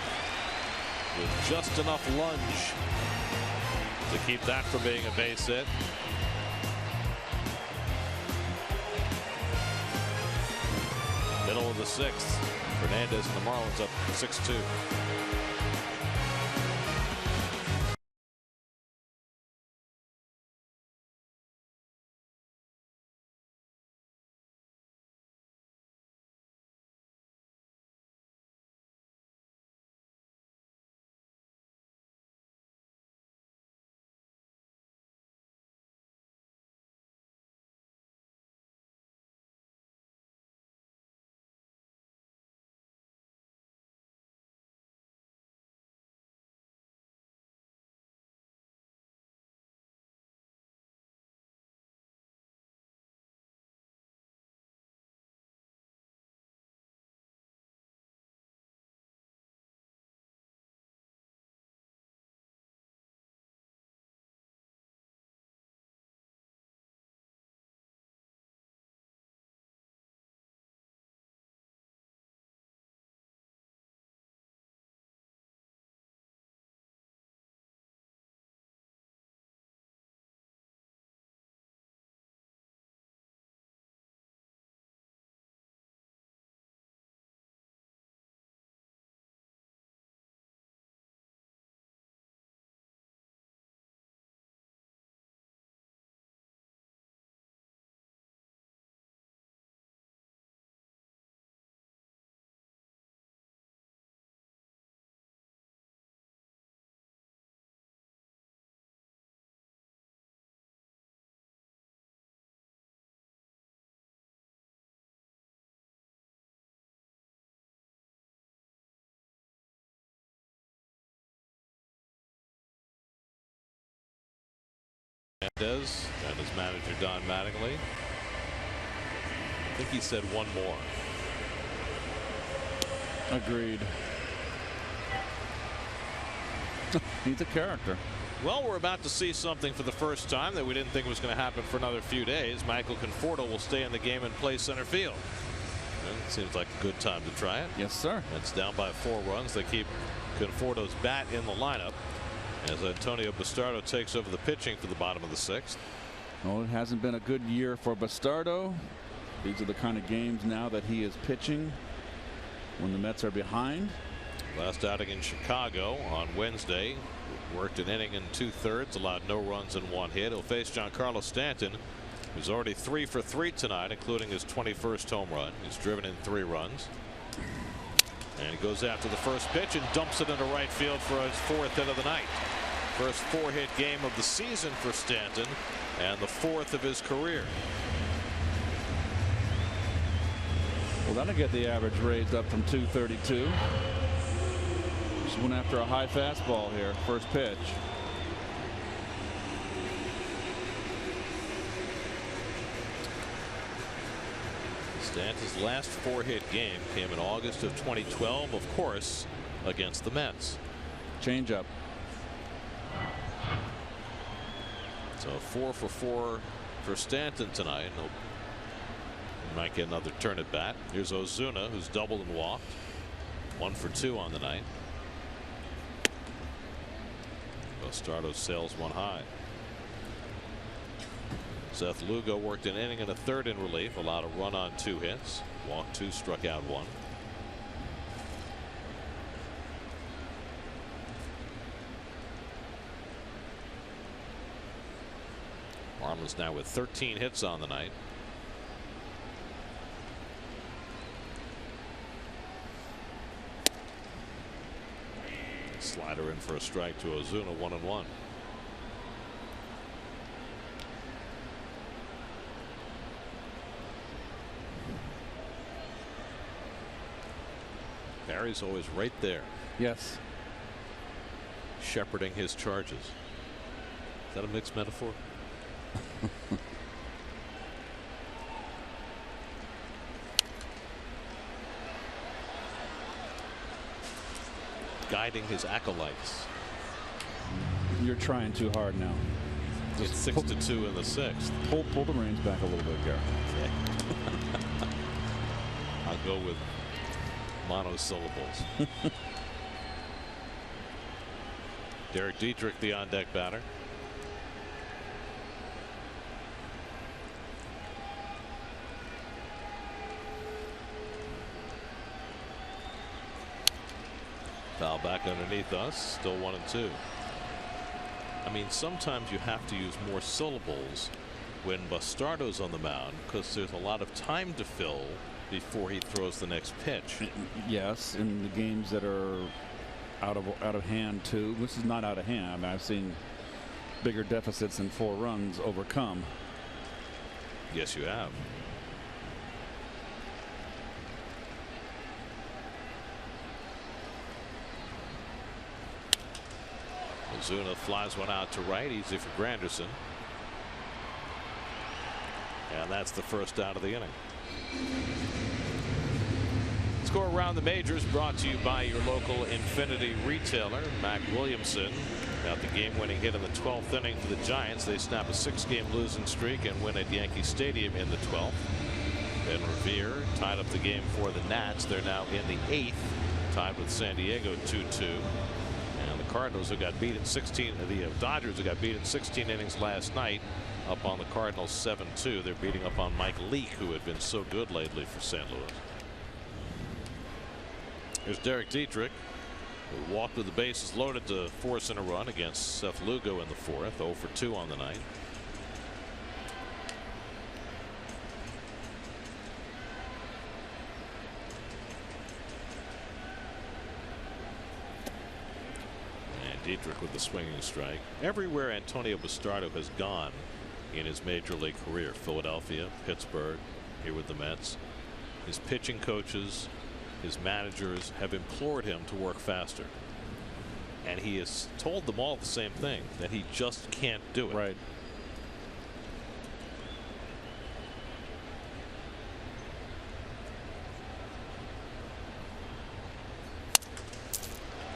with just enough lunge to keep that from being a base hit. Middle of the 6th. Fernandez and the Marlins up 6-2. Hernandez and his manager Don Mattingly. I think he said one more. Agreed. He's a character. Well, we're about to see something for the first time that we didn't think was going to happen for another few days. Michael Conforto will stay in the game and play center field. And it seems like a good time to try it. Yes, sir. It's down by 4 runs. They keep Conforto's bat in the lineup as Antonio Bastardo takes over the pitching for the bottom of the 6th. Well, it hasn't been a good year for Bastardo. These are the kind of games now that he is pitching when the Mets are behind. Last outing in Chicago on Wednesday, worked an inning and 2/3, allowed no runs and 1 hit. He'll face Giancarlo Stanton, who's already 3 for 3 tonight, including his 21st home run. He's driven in 3 runs. And he goes after the first pitch and dumps it into right field for his 4th hit of the night. First 4-hit game of the season for Stanton and the 4th of his career. Well, that'll get the average raised up from 232. Just went after a high fastball here. First pitch. Stanton's last 4-hit game came in August of 2012, of course, against the Mets. Changeup. So 4 for 4 for Stanton tonight. He might get another turn at bat. Here's Ozuna, who's doubled and walked. 1 for 2 on the night. Bastardo sails one high. Seth Lugo worked an inning and a 1/3 in relief, allowed a run on 2 hits, walked 2, struck out 1. Marlins now with 13 hits on the night. Slider in for a strike to Ozuna, 1-1. Barry's always right there. Yes. Shepherding his charges. Is that a mixed metaphor? Guiding his acolytes. You're trying too hard now. It's 6-2 in the 6th. Pull the reins back a little bit, Garrett. Okay. I'll go with monosyllables. Derek Dietrich, the on deck batter. Foul back underneath us. Still 1-2. I mean, sometimes you have to use more syllables when Bastardo's on the mound because there's a lot of time to fill before he throws the next pitch. Yes, in the games that are out of hand too. This is not out of hand. I mean, I've seen bigger deficits than 4 runs overcome. Yes, you have. Ozuna flies one out to right, easy for Granderson. And that's the first out of the inning. Score around the majors brought to you by your local Infinity retailer. Mac Williamson got the game-winning hit in the 12th inning for the Giants. They snap a 6-game losing streak and win at Yankee Stadium in the 12th. Then Revere tied up the game for the Nats. They're now in the 8th, tied with San Diego 2-2. And the Cardinals, who got beat in 16, the Dodgers, who got beat in 16 innings last night, up on the Cardinals 7-2. They're beating up on Mike Leake, who had been so good lately for St. Louis. Here's Derek Dietrich, who walked with the bases loaded to force in a run against Seth Lugo in the 4th. 0 for 2 on the night. And Dietrich with the swinging strike. Everywhere Antonio Bastardo has gone in his major league career, Philadelphia, Pittsburgh, here with the Mets, his pitching coaches, his managers have implored him to work faster. And he has told them all the same thing, that he just can't do it. Right.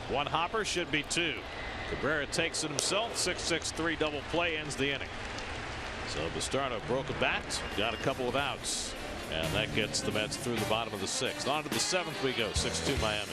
One hopper, should be 2. Cabrera takes it himself. 6-6-3 double play ends the inning. So Bastardo broke a bat, got a couple of outs. And that gets the Mets through the bottom of the 6th. On to the 7th we go. 6-2 Miami.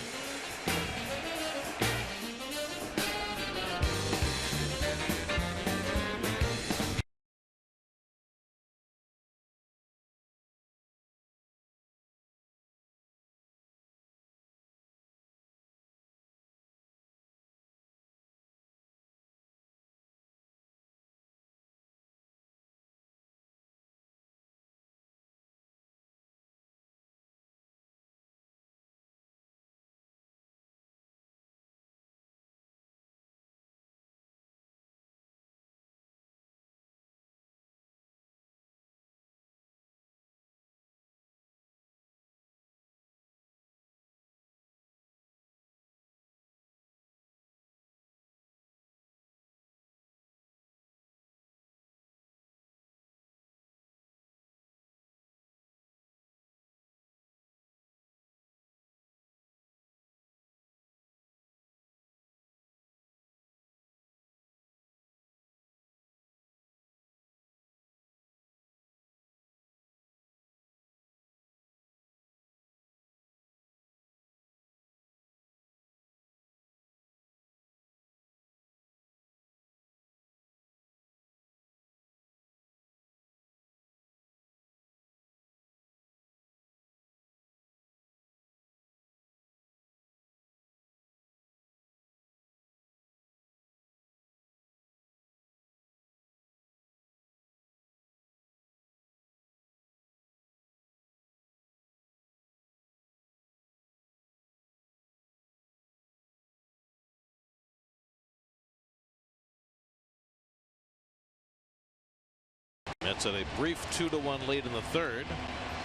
Mets had a brief 2-1 lead in the third,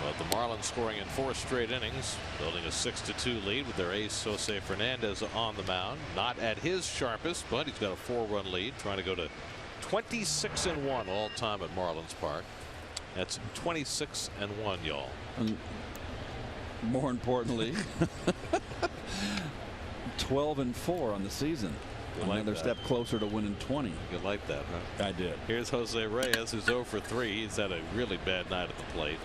but the Marlins scoring in 4 straight innings, building a 6-2 lead with their ace Jose Fernandez on the mound. Not at his sharpest, but he's got a 4-run lead, trying to go to 26-1 all time at Marlins Park. That's 26-1, y'all. And more importantly, 12-4 on the season. Another step closer to winning 20. You like that, huh? I did. Here's Jose Reyes, who's 0 for 3. He's had a really bad night at the plate.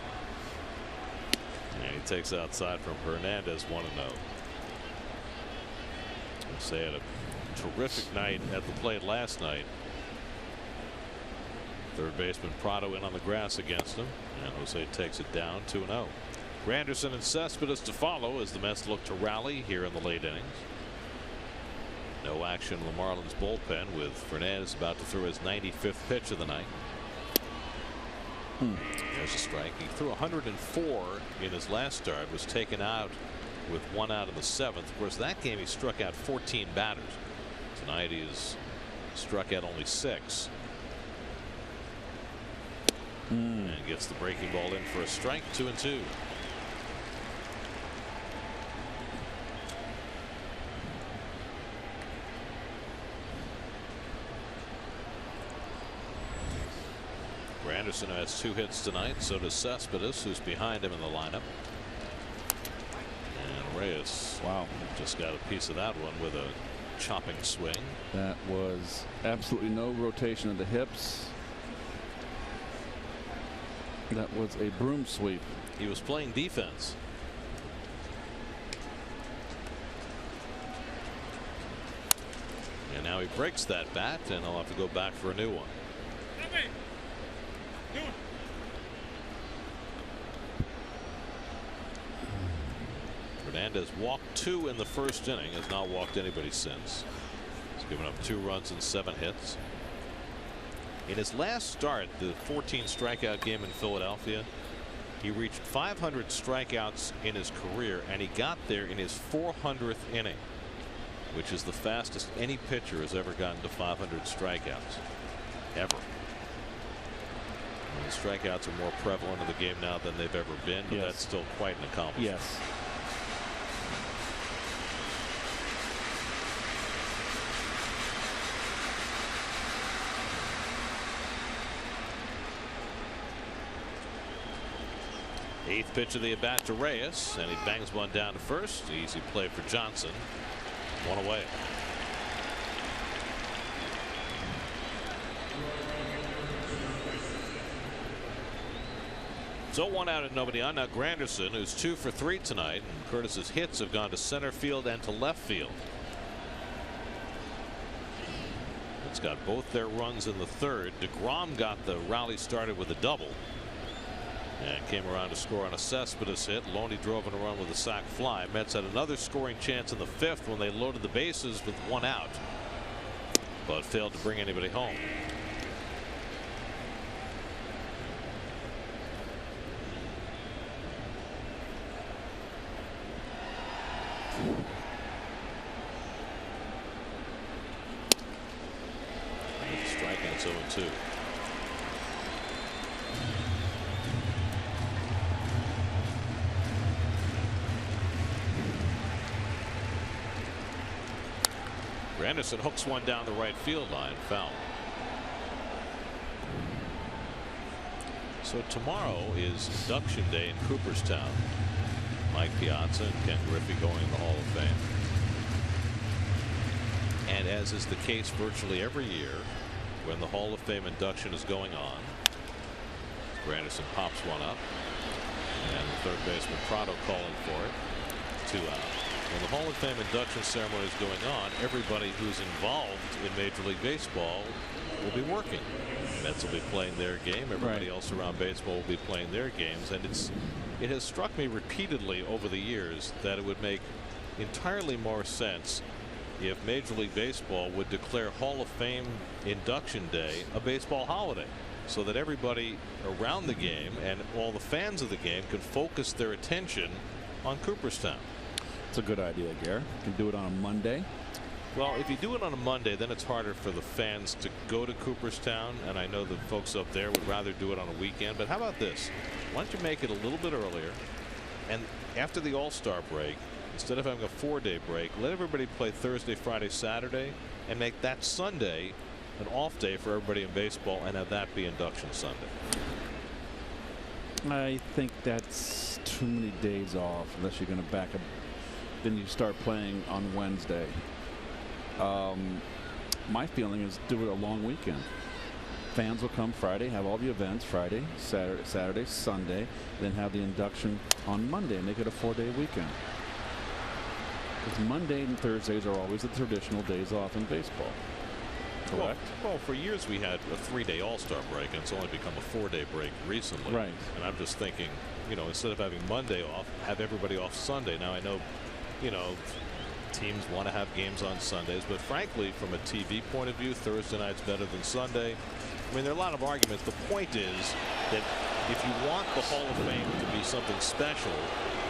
And he takes outside from Hernandez, 1-0. Jose had a terrific night at the plate last night. Third baseman Prado in on the grass against him, and Jose takes it down 2-0. Granderson and Cespedes to follow as the Mets look to rally here in the late innings. No action in the Marlins bullpen with Fernandez about to throw his 95th pitch of the night. There's a strike. He threw 104 in his last start, was taken out with 1 out in the 7th. Of course, that game he struck out 14 batters. Tonight he's struck out only 6. And gets the breaking ball in for a strike. 2-2. Granderson has 2 hits tonight. So does Cespedes, who's behind him in the lineup. And Reyes, wow, just got a piece of that one with a chopping swing. That was absolutely no rotation of the hips. That was a broom sweep. He was playing defense. And now he breaks that bat, and he'll have to go back for a new one. Fernandez walked 2 in the first inning, has not walked anybody since. He's given up 2 runs and 7 hits. In his last start, the 14 strikeout game in Philadelphia, he reached 500 strikeouts in his career, and he got there in his 400th inning, which is the fastest any pitcher has ever gotten to 500 strikeouts ever. And the strikeouts are more prevalent in the game now than they've ever been, but that's still quite an accomplishment. Yes. Eighth pitch of the at bat to Reyes, and he bangs one down to first. Easy play for Johnson. 1 away. So 1 out and nobody on. Now Granderson, who's 2 for 3 tonight, and Curtis's hits have gone to center field and to left field. It's got both their runs in the third. DeGrom got the rally started with a double. And came around to score on a Cespedes hit. Loney drove in a run with a sac fly. Mets had another scoring chance in the 5th when they loaded the bases with 1 out, but failed to bring anybody home. Strikeouts 0-2. Granderson hooks one down the right field line, foul. So tomorrow is induction day in Cooperstown. Mike Piazza and Ken Griffey going in the Hall of Fame. And as is the case virtually every year when the Hall of Fame induction is going on, Granderson pops one up, and the third baseman Prado calling for it. 2 out. When the Hall of Fame induction ceremony is going on, everybody who's involved in Major League Baseball will be working. Mets will be playing their game. Everybody else around baseball will be playing their games. And it has struck me repeatedly over the years that it would make entirely more sense if Major League Baseball would declare Hall of Fame induction day a baseball holiday, so that everybody around the game and all the fans of the game can focus their attention on Cooperstown. It's a good idea, Gare. You can do it on a Monday. Well, if you do it on a Monday, then it's harder for the fans to go to Cooperstown, and I know the folks up there would rather do it on a weekend. But how about this? Why don't you make it a little bit earlier, and after the All-Star break, instead of having a 4-day break, let everybody play Thursday, Friday, Saturday, and make that Sunday an off day for everybody in baseball, and have that be induction Sunday. I think that's too many days off unless you're going to back up. Then you start playing on Wednesday. My feeling is do it a long weekend. Fans will come Friday, have all the events Friday, Saturday, Sunday, then have the induction on Monday and make it a 4-day weekend. Because Monday and Thursdays are always the traditional days off in baseball. Correct? Well, for years we had a 3-day All-Star break, and it's only become a 4-day break recently. Right. And I'm just thinking, you know, instead of having Monday off, have everybody off Sunday. Now I know, you know, teams want to have games on Sundays, but frankly, from a TV point of view, Thursday night's better than Sunday. I mean, there are a lot of arguments. The point is that if you want the Hall of Fame to be something special,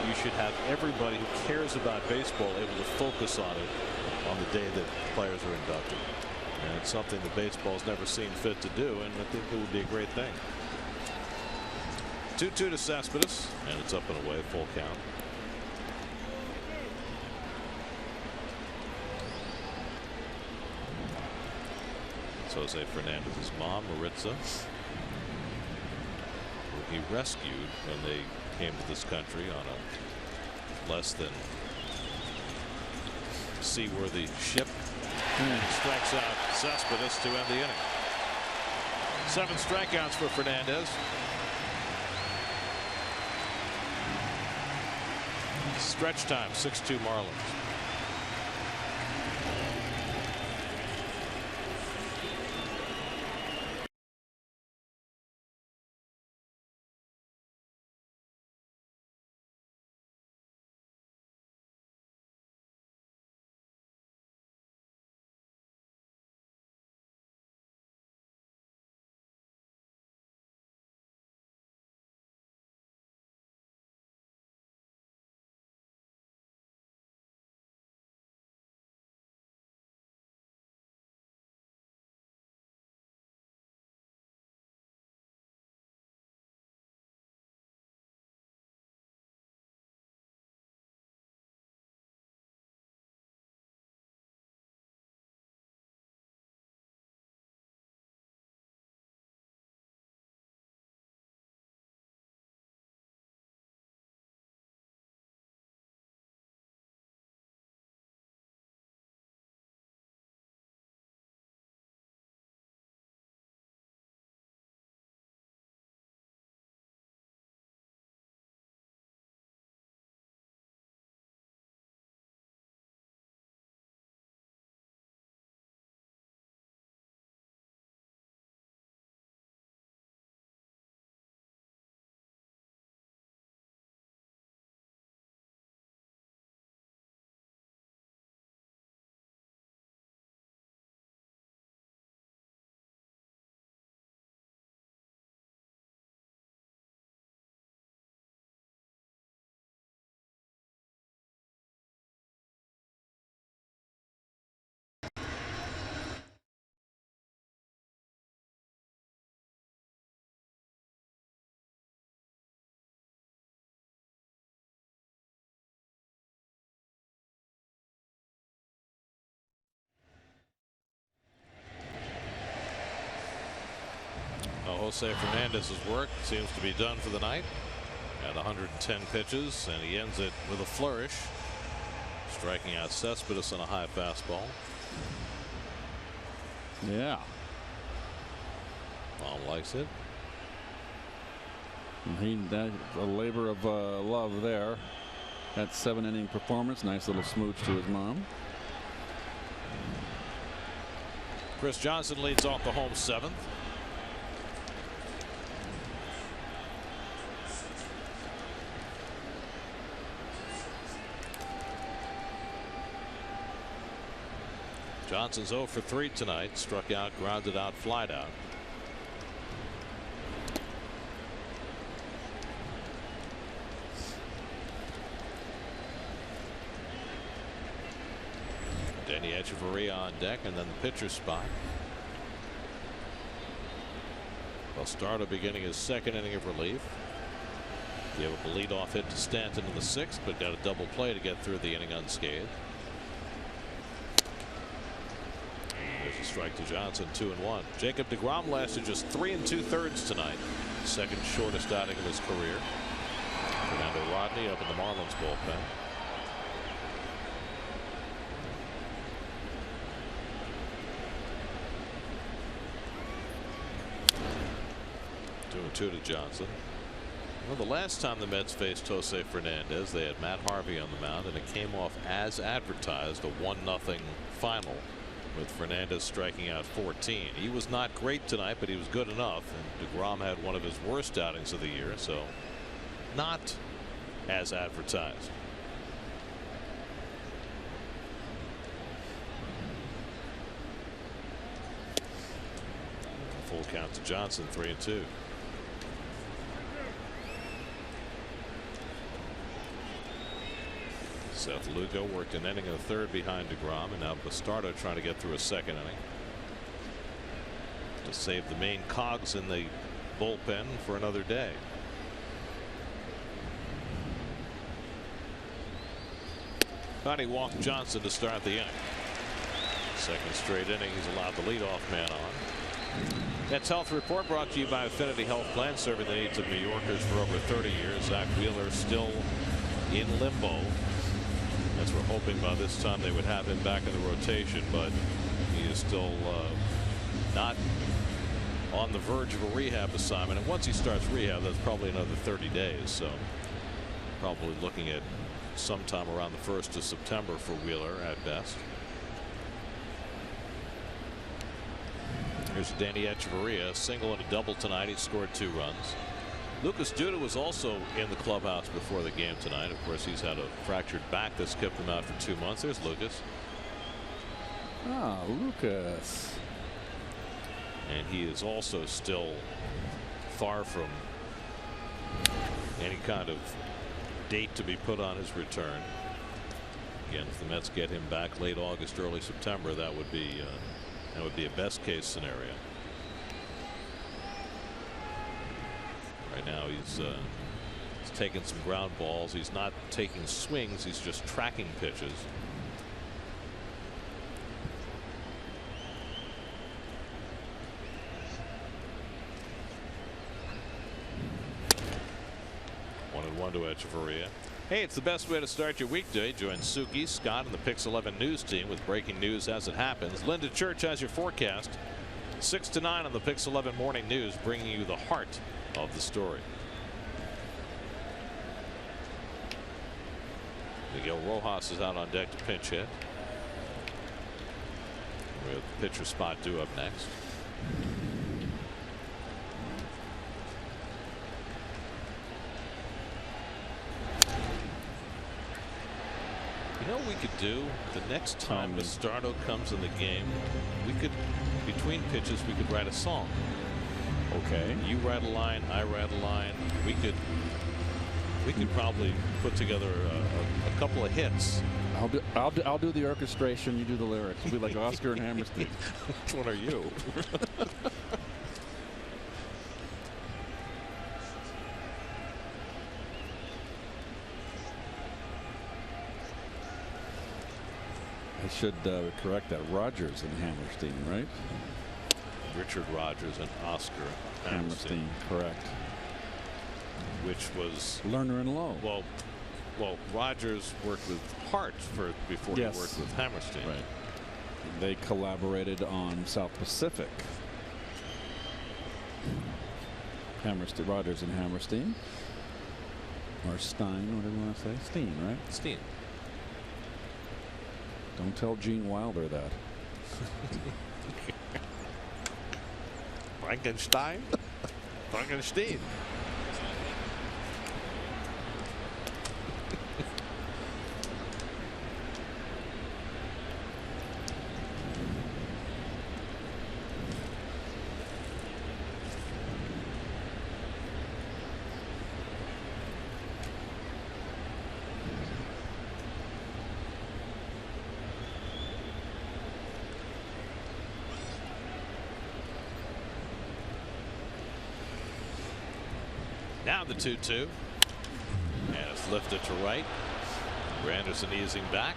you should have everybody who cares about baseball able to focus on it on the day that players are inducted. And it's something that baseball's never seen fit to do, and I think it would be a great thing. 2-2 to Cespedes, and it's up and away, full count. It's Jose Fernandez's mom, Maritza, who he rescued when they came to this country on a less than seaworthy ship. And strikes out Cespedes to end the inning. 7 strikeouts for Fernandez. Stretch time, 6-2 Marlins. Jose Fernandez's work seems to be done for the night at 110 pitches, and he ends it with a flourish, striking out Cespedes on a high fastball. Yeah. Mom likes it. That a labor of love there. That 7-inning performance. Nice little smooch to his mom. Chris Johnson leads off the home 7th. Johnson's 0 for 3 tonight. Struck out, grounded out, flied out. Danny Echeverria on deck, and then the pitcher spot. Bastardo beginning his second inning of relief. Gave up a leadoff hit to Stanton in the 6th, but got a double play to get through the inning unscathed. There's a strike to Johnson, 2-1. Jacob deGrom lasted just 3 2/3 tonight. Second shortest outing of his career. Fernando Rodney up in the Marlins bullpen. Two to Johnson. Well, the last time the Mets faced Jose Fernandez, they had Matt Harvey on the mound, and it came off as advertised, a 1-0 final, with Fernandez striking out 14. He was not great tonight, but he was good enough, and deGrom had one of his worst outings of the year, so not as advertised. Full count to Johnson, 3-2. Seth Lugo worked an inning and a third behind deGrom, and now Bastardo trying to get through a second inning to save the main cogs in the bullpen for another day. But he walked Johnson to start the inning. Second straight inning he's allowed the leadoff man on. That's Health Report brought to you by Affinity Health Plan, serving the needs of New Yorkers for over 30 years. Zach Wheeler still in limbo. As we're hoping by this time they would have him back in the rotation, but he is still not on the verge of a rehab assignment. And once he starts rehab, that's probably another 30 days. So probably looking at sometime around the 1st of September for Wheeler at best. Here's Danny Echeverria, a single and a double tonight. He scored 2 runs. Lucas Duda was also in the clubhouse before the game tonight. Of course, he's had a fractured back that's kept him out for 2 months. There's Lucas. Ah, Lucas. And he is also still far from any kind of date to be put on his return. Again, if the Mets get him back late August, early September, that would be a best case scenario. Right now he's taking some ground balls. He's not taking swings. He's just tracking pitches. One and one to Echeverria. Hey, it's the best way to start your weekday. Join Suki, Scott, and the Pix 11 News team with breaking news as it happens. Linda Church has your forecast. 6 to 9 on the Pix 11 Morning News, bringing you the heart of the story. Miguel Rojas is out on deck to pinch hit. We have the pitcher spot due up next. You know what we could do the next time Bastardo comes in the game? We could, between pitches, we could write a song. Okay. You write a line, I write a line. We could probably put together a couple of hits. I'll do the orchestration. You do the lyrics. It'll be like Oscar and Hammerstein. Which one are you? I should correct that. Rogers and Hammerstein, right? Richard Rogers and Oscar Hammerstein. Correct. Which was Lerner and Lowe. Well, Rogers worked with Hart before he worked with Hammerstein. Right. They collaborated on South Pacific. Hammerstein, Rogers and Hammerstein, or Stein, whatever you want to say. Steen, right? Steen. Don't tell Gene Wilder that. Frankenstein? Frankenstein. Now the 2-2. And it's lifted to right. Granderson easing back.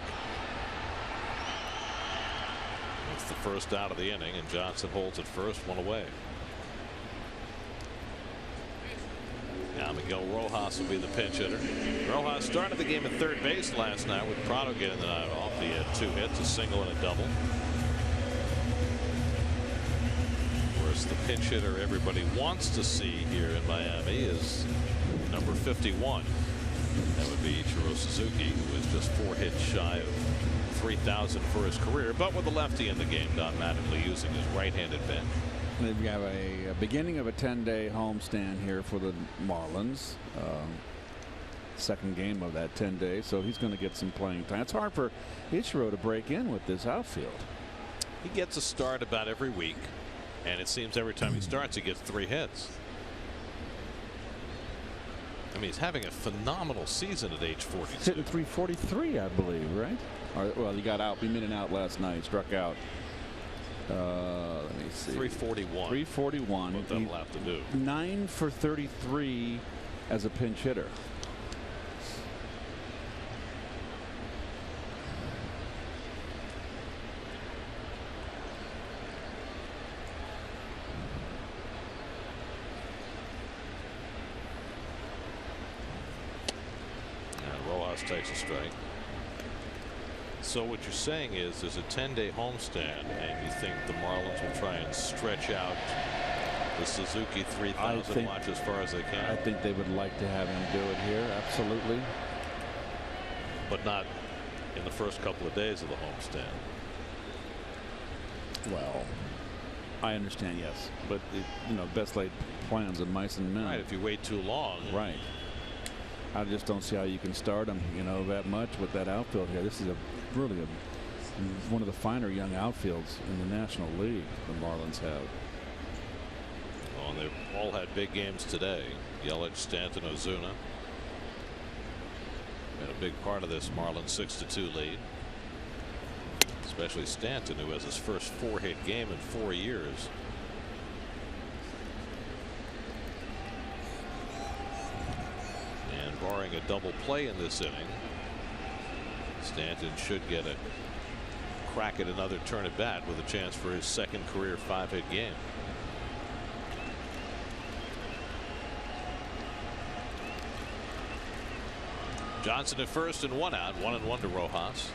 It's the first out of the inning, and Johnson holds it first, one away. Now Miguel Rojas will be the pinch hitter. Rojas started the game at third base last night with Prado getting the night off. He had 2 hits, a single and a double. Of course, the pinch hitter everybody wants to see here in Miami is number 51. That would be Ichiro Suzuki, who was just 4 hits shy of 3,000 for his career, but with a lefty in the game, Don Mattingly using his right-handed bench. They've got a beginning of a 10-day homestand here for the Marlins. Second game of that 10 days, so he's going to get some playing time. It's hard for Ichiro to break in with this outfield. He gets a start about every week, and it seems every time he starts, he gets 3 hits. I mean, he's having a phenomenal season at age 42. He's hitting 343, I believe, right? Well, he got out. He in and out last night. Struck out. Let me see. 341. 341. What that'll have to do. 9 for 33 as a pinch hitter. And Rojas takes a strike. So what you're saying is there's a 10-day homestand, and you think the Marlins will try and stretch out the Suzuki 3,000 watch as far as they can? I think they would like to have him do it here, absolutely. But not in the first couple of days of the homestand. Well, I understand, yes. But, best laid plans of mice and men. Right, if you wait too long. Right. I just don't see how you can start him, that much with that outfield here. This is really one of the finer young outfields in the National League the Marlins have. Oh, and they've all had big games today. Yelich, Stanton, Ozuna. Been a big part of this Marlins 6-2 lead. Especially Stanton, who has his first 4-hit game in 4 years. And barring a double play in this inning, Stanton should get a crack at another turn at bat with a chance for his second career 5-hit game. Johnson at first and 1 out, 1-1 to Rojas.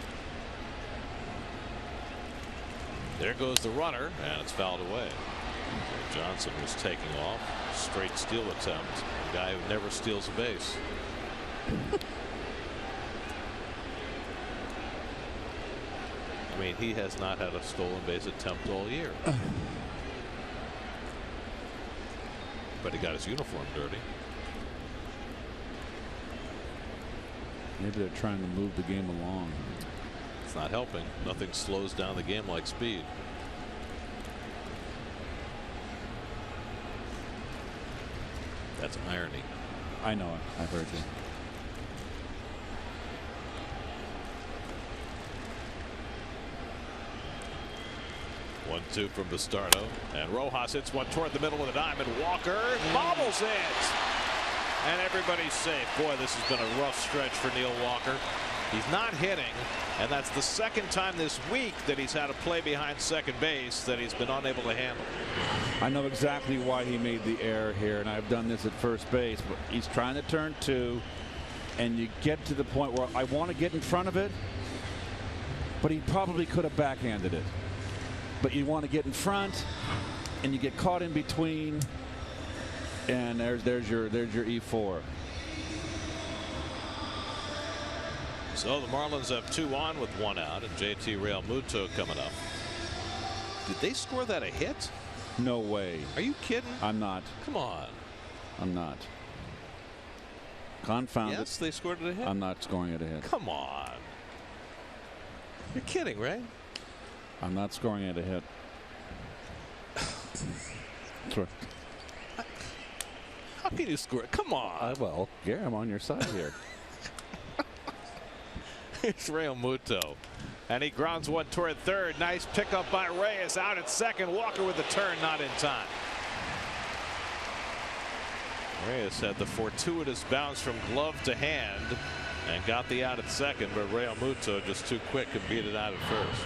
There goes the runner, and it's fouled away. Johnson was taking off. Straight steal attempt. A guy who never steals a base. I mean, he has not had a stolen base attempt all year. But he got his uniform dirty. Maybe they're trying to move the game along. It's not helping. Nothing slows down the game like speed. That's irony. I know it. I've heard you. One-two from Bastardo, and Rojas hits one toward the middle with a dime, and Walker bobbles it, and everybody's safe. Boy, this has been a rough stretch for Neil Walker. He's not hitting, and that's the second time this week that he's had a play behind second base that he's been unable to handle. I know exactly why he made the error here, and I've done this at first base, but he's trying to turn 2, and you get to the point where I want to get in front of it, but he probably could have backhanded it. But you want to get in front, and you get caught in between, and there's your E4. So the Marlins have 2 on with 1 out, and JT Realmuto coming up. Did they score that a hit? No way. Are you kidding? I'm not. Come on. I'm not. Confound it. Yes, they scored it a hit. I'm not scoring it a hit. Come on. You're kidding, right? I'm not scoring it a hit. How can you score it? Come on. Well, yeah, I'm on your side here. It's Realmuto, and he grounds one toward third. Nice pickup by Reyes. Out at second. Walker with the turn, not in time. Reyes had the fortuitous bounce from glove to hand and got the out at second, but Realmuto just too quick and beat it out at first.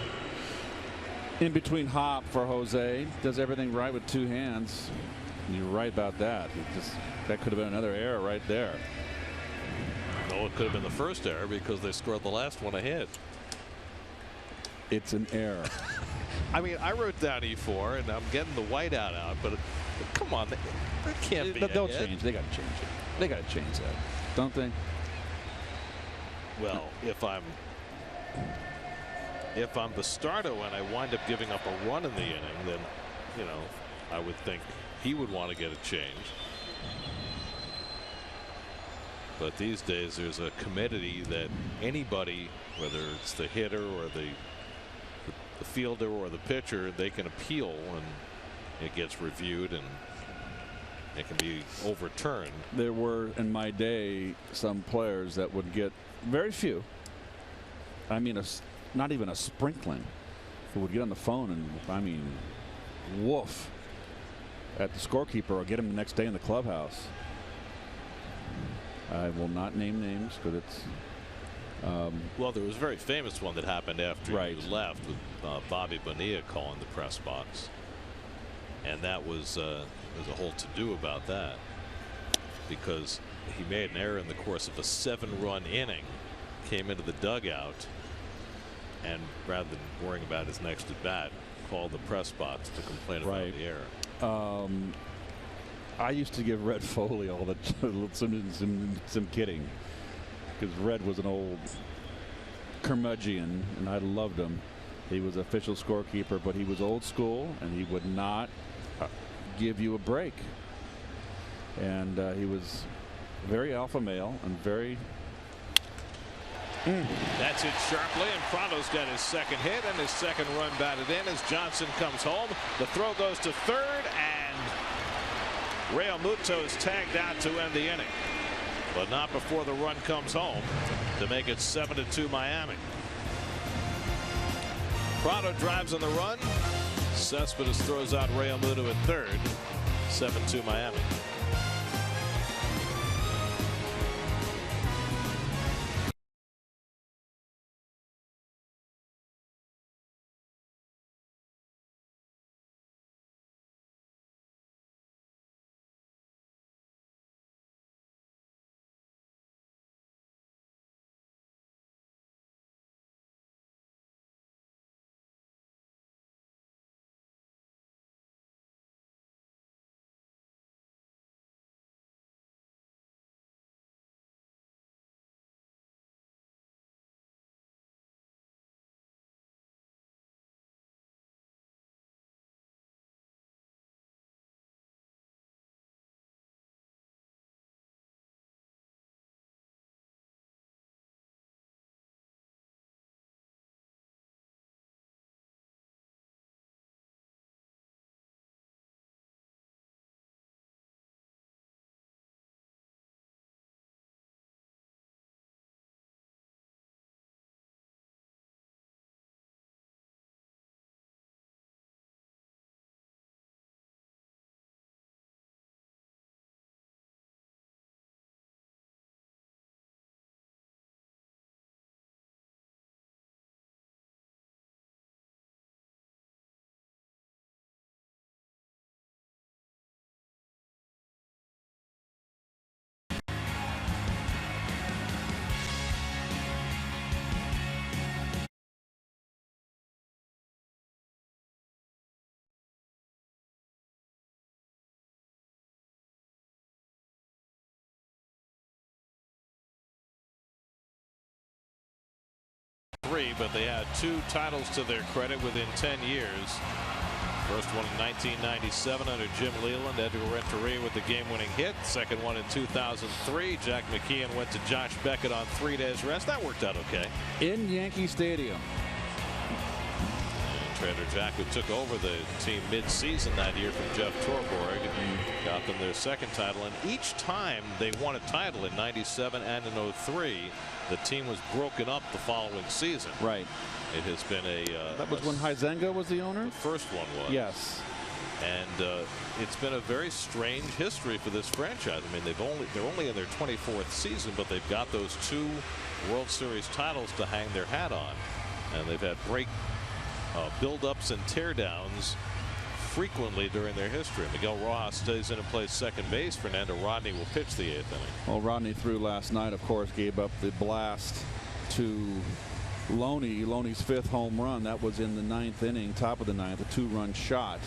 In between hop for Jose. Does everything right with two hands. You're right about that. That could have been another error right there. No, it could have been the first error because they scored the last one ahead. It's an error. I mean, I wrote down E4 and I'm getting the whiteout out, but come on, that can't be. They'll change. They got to change it. They got to change that, don't they? Well, if I'm Bastardo and I wind up giving up a run in the inning, then I would think he would want to get it changed. But these days there's a committee that anybody, whether it's the hitter or the fielder or the pitcher, they can appeal and it gets reviewed and it can be overturned. There were in my day some players that would get, very few, I mean not even a sprinkling, who would get on the phone and I mean woof at the scorekeeper or get him the next day in the clubhouse. I will not name names, but it's well, there was a very famous one that happened after you left with Bobby Bonilla calling the press box, and that was there's a whole to-do about that because he made an error in the course of a 7-run inning, came into the dugout, and rather than worrying about his next at bat, called the press box to complain about the error. I used to give Red Foley all the some kidding, because Red was an old curmudgeon and I loved him. He was official scorekeeper, but he was old school and he would not give you a break. And he was very alpha male and very. That's it sharply, and Prado's got his second hit and his second run batted in as Johnson comes home. The throw goes to third, and Realmuto is tagged out to end the inning, but not before the run comes home to make it 7-2 Miami. Prado drives on the run. Cespedes throws out Realmuto at third. 7-2 Miami. But they had 2 titles to their credit within 10 years. First one in 1997 under Jim Leland. Edgar Renteria with the game-winning hit. Second one in 2003. Jack McKeon went to Josh Beckett on 3 days rest. That worked out okay. In Yankee Stadium. Trader Jack, who took over the team mid-season that year from Jeff Torborg, got them their second title. And each time they won a title in 97 and in 03, the team was broken up the following season. Right. It has been a. That was when Huizenga was the owner? The first one was. Yes. And it's been a very strange history for this franchise. I mean, they're only in their 24th season, but they've got those 2 World Series titles to hang their hat on, and they've had build-ups and teardowns frequently during their history. Miguel Rojas stays in and plays second base. Fernando Rodney will pitch the 8th inning. Well, Rodney threw last night, of course, gave up the blast to Loney. Loney's 5th home run. That was in the 9th inning, top of the 9th, a 2-run shot.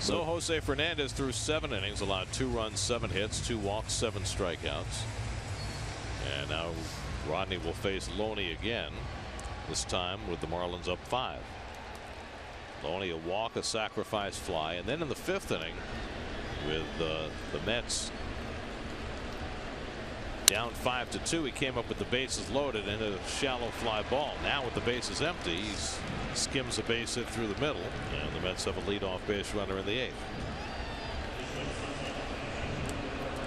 So Jose Fernandez threw 7 innings, allowed 2 runs, 7 hits, 2 walks, 7 strikeouts. And now Rodney will face Loney again, this time with the Marlins up 5. Loney a walk, a sacrifice fly, and then in the 5th inning with the Mets down 5-2, he came up with the bases loaded and a shallow fly ball. Now with the bases empty, he skims a base hit through the middle, and the Mets have a leadoff base runner in the 8th.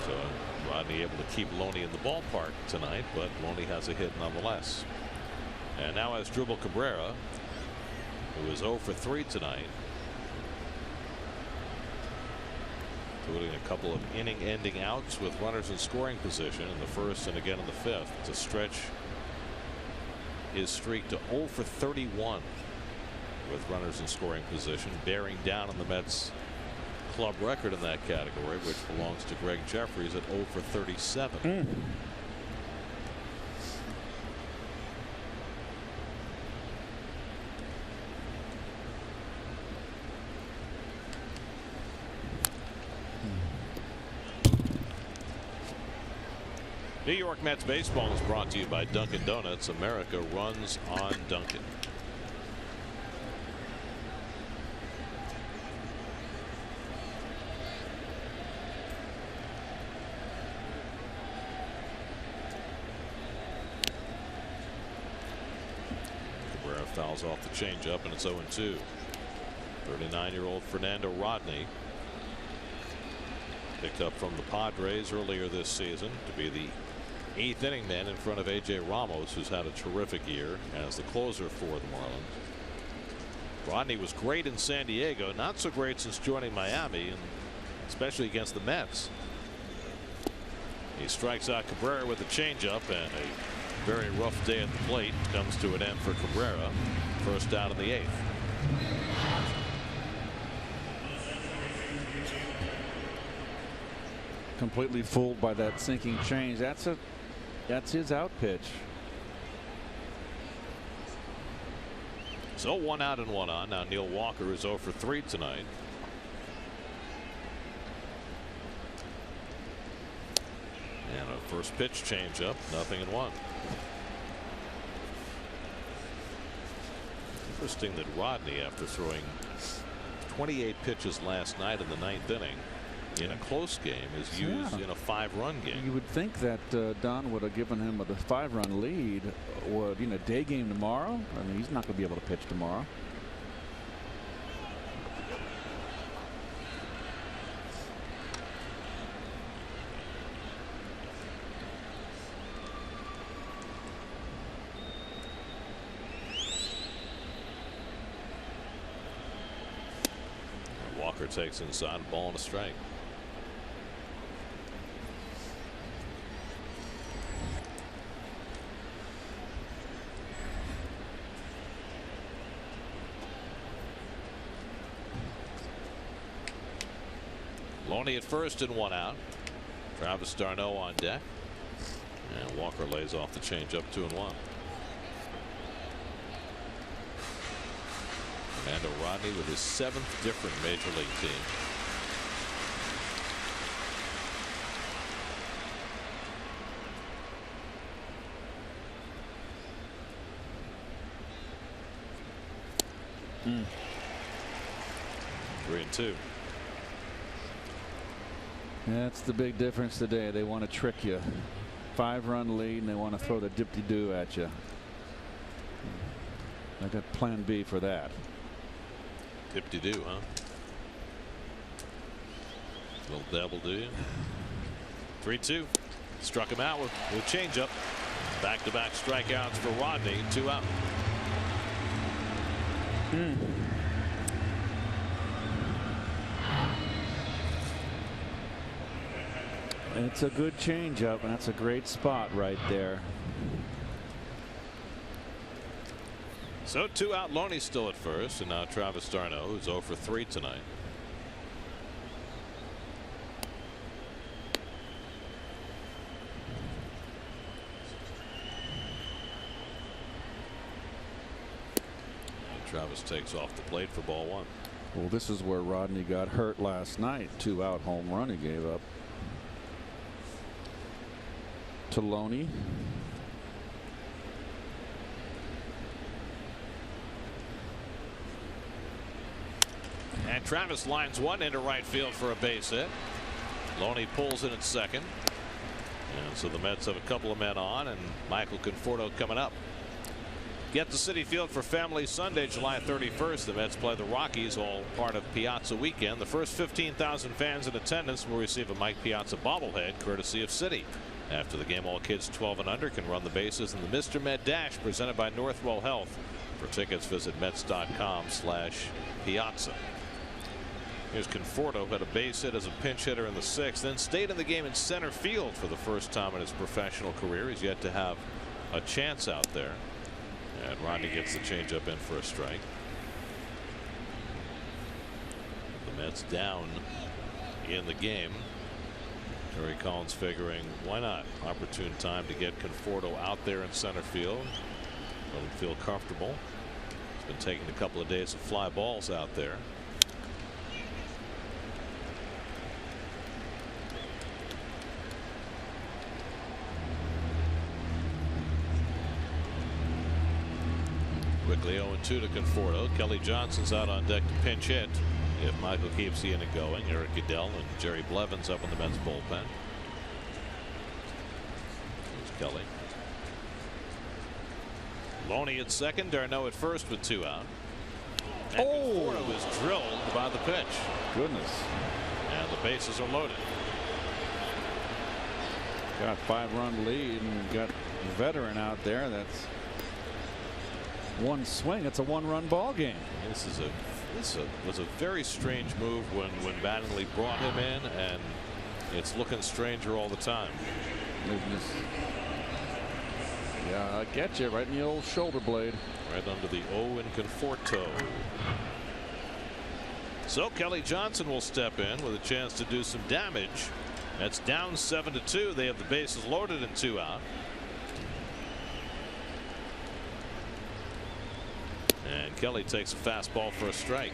So Rodney able to keep Loney in the ballpark tonight, but Loney has a hit nonetheless. And now Asdrubal Cabrera, who is 0 for 3 tonight, including a couple of inning-ending outs with runners in scoring position in the 1st and again in the 5th to stretch his streak to 0 for 31 with runners in scoring position, bearing down on the Mets club record in that category, which belongs to Greg Jeffries at 0 for 37. New York Mets baseball is brought to you by Dunkin' Donuts. America runs on Dunkin'. Cabrera fouls off the changeup, and it's 0-2. 39-year-old Fernando Rodney, picked up from the Padres earlier this season to be the 8th inning man in front of A.J. Ramos, who's had a terrific year as the closer for the Marlins. Rodney was great in San Diego, not so great since joining Miami, and especially against the Mets. He strikes out Cabrera with a changeup, and a very rough day at the plate comes to an end for Cabrera. First out in the 8th. Completely fooled by that sinking change. That's his out pitch. So 1 out and 1 on. Now Neil Walker is 0 for 3 tonight. And a first pitch changeup, 0-1. Interesting that Rodney, after throwing 28 pitches last night in the 9th inning in a close game, is used in a 5-run game. You would think that Don would have given him the 5-run lead. What, day game tomorrow? I mean, he's not going to be able to pitch tomorrow. Walker takes inside, ball and a strike. Loney at first and 1 out. Travis d'Arnaud on deck, and Walker lays off the changeup, 2-1. Fernando Rodney with his 7th different major league team. Mm. 3-2. That's the big difference today. They want to trick you. 5-run lead, and they want to throw the dip-de-doo at you. I got plan B for that. Dip-de-doo, huh? Little devil, do you? 3-2. Struck him out with changeup. Back-to-back strikeouts for Rodney. 2 out. It's a good changeup, and that's a great spot right there. So 2 out. Loney's still at first, and now Travis d'Arnaud, who's 0 for 3 tonight. And Travis takes off the plate for ball 1. Well, this is where Rodney got hurt last night. 2 out home run he gave up to Loney. And Travis lines one into right field for a base hit. Loney pulls in at second. And so the Mets have a couple of men on, and Michael Conforto coming up. Get to Citi Field for Family Sunday, July 31st. The Mets play the Rockies, all part of Piazza Weekend. The first 15,000 fans in attendance will receive a Mike Piazza bobblehead courtesy of Citi. After the game, all kids 12 and under can run the bases in the Mr. Met Dash presented by Northwell Health. For tickets, visit Mets.com/Piazza. Here's Conforto, who had a base hit as a pinch hitter in the 6th, then stayed in the game in center field for the first time in his professional career. He's yet to have a chance out there. And Rodney gets the changeup in for a strike. The Mets down in the game. Terry Collins figuring, why not? Opportune time to get Conforto out there in center field. Let him feel comfortable. He's been taking a couple of days of fly balls out there. Quickly 0-2 to Conforto. Kelly Johnson's out on deck to pinch hit if Michael keeps the inning going. Eric Goodell and Jerry Blevins up in the Mets bullpen. Here's Kelly. Loney at second, d'Arnaud at first with 2 out. And Conforto is drilled by the pitch. Goodness. And the bases are loaded. Got 5-run lead and got a veteran out there. That's one swing. It's a 1-run ball game. This was a very strange move when Mattingly brought him in, and it's looking stranger all the time. Yeah, I get you right in the old shoulder blade. Right under the O in Conforto. So Kelly Johnson will step in with a chance to do some damage. That's down 7-2. They have the bases loaded and 2 out. And Kelly takes a fastball for a strike.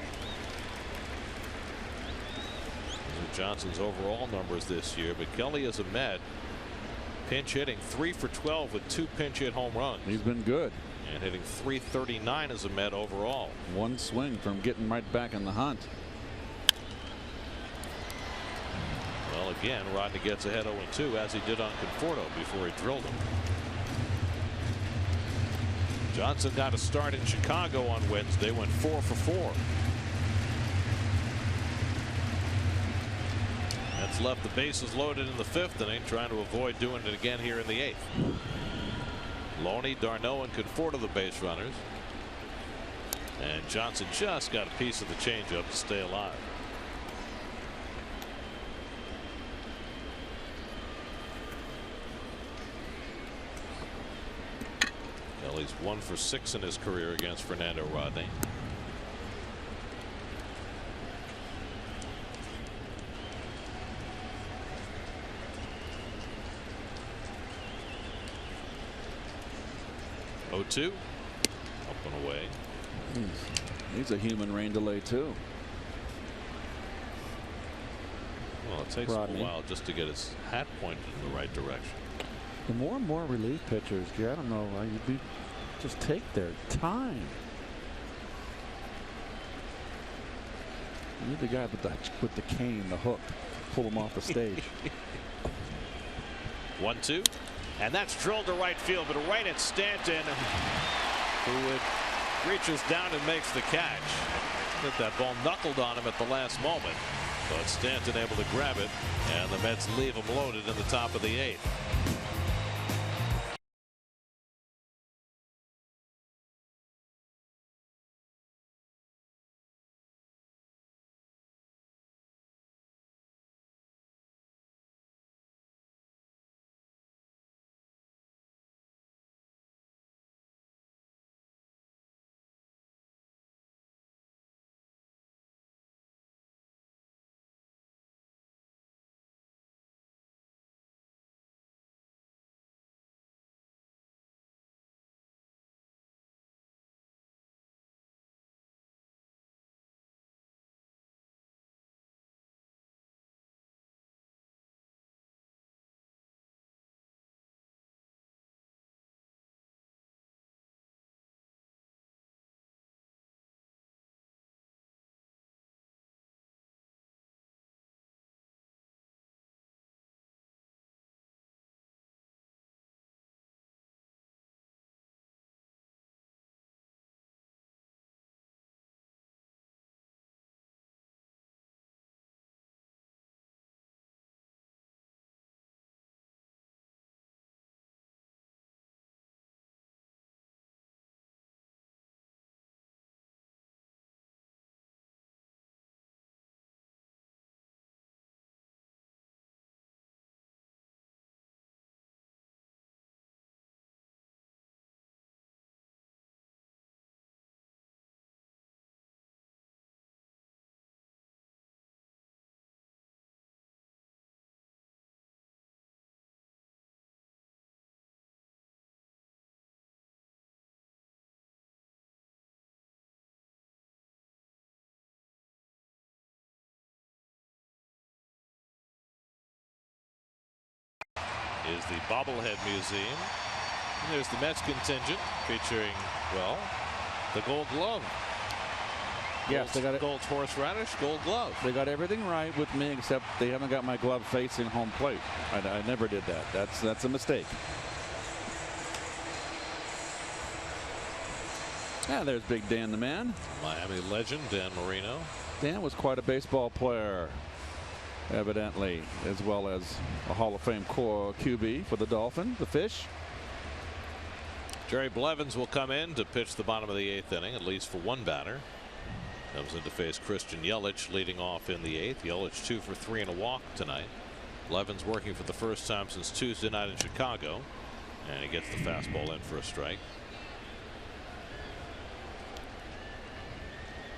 Those are Johnson's overall numbers this year, but Kelly is a Met, pinch hitting 3 for 12 with 2 pinch hit home runs. He's been good. And hitting .339 as a Met overall. One swing from getting right back in the hunt. Well, again, Rodney gets ahead 0-2 as he did on Conforto before he drilled him. Johnson got a start in Chicago on Wednesday, went 4 for 4. That's left the bases loaded in the 5th inning, trying to avoid doing it again here in the 8th. Loney, d'Arnaud, and Conforto the base runners. And Johnson just got a piece of the changeup to stay alive. Kelly's 1 for 6 in his career against Fernando Rodney. .2 up and away. He's a human rain delay too. Well, it takes Rodney. him a while just to get his hat pointed in the right direction. The more and more relief pitchers, I don't know, just take their time. You need the guy with the cane, the hook, pull him off the stage. 1-2, and that's drilled to right field, but right at Stanton, who reaches down and makes the catch. That ball knuckled on him at the last moment, but Stanton able to grab it, and the Mets leave him loaded in the top of the 8th. is the Bobblehead Museum. And there's the Mets contingent featuring, well, the Gold Glove. Yes, they got it. Gold's horseradish, Gold Glove. They got everything right with me, except they haven't got my glove facing home plate. I never did that. That's a mistake. And there's Big Dan the man. Miami legend Dan Marino. Dan was quite a baseball player, evidently, as well as a Hall of Fame core QB for the Dolphins, the Fish. Jerry Blevins will come in to pitch the bottom of the 8th inning, at least for one batter. Comes in to face Christian Yelich, leading off in the 8th. Yelich 2 for 3 and a walk tonight. Blevins working for the first time since Tuesday night in Chicago, and he gets the fastball in for a strike.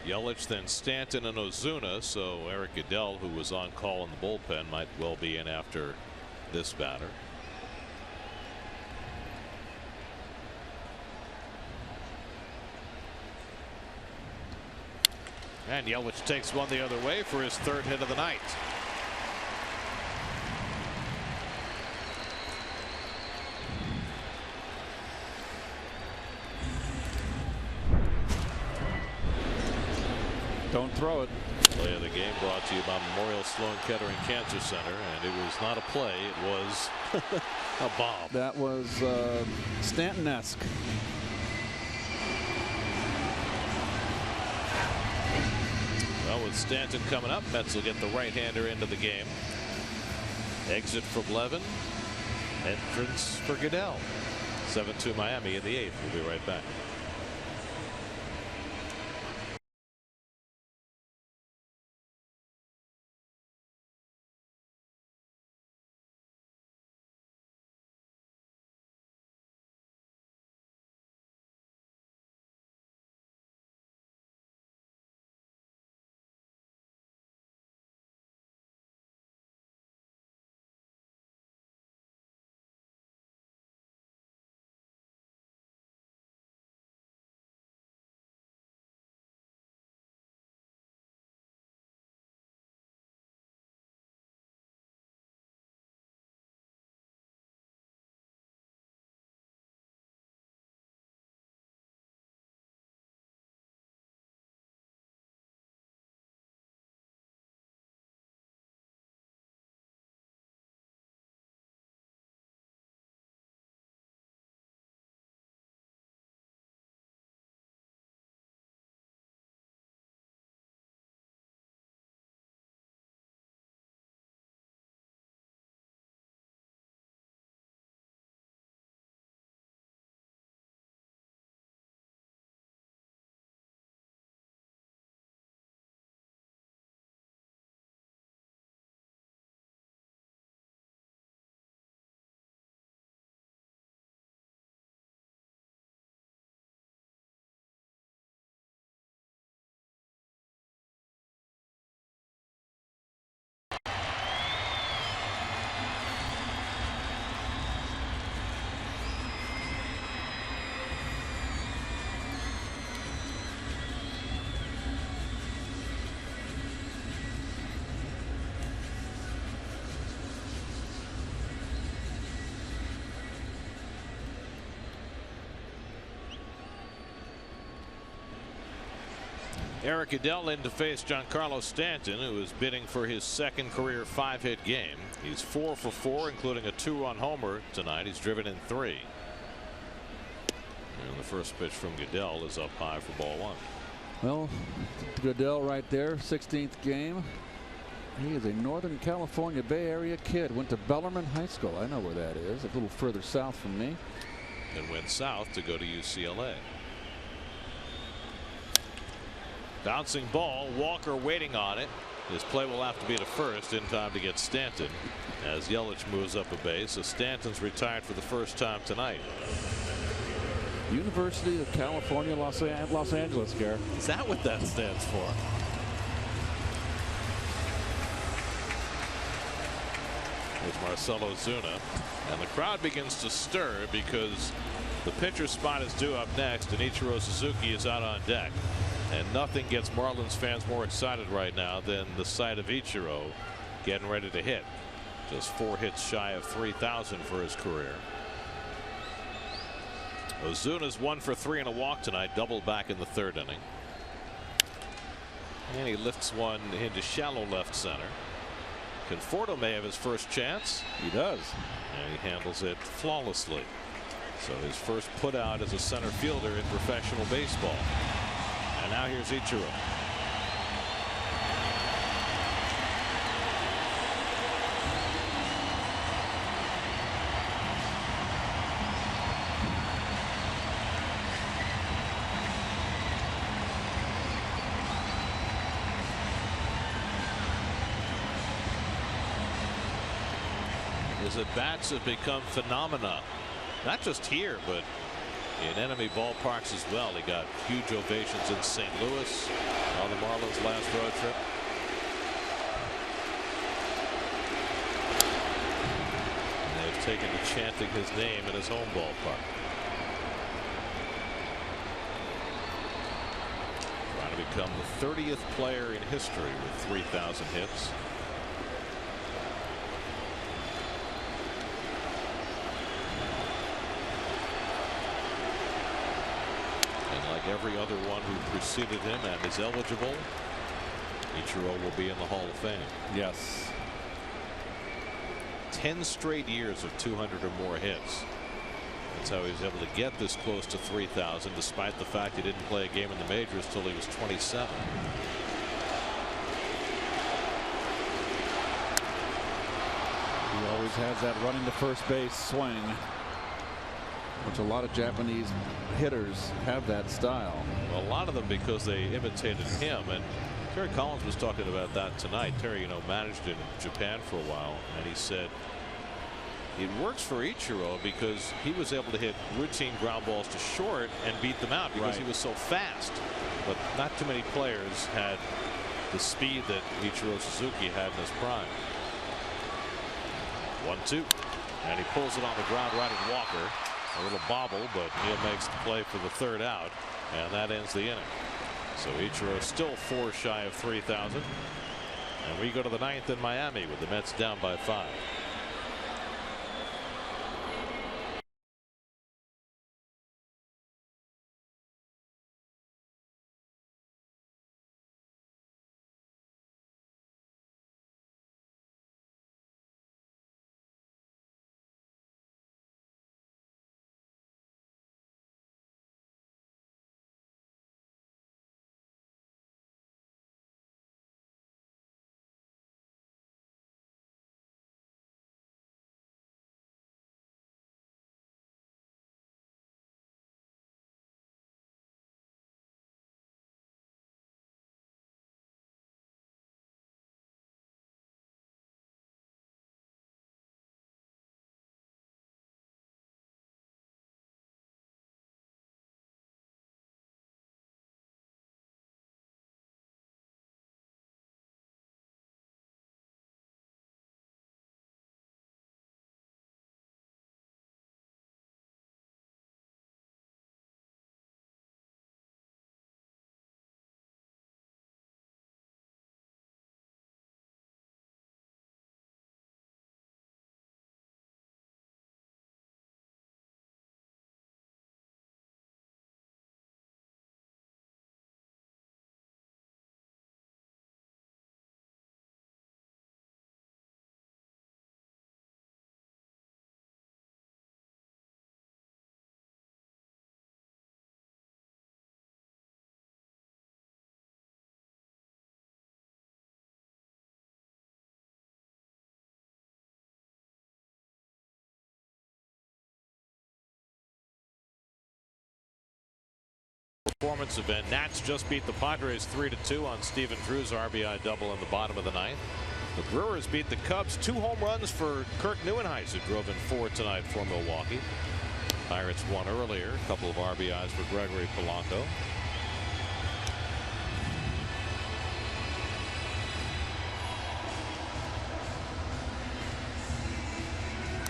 Yelich, then Stanton and Ozuna, so Eric Goodell, who was on call in the bullpen, might well be in after this batter. And Yelich takes one the other way for his 3rd hit of the night. Don't throw it. Play of the game brought to you by Memorial Sloan Kettering Cancer Center, and it was not a play, it was a bomb. That was Stanton-esque. Well, with Stanton coming up, Mets will get the right-hander into the game. Exit for Blevin. Entrance for Goodell. 7-2 Miami in the 8th. We'll be right back. Eric Goodell in to face Giancarlo Stanton, who is bidding for his 2nd career 5-hit game. He's 4 for 4, including a 2-run homer tonight. He's driven in 3. And the first pitch from Goodell is up high for ball 1. Well, Goodell right there, 16th game. He is a Northern California Bay Area kid. Went to Bellarmine High School. I know where that is. A little further south from me. And went south to go to UCLA. Bouncing ball, Walker waiting on it. This play will have to be to first in time to get Stanton as Yelich moves up a base. So Stanton's retired for the first time tonight. University of California, Los Angeles, Garrett. Is that what that stands for? There's Marcell Ozuna, and the crowd begins to stir because the pitcher spot is due up next, and Ichiro Suzuki is out on deck. And nothing gets Marlins fans more excited right now than the sight of Ichiro getting ready to hit. Just 4 hits shy of 3,000 for his career. Ozuna's 1 for 3 and a walk tonight, doubled back in the 3rd inning. And he lifts one into shallow left center. Conforto may have his first chance. He does. And he handles it flawlessly. So his first put out as a center fielder in professional baseball. And now here's Ichiro. His at-bats have become phenomena, not just here, but in enemy ballparks as well. He got huge ovations in St. Louis on the Marlins' last road trip. And they've taken to chanting his name in his home ballpark. Trying to become the 30th player in history with 3,000 hits. Every other one who preceded him and is eligible, Ichiro will be in the Hall of Fame. Yes. 10 straight years of 200 or more hits. That's how he was able to get this close to 3,000, despite the fact he didn't play a game in the majors till he was 27. He always has that running to first base swing, which a lot of Japanese hitters have that style. Well, a lot of them because they imitated him. And Terry Collins was talking about that tonight. Terry, managed in Japan for a while, and he said it works for Ichiro because he was able to hit routine ground balls to short and beat them out because he was so fast. But not too many players had the speed that Ichiro Suzuki had in his prime. 1-2, and he pulls it on the ground right at Walker. A little bobble, but Neal makes the play for the 3rd out, and that ends the inning. So Ichiro still 4 shy of 3,000. And we go to the 9th in Miami with the Mets down by 5. Performance event. Nats just beat the Padres 3-2 on Steven Drew's RBI double in the bottom of the 9th. The Brewers beat the Cubs. 2 home runs for Kirk Neuenhuis, who drove in 4 tonight for Milwaukee. Pirates won earlier. A couple of RBIs for Gregory Polanco.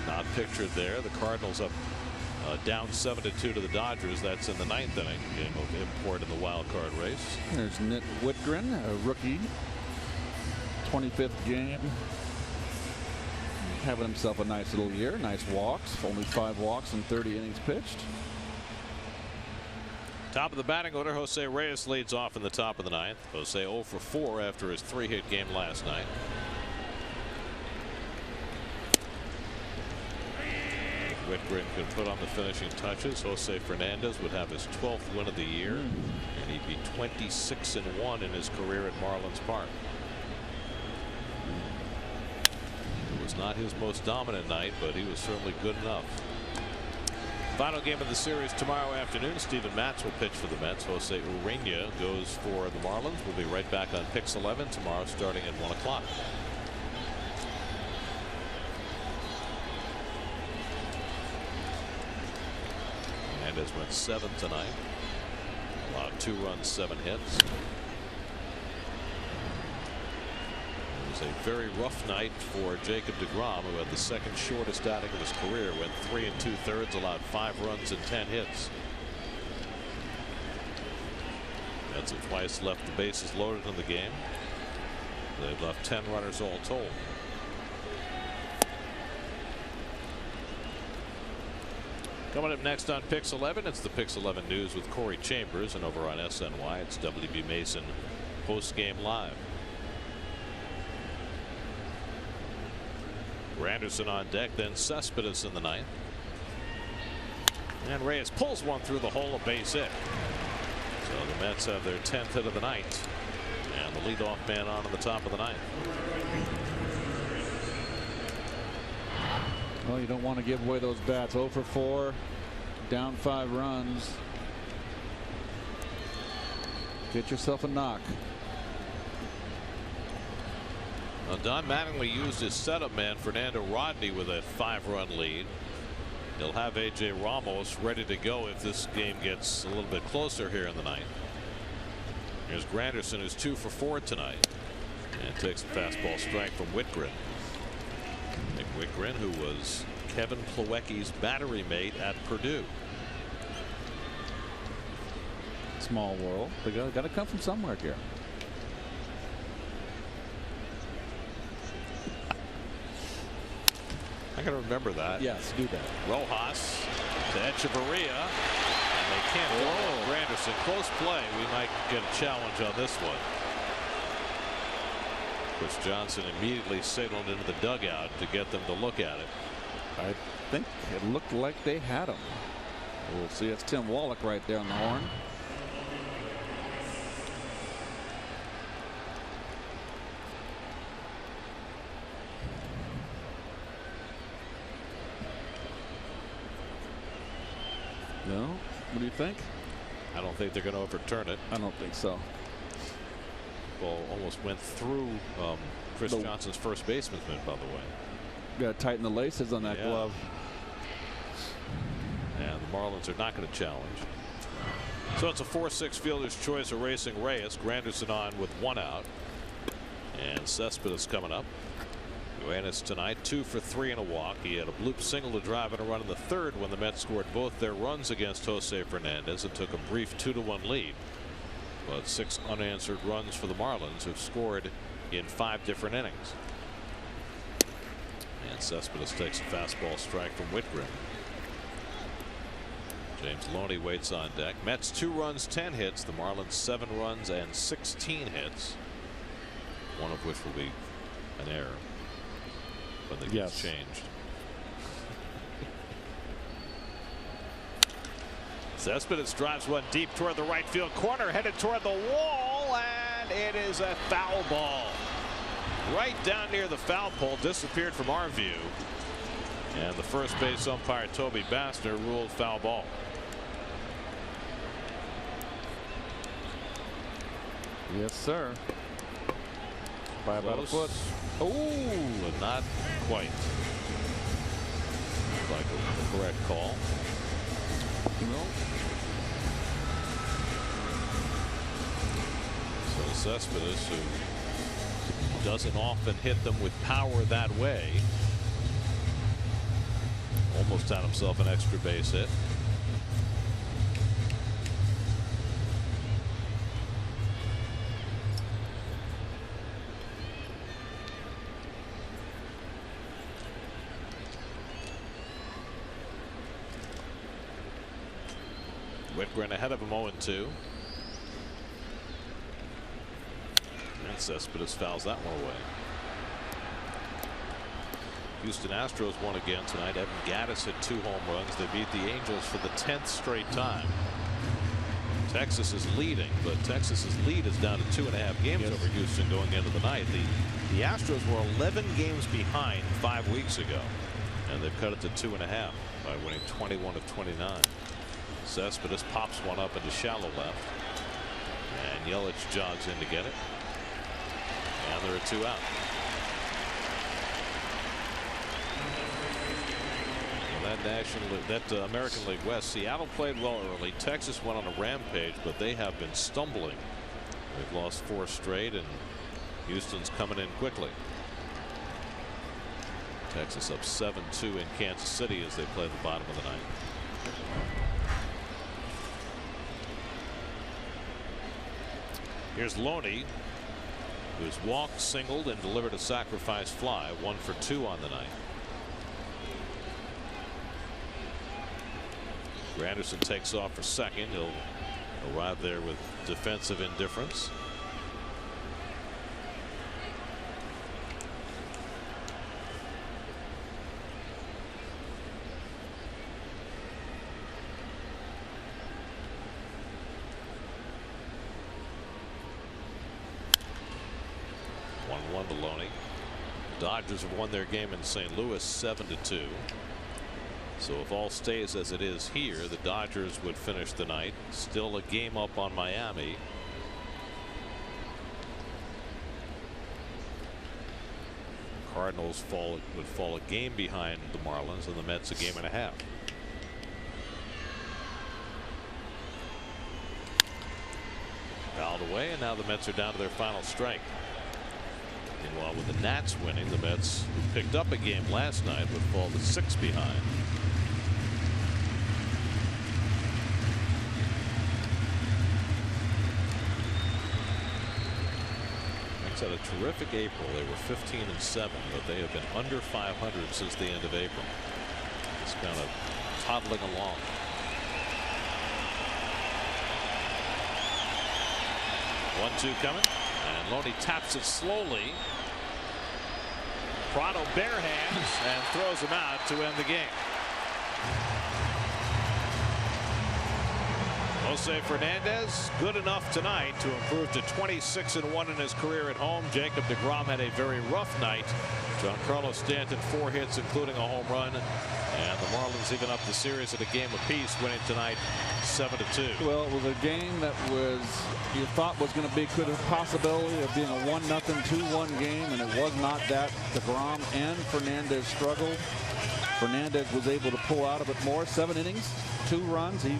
Not pictured there. The Cardinals up down 7-2 to the Dodgers. That's in the 9th inning. Game of import in the wild card race. There's Nick Whitgren, a rookie, 25th game. having himself a nice little year. Nice walks. Only 5 walks in 30 innings pitched. Top of the batting order, Jose Reyes leads off in the top of the 9th. Jose 0 for 4 after his 3-hit game last night. Whitgren could put on the finishing touches. Jose Fernandez would have his 12th win of the year, and he'd be 26-1 in his career at Marlins Park. It was not his most dominant night, but he was certainly good enough. Final game of the series tomorrow afternoon. Steven Matz will pitch for the Mets. Jose Urena goes for the Marlins. We'll be right back on Pix 11 tomorrow starting at 1 o'clock. Hernandez went 7 tonight. Allowed 2 runs, 7 hits. It was a very rough night for Jacob deGrom, who had the second shortest outing of his career. Went 3 2/3, allowed 5 runs and 10 hits. Mets have twice left the bases loaded in the game. They've left 10 runners all told. Coming up next on Pix 11, it's the Pix 11 News with Corey Chambers, and over on SNY, it's WB Mason Post Game Live. Granderson on deck, then Cespedes in the 9th. And Reyes pulls one through the hole, a base hit. So the Mets have their 10th hit of the night, and the leadoff man on the top of the 9th. Well, you don't want to give away those bats. 0 for 4, down 5 runs. Get yourself a knock. Now Don Mattingly used his setup man Fernando Rodney with a 5-run lead. He'll have A.J. Ramos ready to go if this game gets a little bit closer here in the 9th. Here's Granderson, who's 2 for 4 tonight, and takes a fastball strike from Whitgren. Nick Whitgren, who was Kevin Plawecki's battery mate at Purdue. Small world. They got to come from somewhere here. I can remember that. Yes, do that. Rojas to Echeverria, and they can't go on Granderson. Close play. We might get a challenge on this one. Chris Johnson immediately signaled into the dugout to get them to look at it. I think it looked like they had him. We'll see. It's Tim Wallach right there on the horn. No? What do you think? I don't think they're going to overturn it. I don't think so. Ball almost went through Chris Johnson's first baseman's mitt, by the way. Got to tighten the laces on that glove. And the Marlins are not going to challenge. So it's a 4-6 fielder's choice erasing Reyes. Granderson on with 1 out. And Cespedes coming up. Ioannis tonight 2 for 3 and a walk. He had a bloop single to drive and a run in the 3rd when the Mets scored both their runs against Jose Fernandez and took a brief 2-1 lead. But 6 unanswered runs for the Marlins, who've scored in 5 different innings. And Cespedes takes a fastball strike from Whitgren. James Loney waits on deck. Mets 2 runs, 10 hits. The Marlins 7 runs and 16 hits. One of which will be an error when the game's changed. Cespedes drives one deep toward the right field corner, headed toward the wall, and it is a foul ball. Right down near the foul pole, disappeared from our view. And the first base umpire, Toby Bassner, ruled foul ball. Yes, sir. By about a foot. Oh, but not quite. Like a correct call. No. So Cespedes, who doesn't often hit them with power that way, almost had himself an extra base hit. Lindgren ahead of him 0-2. And Cespedes fouls that one away. Houston Astros won again tonight. Evan Gattis hit 2 home runs. They beat the Angels for the 10th straight time. Texas is leading, but Texas's lead is down to 2.5 games over Houston going into the night. The Astros were 11 games behind 5 weeks ago, and they've cut it to 2.5 by winning 21 of 29. Cespedes pops one up into shallow left, and Yelich jogs in to get it, and there are 2 out. That American League West, Seattle played well early. Texas went on a rampage, but they have been stumbling. They've lost 4 straight, and Houston's coming in quickly. Texas up 7-2 in Kansas City as they play the bottom of the ninth. Here's Loney, who's walked, singled, and delivered a sacrifice fly. 1 for 2 on the night. Anderson takes off for second. He'll arrive there with defensive indifference. Loney. Dodgers have won their game in St. Louis 7-2. So if all stays as it is here, the Dodgers would finish the night still a game up on Miami. Cardinals would fall a game behind the Marlins, and the Mets a game and a half. Fouled away, and now the Mets are down to their final strike. Meanwhile, with the Nats winning, the Mets, who picked up a game last night, would fall to 6 behind. Had a terrific April. They were 15-7, but they have been under 500 since the end of April. It's kind of toddling along. One-two coming, and Loney taps it slowly. Prado bare hands and throws him out to end the game. Jose Fernandez good enough tonight to improve to 26-1 in his career at home. Jacob deGrom had a very rough night. Giancarlo Stanton 4 hits, including a home run, and the Marlins even up the series at a game apiece, winning tonight 7-2. Well, it was a game that you thought was going to be a possibility of being a 1-0, 2-1 game, and it was not that. deGrom and Fernandez struggled. Fernandez was able to pull out of it more. 7 innings, 2 runs. He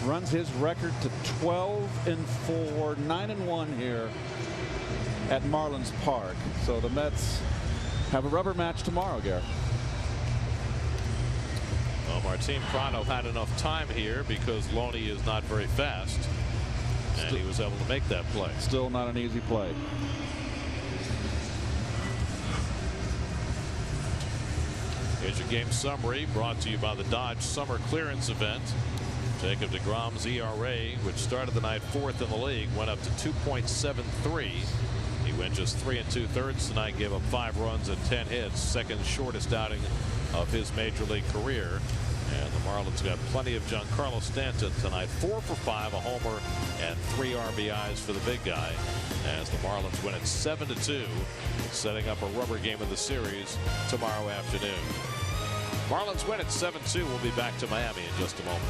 runs his record to 12-4, 9-1 here at Marlins Park. So the Mets have a rubber match tomorrow, Garrett. Well, Martin Prado had enough time here because Loney is not very fast, and he was able to make that play. Still not an easy play. Here's your game summary brought to you by the Dodge Summer Clearance Event. Jacob deGrom's ERA, which started the night 4th in the league, went up to 2.73. He went just 3 2/3 tonight, gave up 5 runs and 10 hits, second shortest outing of his major league career. And the Marlins got plenty of Giancarlo Stanton tonight. 4 for 5, a homer, and 3 RBIs for the big guy, as the Marlins win it 7-2, setting up a rubber game of the series tomorrow afternoon. Marlins win at 7-2. We'll be back to Miami in just a moment.